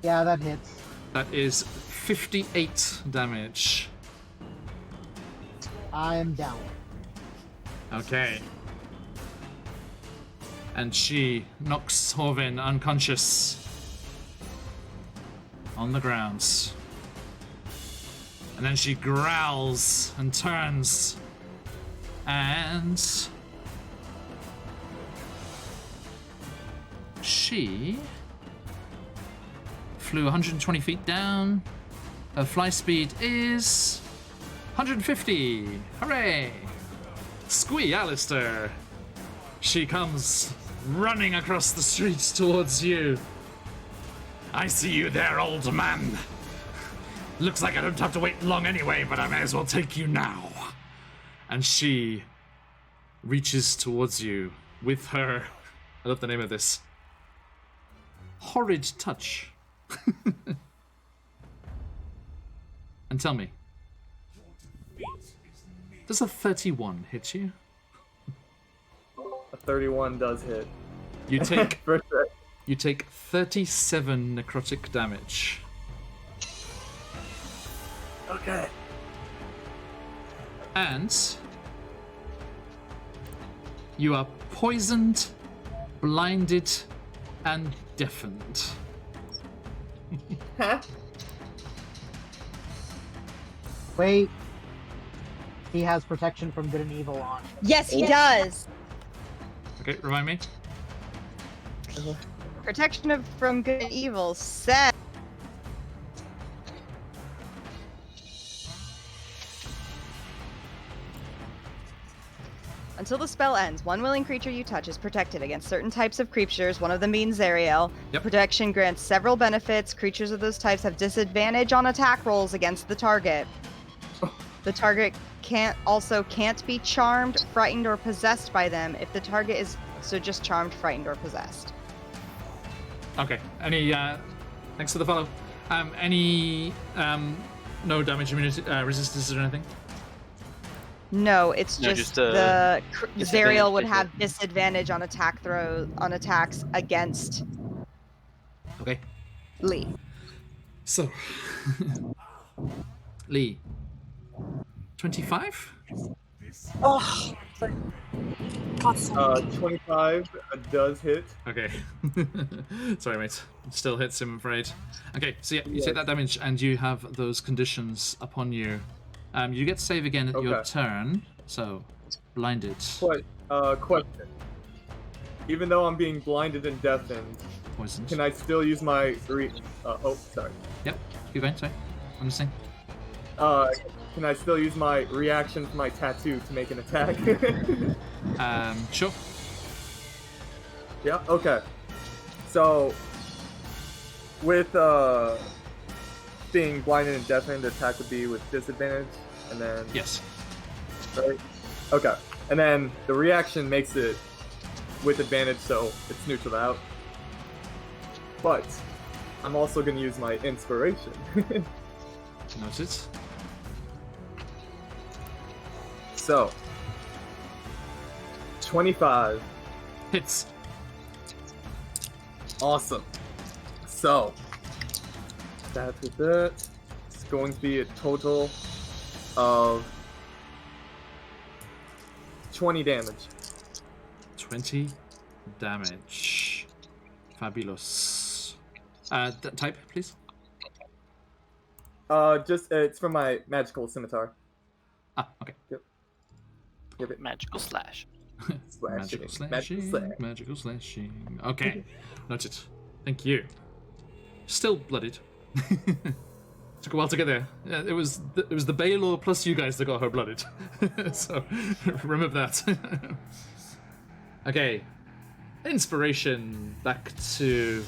Yeah, that hits. That is 58 damage. I'm down. Okay. And she knocks Horvin unconscious on the ground. And then she growls and turns. And she flew 120 feet down. Her fly speed is 150. Hooray! Squee, Alistair. She comes running across the streets towards you. I see you there, old man. Looks like I don't have to wait long anyway, but I may as well take you now. And she reaches towards you with her, I love the name of this, horrid touch. And tell me, does a 31 hit you? A 31 does hit. You take For sure. you take 37 necrotic damage. Okay. And you are poisoned, blinded, and deafened. Huh? Wait. He has protection from good and evil on. Yes, he does. Okay, remind me. Protection from good and evil said. Until the spell ends, one willing creature you touch is protected against certain types of creatures, one of them being Zariel. Yep. Protection grants several benefits. Creatures of those types have disadvantage on attack rolls against the target. The target can't be charmed, frightened, or possessed by them if the target is so just charmed, frightened, or possessed. Okay. Any thanks for the follow. Any no damage immunity resistances or anything? No, it's No, just disadvantage Zariel would to have disadvantage on attacks against Okay. Lee. So Lee. 25? Oh, God, sorry. 25 does hit. Okay. Sorry, mate. Still hits him, I'm afraid. Okay, so yeah, you take that damage and you have those conditions upon you. You get to save again at your Okay. turn, so blinded. Question. Even though I'm being blinded and deafened, Poisoned. can I still use my sorry. Yep, keep going, sorry. I'm just saying. Can I still use my reaction to my tattoo to make an attack? Sure. Yeah, okay. So, with being blinded and deafened, the attack would be with disadvantage, and then... Yes. Right? Okay. And then the reaction makes it with advantage, so it's neutraled out. But, I'm also going to use my inspiration. Noted. So, 25. Hits. Awesome. So, that's with that. It's going to be a total of 20 damage. 20 damage. Fabulous. Type, please. It's from my magical scimitar. Ah, okay. Give it Magical slash. Magical slashing. slashing. Magical slashing. Okay. Noted. Thank you. Still bloodied. Took a while to get there. Yeah, it was the Baylor plus you guys that got her blooded. So remember that. Okay. Inspiration back to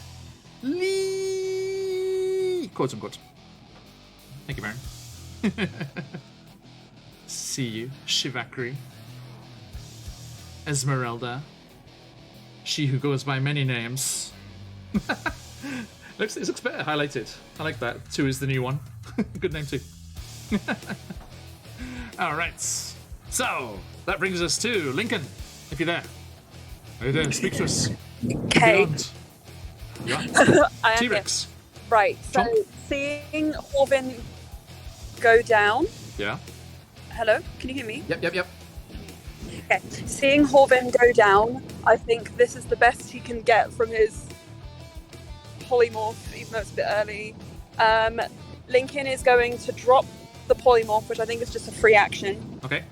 Lee. Quote unquote. Thank you, Baron. See you, Shivakri. Esmeralda. She who goes by many names. This looks better highlighted. I like that. 2 is the new one. Good name too. Alright. So, that brings us to Lincoln, if you're there. Are you there? Speak to us. Okay. Yeah. I am here. T-Rex. Right, so Chomp. seeing Horvin go down. Yeah. Hello, can you hear me? Yep. Okay. Seeing Horvin go down, I think this is the best he can get from his polymorph, even though it's a bit early. Lincoln is going to drop the polymorph, which I think is just a free action. Okay.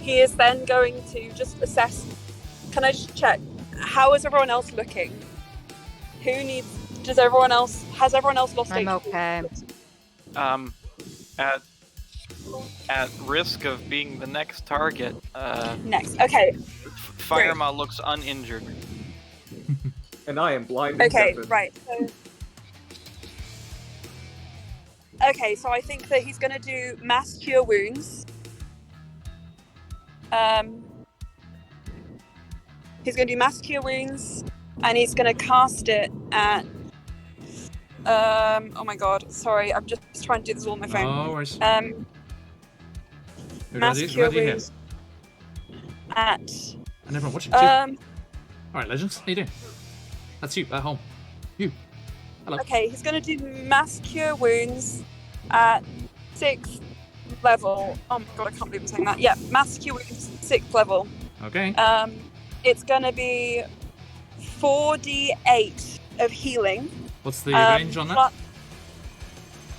He is then going to just assess. Can I just check? How is everyone else looking? Has everyone else lost I'm HP? okay. At risk of being the next target, Next. Okay. Firema looks uninjured. And I am blind and Okay, deafened. right. So I think that he's going to do mass cure wounds. He's going to do mass cure wounds, and he's going to cast it at. Oh my god! Sorry, I'm just trying to do this all on my phone. No worries. Mass Ready cure here. wounds at. And everyone watching too. Alright, legends. How you doing? That's you at home. You. Hello. Okay, he's going to do mass cure wounds at 6th level. Oh my god, I can't believe I'm saying that. Yeah, mass cure wounds 6th level. Okay. It's going to be 4d8 of healing. What's the range on that?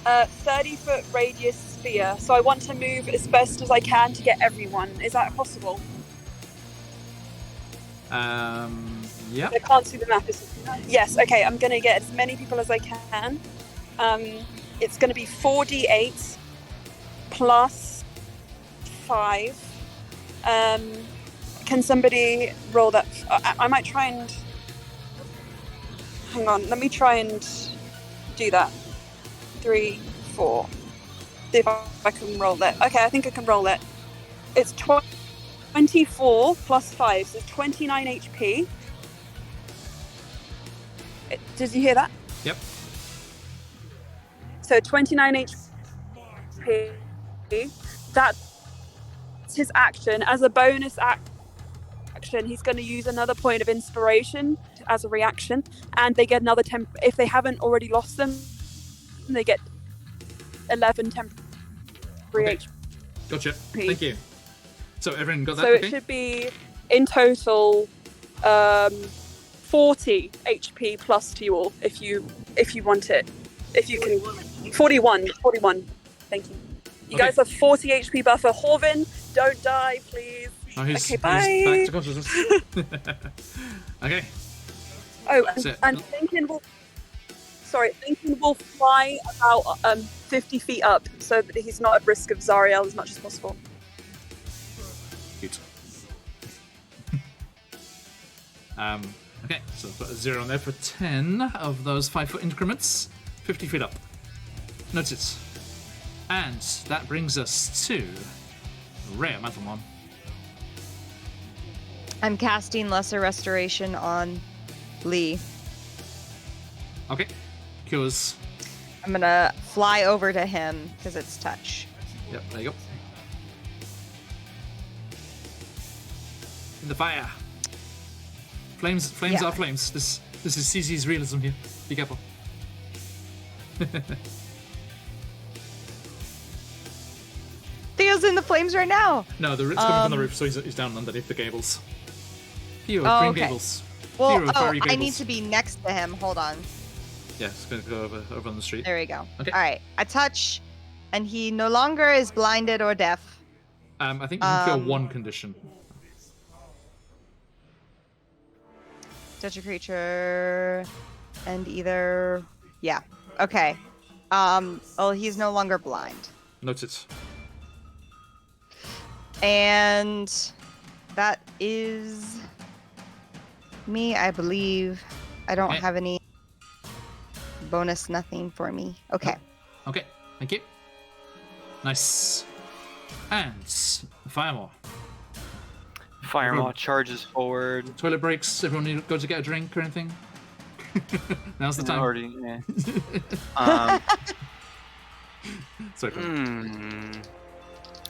30-foot radius sphere. So I want to move as best as I can to get everyone. Is that possible? Yeah. I can't see the map. Yes, okay, I'm going to get as many people as I can. It's going to be 4d8 plus 5. Can somebody roll that? I might try and. Hang on, let me try and do that. 3, 4. See if I can roll it. Okay, I think I can roll it. It's 24 plus 5, so it's 29 HP. Did you hear that? Yep. So 29 HP. That's his action. As a bonus action, he's going to use another point of inspiration as a reaction, and they get another if they haven't already lost them, they get 11 temporary HP. Gotcha. Thank you. So everyone got that? So okay? it should be in total 40 HP plus to you all if you want it. If you can 41. Thank you. You guys have 40 HP buffer. Horvin, don't die, please. Oh, he's bye. back to consciousness. Okay. Oh, and Lincoln will fly about 50 feet up so that he's not at risk of Zariel as much as possible. Cute. Okay, so put a 0 on there for 10 of those 5-foot increments, 50 feet up. Noted. And that brings us to Rhea Mantelmon. I'm casting Lesser Restoration on Lee. Okay, cures. I'm gonna fly over to him because it's touch. Yep, there you go. In the fire. Flames Yeah. are flames. This is CZ's realism here. Be careful. Theo's in the flames right now. No, it's coming from the roof, so he's down underneath the gables. Theo, Oh, green okay. gables. Well, Theo, fiery I gables. need to be next to him. Hold on. Yeah, it's going to go over on the street. There we go. Okay. All right. I touch, and he no longer is blinded or deaf. I think you can cure one condition. Touch a creature, and either... Yeah. Okay. Well, he's no longer blind. Noted. And that is me, I believe. I don't Okay. have any bonus nothing for me. Okay. Okay, thank you. Nice. And Firemaw. Firemaw charges forward. Toilet breaks. Everyone need to go to get a drink or anything? Now's the time. Already, yeah. Sorry.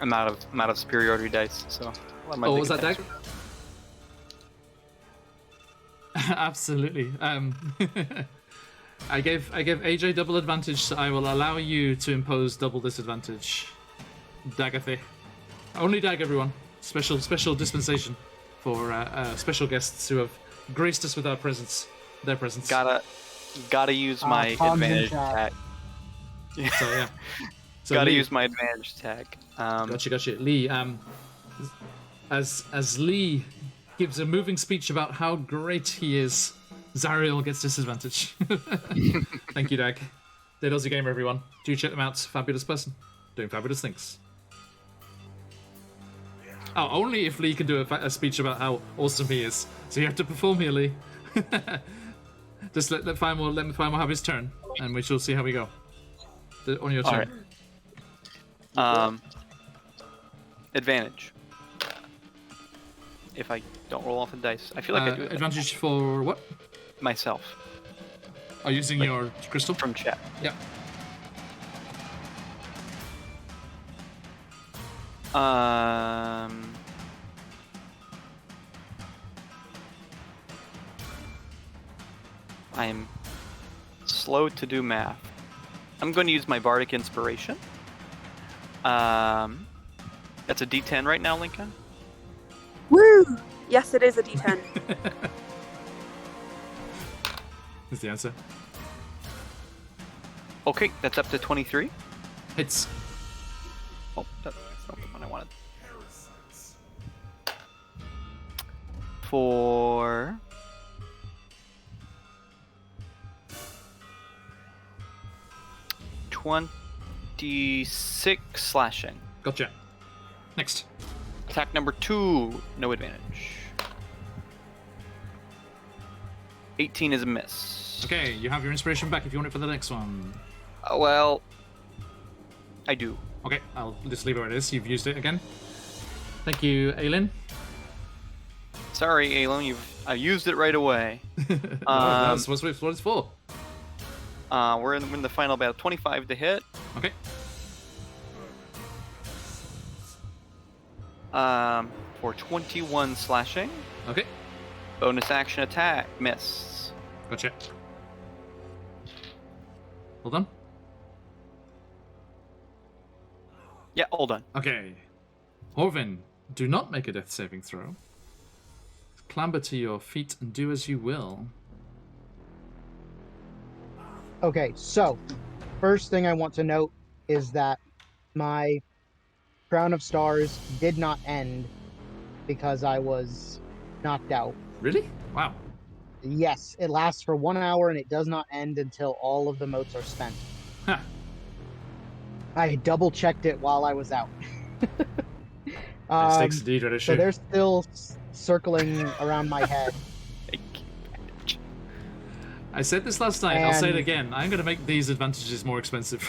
I'm out of superiority dice, so. Oh, was that Dag? Absolutely. I gave AJ double advantage, so I will allow you to impose double disadvantage. Dagathy. Only Dag, everyone. Special dispensation for special guests who have graced us with their presence. Gotta use my Tom's in advantage chat. attack. So yeah. So Gotta Lee, use my advantage attack. Gotcha. Lee, as Lee gives a moving speech about how great he is, Zariel gets disadvantage. Thank you, Dag. Diddle's a gamer, everyone. Do check them out. Fabulous person. Doing fabulous things. Oh, only if Lee can do a speech about how awesome he is. So you have to perform here, Lee. Just let Firemaw have his turn, and we shall see how we go. On your turn. Alright. Advantage. If I don't roll off the dice. I feel like I do Advantage for what? myself Oh, using your crystal? from chat. Yeah. I'm slow to do math. I'm going to use my Bardic Inspiration. That's a D10 right now, Lincoln. Woo! Yes, it is a D10. Is the answer. Okay, that's up to 23. Hits. Oh, that's not the one I wanted. For 26 slashing. Gotcha. Next. Attack number 2, no advantage. 18 is a miss. Okay, you have your inspiration back if you want it for the next one. Well, I do. Okay, I'll just leave it where it is. You've used it again. Thank you, Aelin. Sorry, Aelin, I used it right away. That's what it's for. We're in the final battle. 25 to hit. Okay. For 21 slashing. Okay. Bonus action attack. Miss. Gotcha. Hold on. Yeah, hold on. Okay. Horvin, do not make a death saving throw. Clamber to your feet and do as you will. Okay, so first thing I want to note is that my Crown of Stars did not end because I was knocked out. Really? Wow. Yes, it lasts for 1 hour and it does not end until all of the motes are spent. Huh. I double checked it while I was out. Mistakes indeed, what it So should. they're still circling around my head. I said this last night, I'll say it And- again. I'm going to make these advantages more expensive.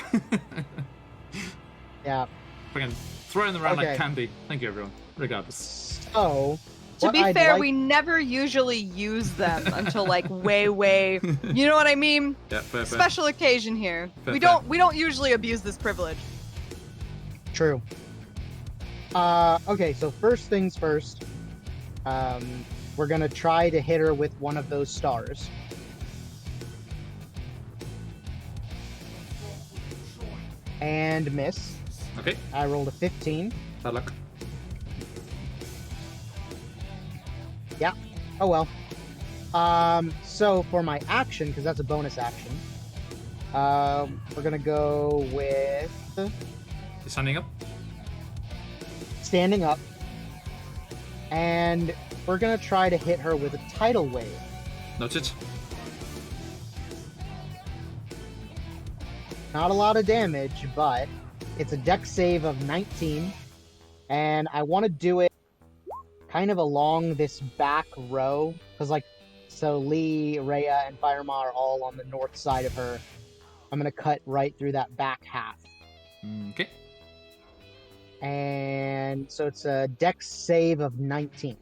Yeah. Fucking throwing them around like Okay. candy. Thank you, everyone. Regardless. So, To what be I'd fair, like- we never usually use them until like way. You know what I mean? Yeah, fair. Special occasion here. Fair, We fair. don't usually abuse this privilege. True. Okay, so first things first. We're gonna try to hit her with one of those stars. And miss. Okay, I rolled a 15. bad luck. Oh well. So for my action, because that's a bonus action, we're gonna go with You standing up? standing up, and we're gonna try to hit her with a tidal wave. Noted. Not a lot of damage, but it's a dex save of 19, and I want to do it kind of along this back row, because so Lee, Rhea, and Firema are all on the north side of her. I'm gonna cut right through that back half, Okay. and so it's a dex save of 19.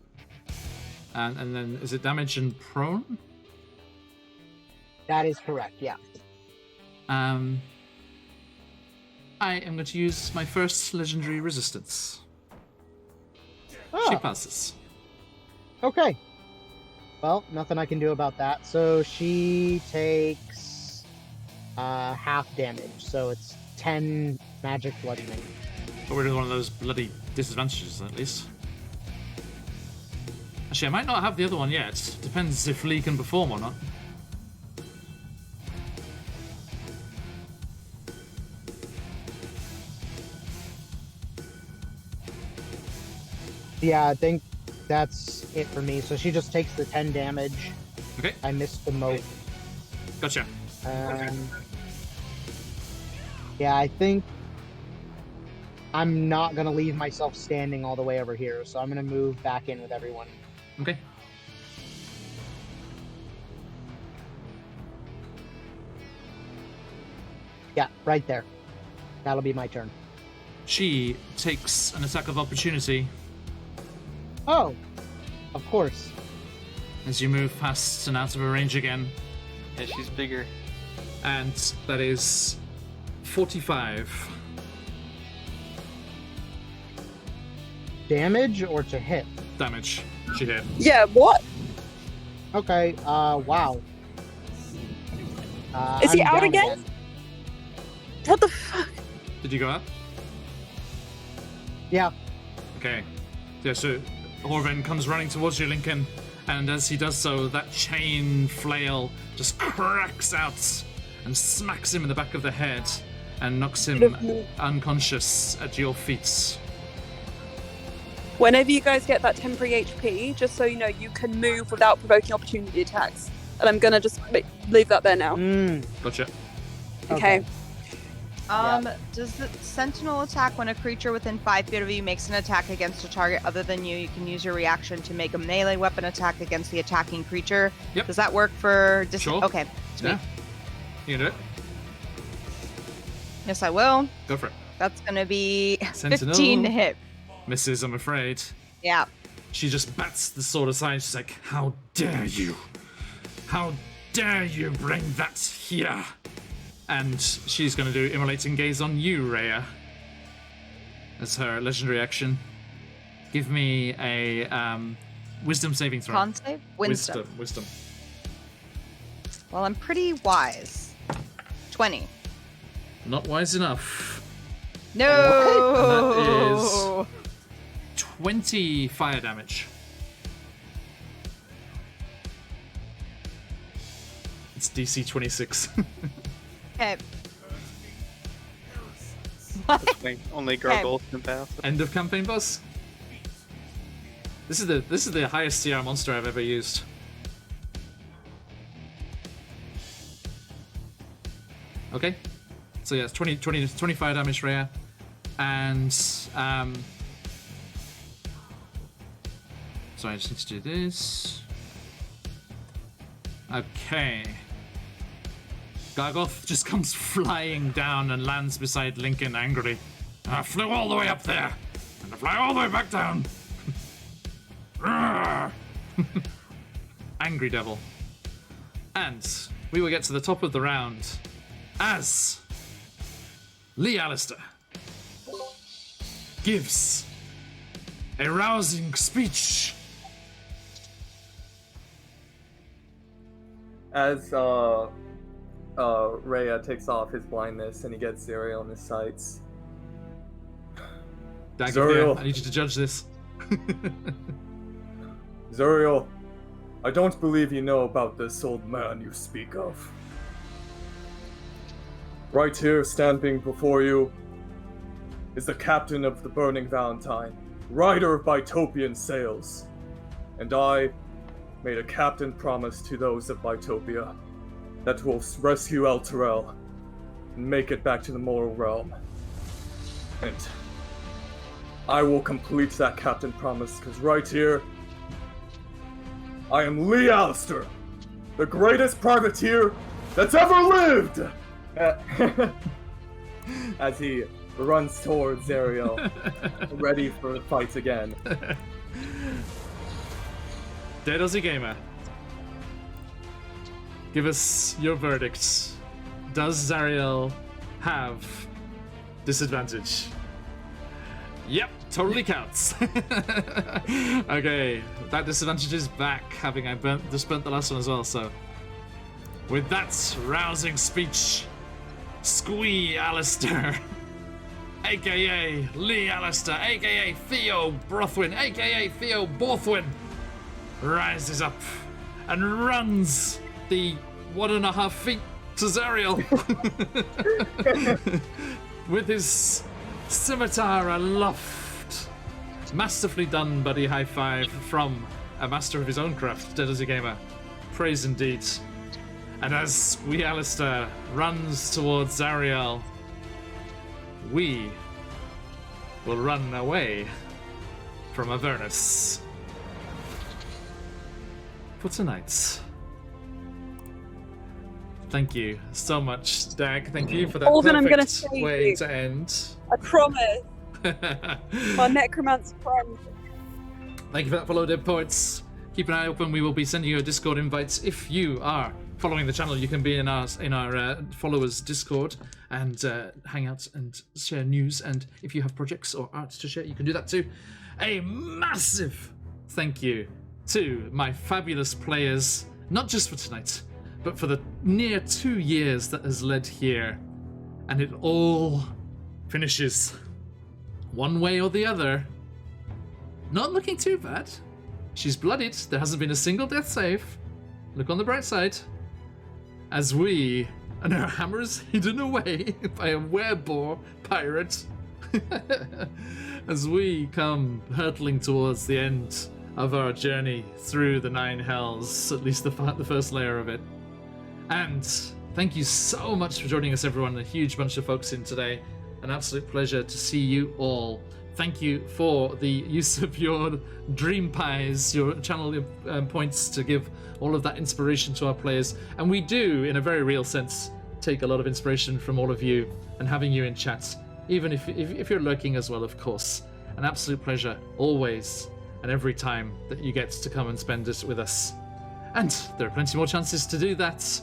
And then, is it damage and prone? That is correct, yeah. I am going to use my first legendary resistance. She Oh, passes. okay. Well, nothing I can do about that. So she takes half damage, so it's 10 magic bludgeoning. Got rid of one of those bloody disadvantages, at least. Actually, I might not have the other one yet. Depends if Lee can perform or not. Yeah, I think that's it for me. So she just takes the 10 damage. Okay, I missed the moat. gotcha. Yeah, I think I'm not gonna leave myself standing all the way over here, so I'm gonna move back in with everyone. Okay. Yeah, right there. That'll be my turn. She takes an attack of opportunity Oh, of course. as you move past and out of her range again. Yeah, she's bigger. And that is 45. Damage or to hit? Damage. She hit. Yeah, what? Okay, wow. Is he I'm out down again? What the fuck? Did you go up? Yeah. Okay. Yeah, so Horven comes running towards you, Lincoln, and as he does so, that chain flail just cracks out and smacks him in the back of the head and knocks him unconscious at your feet. Whenever you guys get that temporary HP, just so you know, you can move without provoking opportunity attacks. And I'm gonna just leave that there now. Mm, Gotcha. Okay. Does the Sentinel Attack when a creature within 5 feet of you makes an attack against a target other than you? You can use your reaction to make a melee weapon attack against the attacking creature. Yep. Does that work for? Sure. Okay. Sweet. Yeah. You can do it. Yes, I will. Go for it. That's gonna be Sentinel. 15 to hit. Misses, I'm afraid. Yeah. She just bats the sword aside. She's like, "How dare you? How dare you bring that here?" And she's going to do Immolating Gaze on you, Rhea. As her legendary action. Give me a wisdom saving throw. Con save? Wisdom. Well, I'm pretty wise. 20. Not wise enough. No. And that is 20 fire damage. It's DC 26. Okay. Only Gargoth can pass. End of campaign boss. This is the highest CR monster I've ever used. Okay. So yeah, it's 25 damage Rhea. And sorry, I just need to do this. Okay. Gargoth just comes flying down and lands beside Lincoln angrily. I flew all the way up there, and I fly all the way back down. Angry devil. And we will get to the top of the round as Lee Alistair gives a rousing speech. As Rhea takes off his blindness and he gets Zuriel in his sights. Zuriel, I need you to judge this. Zuriel, I don't believe you know about this old man you speak of. Right here, standing before you, is the captain of the Burning Valentine, rider of Bitopian sails. And I made a captain promise to those of Bitopia that will rescue El Terrell and make it back to the mortal realm. And I will complete that captain promise, because right here, I am Lee Alistair, the greatest privateer that's ever lived! As he runs towards Zariel, ready for the fight again. Dead Aussie Gamer, give us your verdict. Does Zariel have disadvantage? Yep, totally counts. Okay, that disadvantage is back, having just burnt the last one as well, so. With that rousing speech, Squee Alistair, aka Lee Alistair, aka Theo Brothwin, aka Theo Borthwin, rises up and runs the 1.5 feet to Zariel with his scimitar aloft. Masterfully done, buddy. High five from a master of his own craft, Dead as a Gamer. Praise indeed. And as we Alistair runs towards Zariel, we will run away from Avernus for tonight. Thank you so much, Dag. Thank you for that Alden, I'm gonna perfect save way you. to end. I promise. My necromancer friend. Thank you for that follow, Dead Poets. Keep an eye open. We will be sending you a Discord invite. If you are following the channel, you can be in our followers Discord and hang out and share news. And if you have projects or art to share, you can do that too. A massive thank you to my fabulous players, not just for tonight, but for the near 2 years that has led here. And it all finishes one way or the other. Not looking too bad. She's bloodied. There hasn't been a single death save. Look on the bright side. As we, and her hammer is hidden away by a wereboar pirate. As we come hurtling towards the end of our journey through the 9 hells, at least the first layer of it. And Thank you so much for joining us, everyone. A huge bunch of folks in today. An absolute pleasure to see you all. Thank you for the use of your dream pies, your channel points to give all of that inspiration to our players. And we do, in a very real sense, take a lot of inspiration from all of you and having you in chat, even if you're lurking as well, of course. An absolute pleasure, always and every time that you get to come and spend it with us. And there are plenty more chances to do that.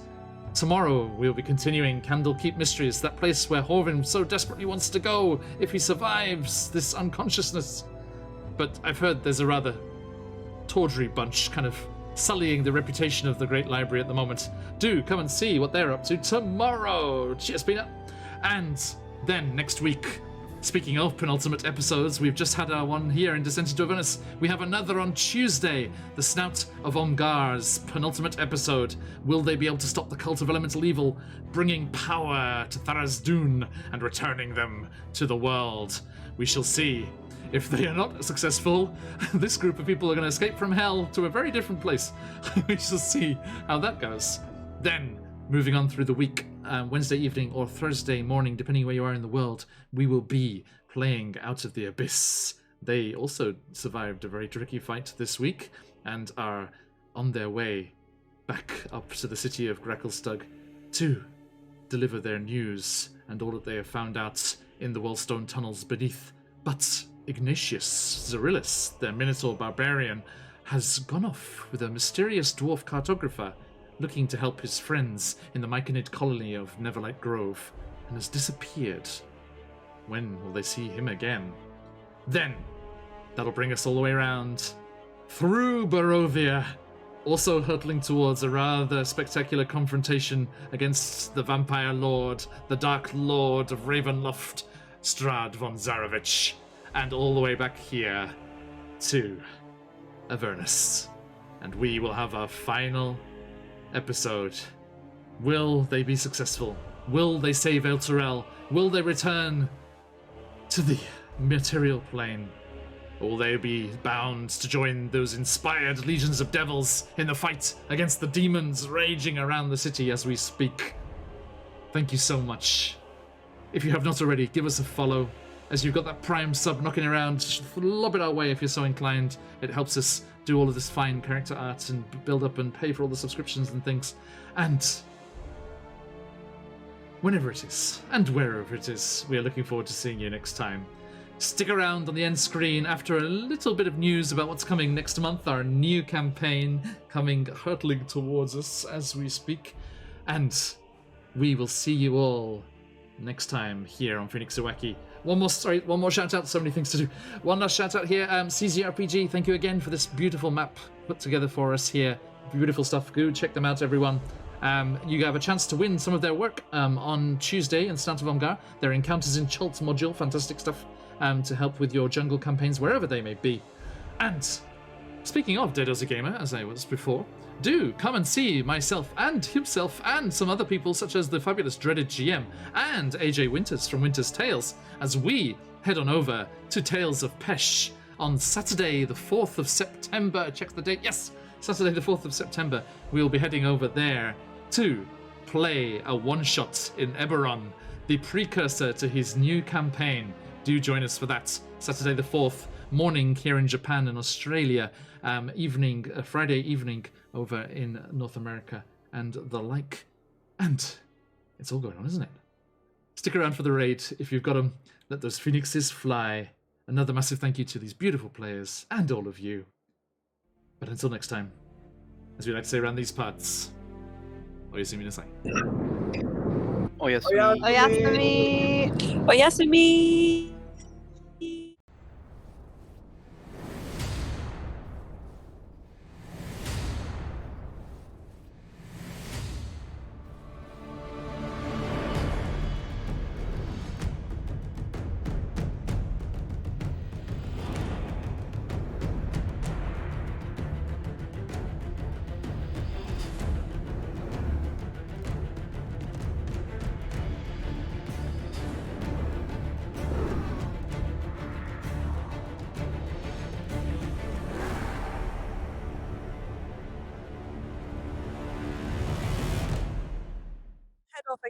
Tomorrow we'll be continuing Candlekeep Mysteries, that place where Horvin so desperately wants to go if he survives this unconsciousness. But I've heard there's a rather tawdry bunch kind of sullying the reputation of the Great Library at the moment. Do come and see what they're up to tomorrow. Cheers, Peanut. And then next week, speaking of penultimate episodes, we've just had our one here in Descent into Avernus. We have another on Tuesday, the Snout of Omgar's penultimate episode. Will they be able to stop the cult of elemental evil, bringing power to Tharazdun and returning them to the world? We shall see. If they are not successful, this group of people are going to escape from hell to a very different place. We shall see how that goes. Then, moving on through the week, Wednesday evening or Thursday morning, depending where you are in the world, we will be playing Out of the Abyss. They also survived a very tricky fight this week and are on their way back up to the city of Greckelstug to deliver their news and all that they have found out in the Wellstone tunnels beneath. But Ignatius Zerillis, their Minotaur barbarian, has gone off with a mysterious dwarf cartographer looking to help his friends in the Myconid colony of Neverlight Grove, and has disappeared. When will they see him again? Then, that'll bring us all the way around through Barovia, also hurtling towards a rather spectacular confrontation against the Vampire Lord, the Dark Lord of Ravenloft, Strad von Zarovich, and all the way back here to Avernus. And we will have our final episode. Will they be successful? Will they save Elturel? Will they return to the material plane? Or will they be bound to join those inspired legions of devils in the fight against the demons raging around the city as we speak? Thank you so much. If you have not already, give us a follow. As you've got that Prime sub knocking around, lob it our way if you're so inclined. It helps us do all of this fine character art and build up and pay for all the subscriptions and things. And whenever it is, and wherever it is, we are looking forward to seeing you next time. Stick around on the end screen after a little bit of news about what's coming next month, our new campaign coming hurtling towards us as we speak. And we will see you all next time here on Phoenix Iwaki. One more shout out, so many things to do. One last shout out here, CZRPG, thank you again for this beautiful map put together for us here. Beautiful stuff, go check them out, everyone. You have a chance to win some of their work on Tuesday in Snout of Omgar. Their Encounters in Chult module, fantastic stuff to help with your jungle campaigns, wherever they may be. And speaking of Dead as a Gamer, as I was before, do come and see myself and himself and some other people such as the fabulous Dreaded GM and AJ Winters from Winter's Tales as we head on over to Tales of Pesh on Saturday the 4th of September. Check the date. Yes, Saturday the 4th of September. We will be heading over there to play a one-shot in Eberron, the precursor to his new campaign. Do join us for that. Saturday the 4th, morning here in Japan and Australia, evening, Friday evening over in North America and the like. And it's all going on, isn't it? Stick around for the raid if you've got them. Let those phoenixes fly. Another massive thank you to these beautiful players and all of you. But until next time, as we like to say around these parts, oyasumi nasai. Oyasumi. Oyasumi! Oyasumi!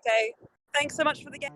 Okay. Thanks so much for the game.